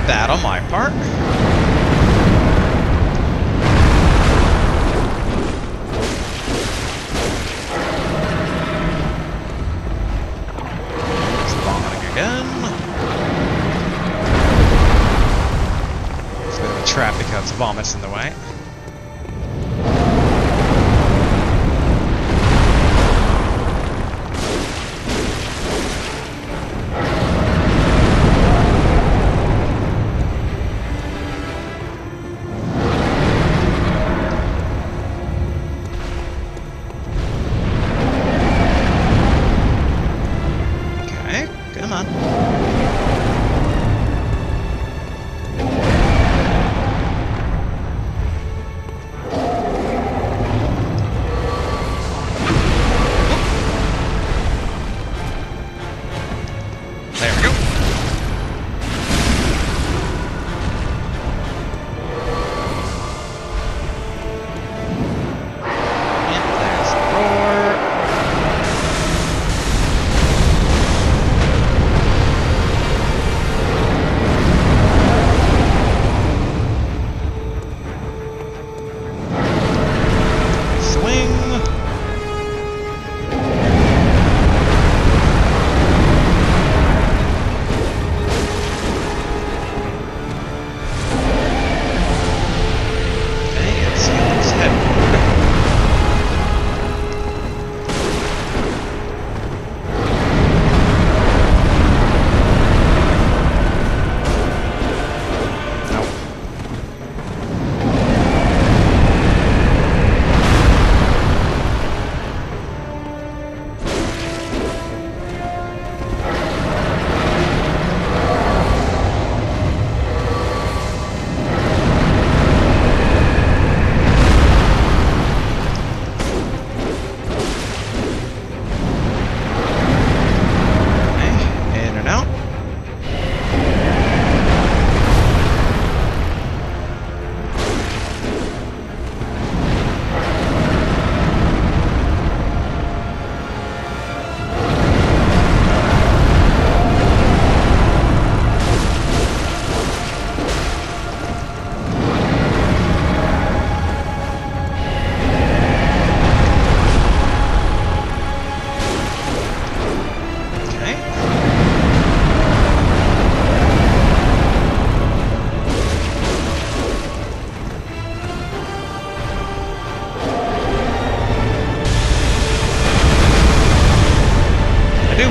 bad on my part. It's vomiting again. It's a bit of a trap because vomit's in the way.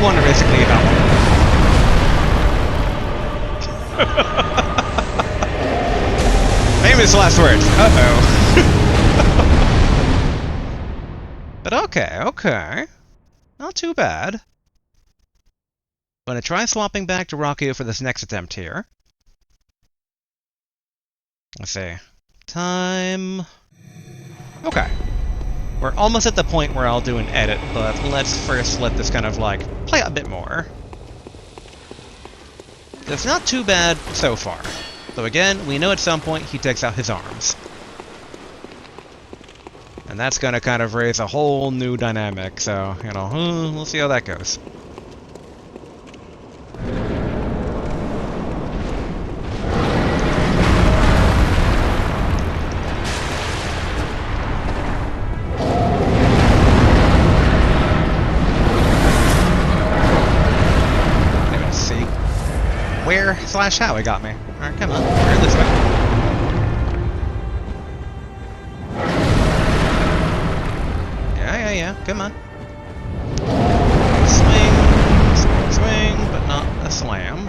Wonder basically about famous last words. Uh-oh. But okay. Not too bad. I'm gonna try swapping back to Rockio for this next attempt here. Let's see. Time. Okay. We're almost at the point where I'll do an edit, but let's first let this kind of, like, play a bit more. It's not too bad so far. Though again, we know at some point he takes out his arms. And that's gonna kind of raise a whole new dynamic, so, you know, we'll see how that goes. Where/how he got me. Alright, come on. We're this way. Yeah. Come on. Swing, but not a slam.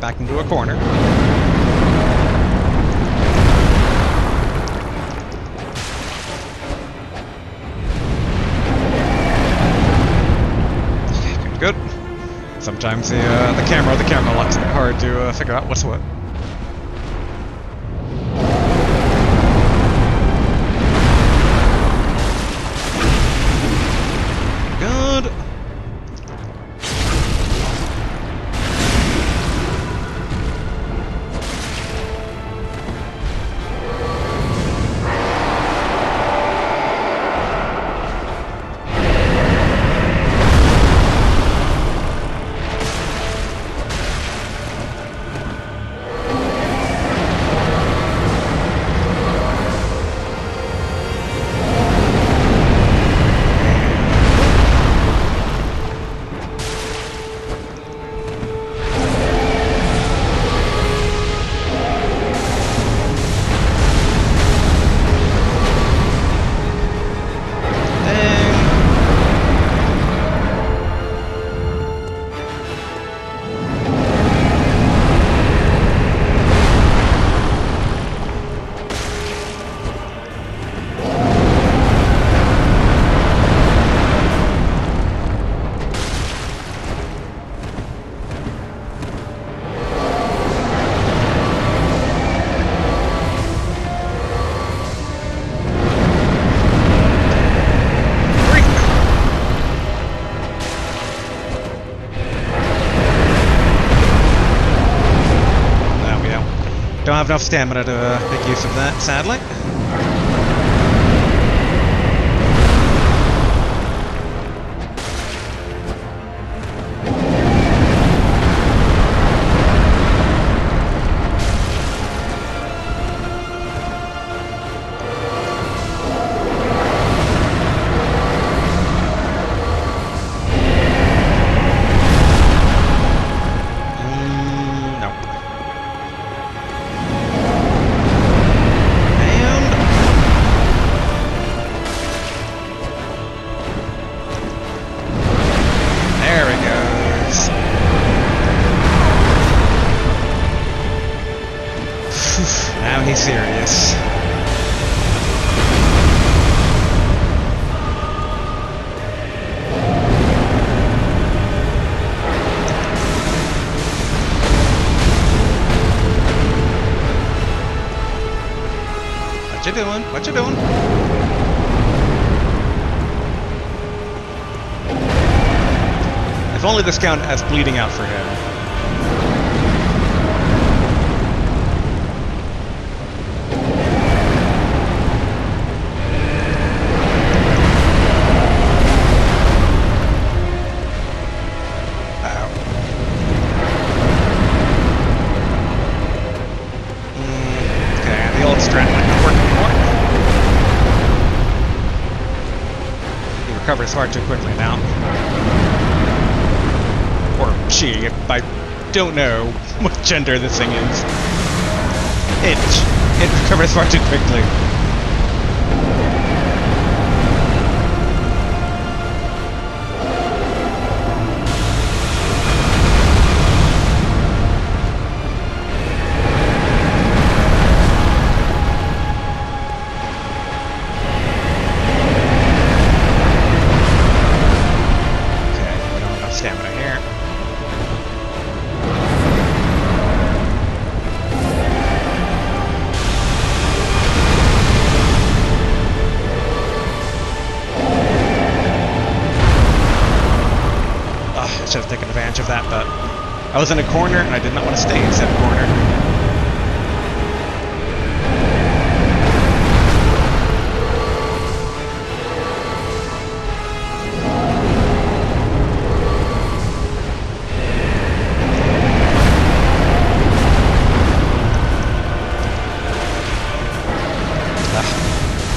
back into a corner. Good. Sometimes the camera locks in hard to figure out what's what. Good. Don't have enough stamina to make use of that, sadly. Now he's serious. What you doing? What you doing? If only this count has bleeding out for him. Recovers far too quickly now. Or she, I don't know what gender this thing is. It recovers far too quickly. I should have taken advantage of that, but I was in a corner and I did not want to stay in said corner.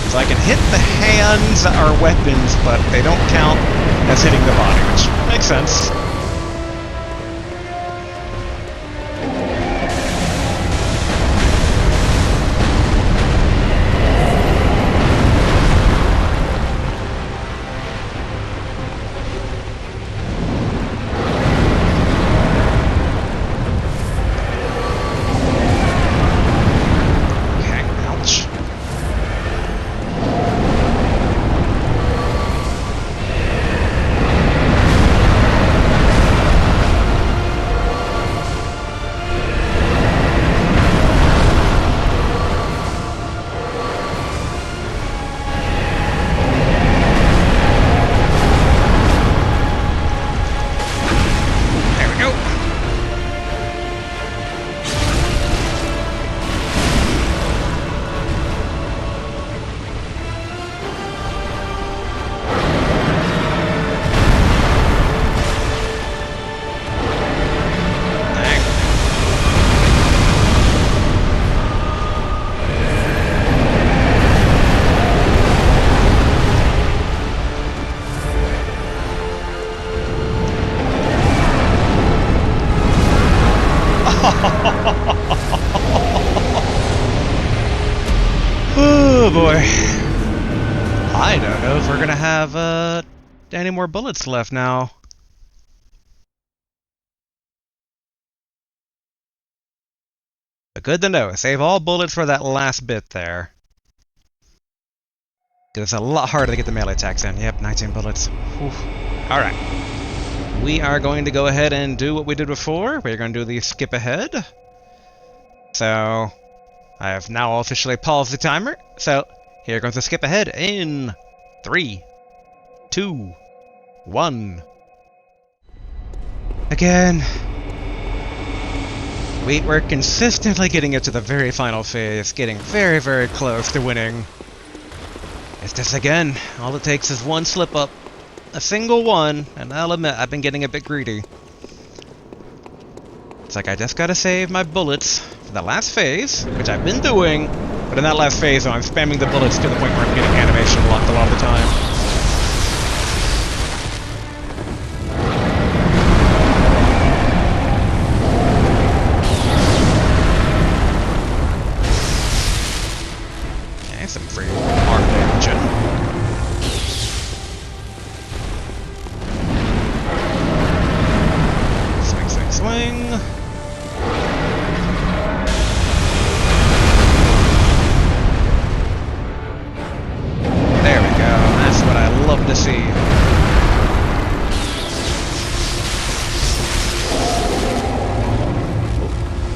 So I can hit the hands that are weapons, but they don't count as hitting the body, which makes sense. Oh boy. I don't know if we're gonna have any more bullets left now. But good to know. Save all bullets for that last bit there. Because it's a lot harder to get the melee attacks in. Yep, 19 bullets. Alright. We are going to go ahead and do what we did before. We're going to do the skip ahead. So, I have now officially paused the timer. So, here goes the skip ahead in 3, 2, 1. Again. We were consistently getting it to the very final phase, getting very, very close to winning. It's just again, all it takes is one slip up. A single one, and I'll admit, I've been getting a bit greedy. It's like I just gotta save my bullets for the last phase, which I've been doing, but in that last phase, I'm spamming the bullets to the point where I'm getting animation locked a lot of the time. Okay, some free arm damage in. Swing. There we go. That's what I love to see.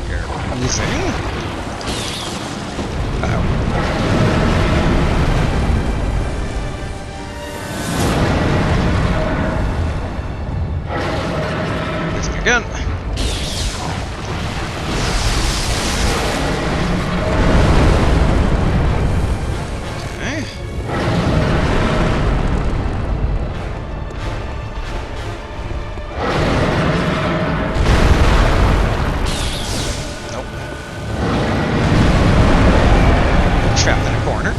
You're losing. Uh-oh. Missing again. Trapped in a corner.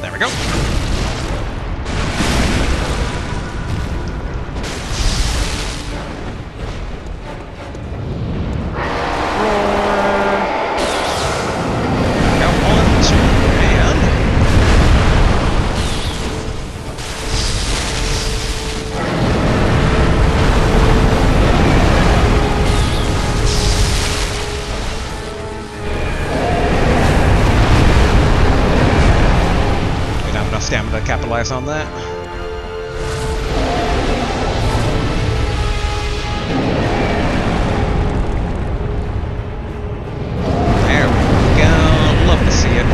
There we go. Stamina to capitalize on that. There we go. Love to see it.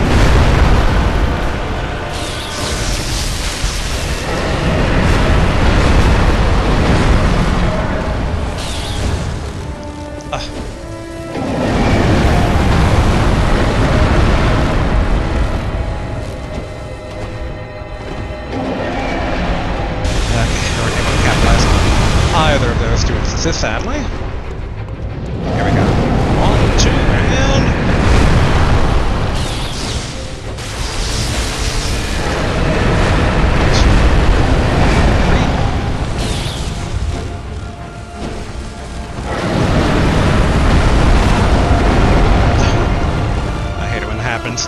Either of those two instances, sadly. Here we go. 1, 2, and... I hate it when it happens.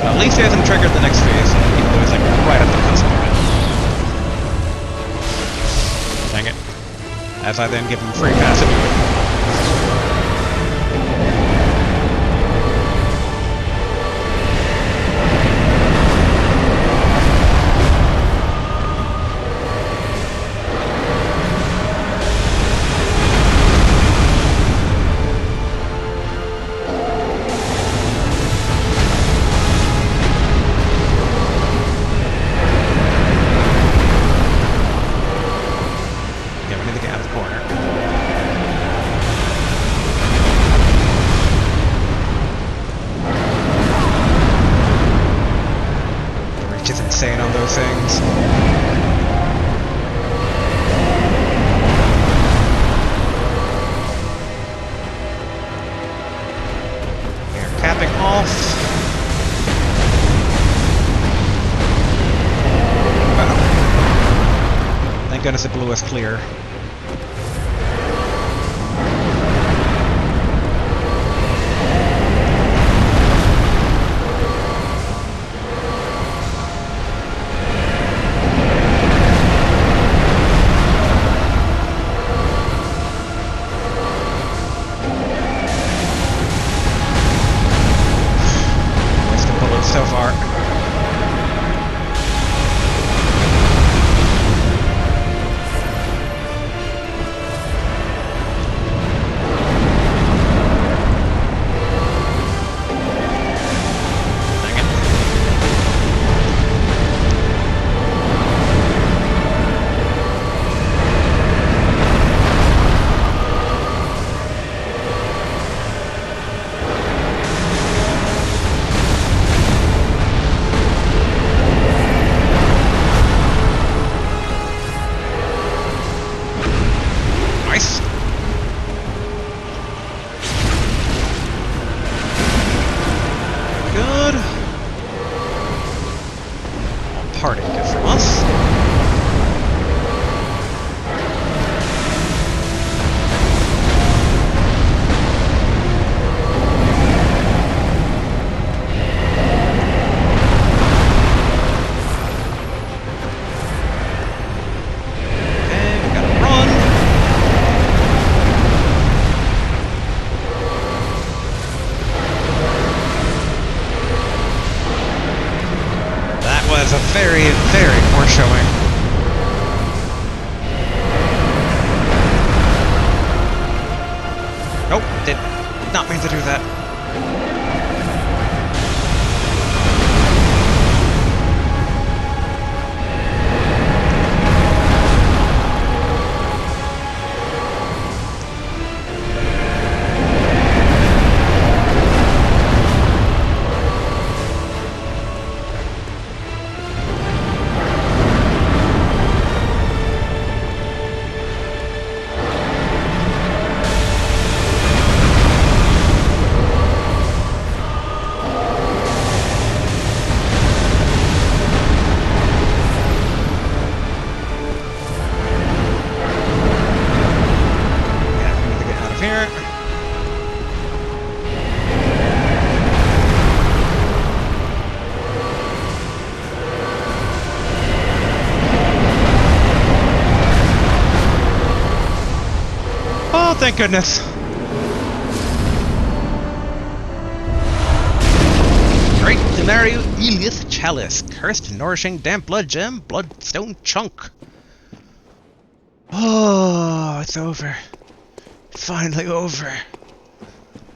At least he hasn't triggered the next phase, even though he's like right at the cusp of it. Dang it. As I then give him free pass to do it. Yeah, we need to get out of the corner. goodness it blew us clear. Wasted bullets so far. Nice. Good. Party good from us. Okay, we gotta run. That was a very, very poor showing. Nope, did not mean to do that. Yeah, we need to get out of here. Oh, thank goodness. Great Denario Eliath Chalice. Cursed, nourishing, damp blood gem, bloodstone chunk. Oh, it's over. Finally over.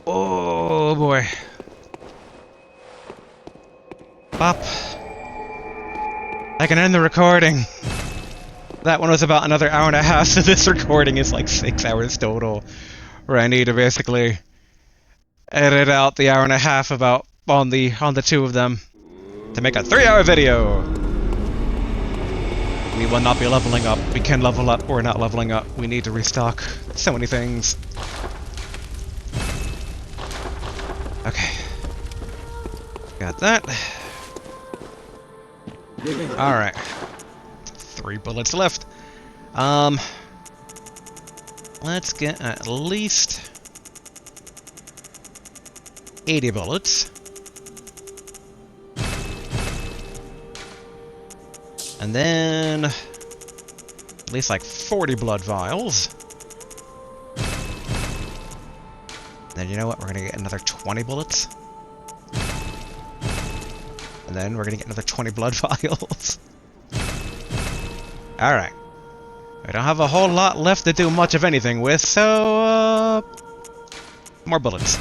Oh boy. Bop. I can end the recording. That one was about another hour and a half, so this recording is like 6 hours total. Where I need to basically edit out the hour and a half about on the two of them to make a 3-hour video. We will not be leveling up. We can level up. We're not leveling up. We need to restock. So many things. Okay. Got that. Alright. 3 bullets left. Let's get at least 80 bullets. And then at least like 40 blood vials. Then you know what? We're gonna get another 20 bullets. And then we're gonna get another 20 blood vials. Alright. We don't have a whole lot left to do much of anything with, so more bullets.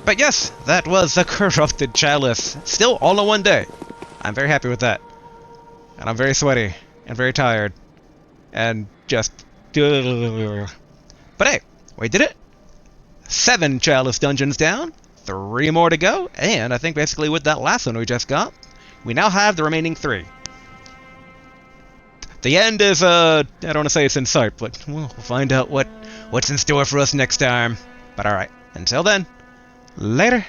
But yes, that was the Corrupted Chalice. Still all in one day. I'm very happy with that. And I'm very sweaty. And very tired. And just... But hey, we did it. 7 Chalice Dungeons down. 3 more to go. And I think basically with that last one we just got, we now have the remaining 3. The end is, I don't want to say it's in sight, but we'll find out what's in store for us next time. But alright, until then, later.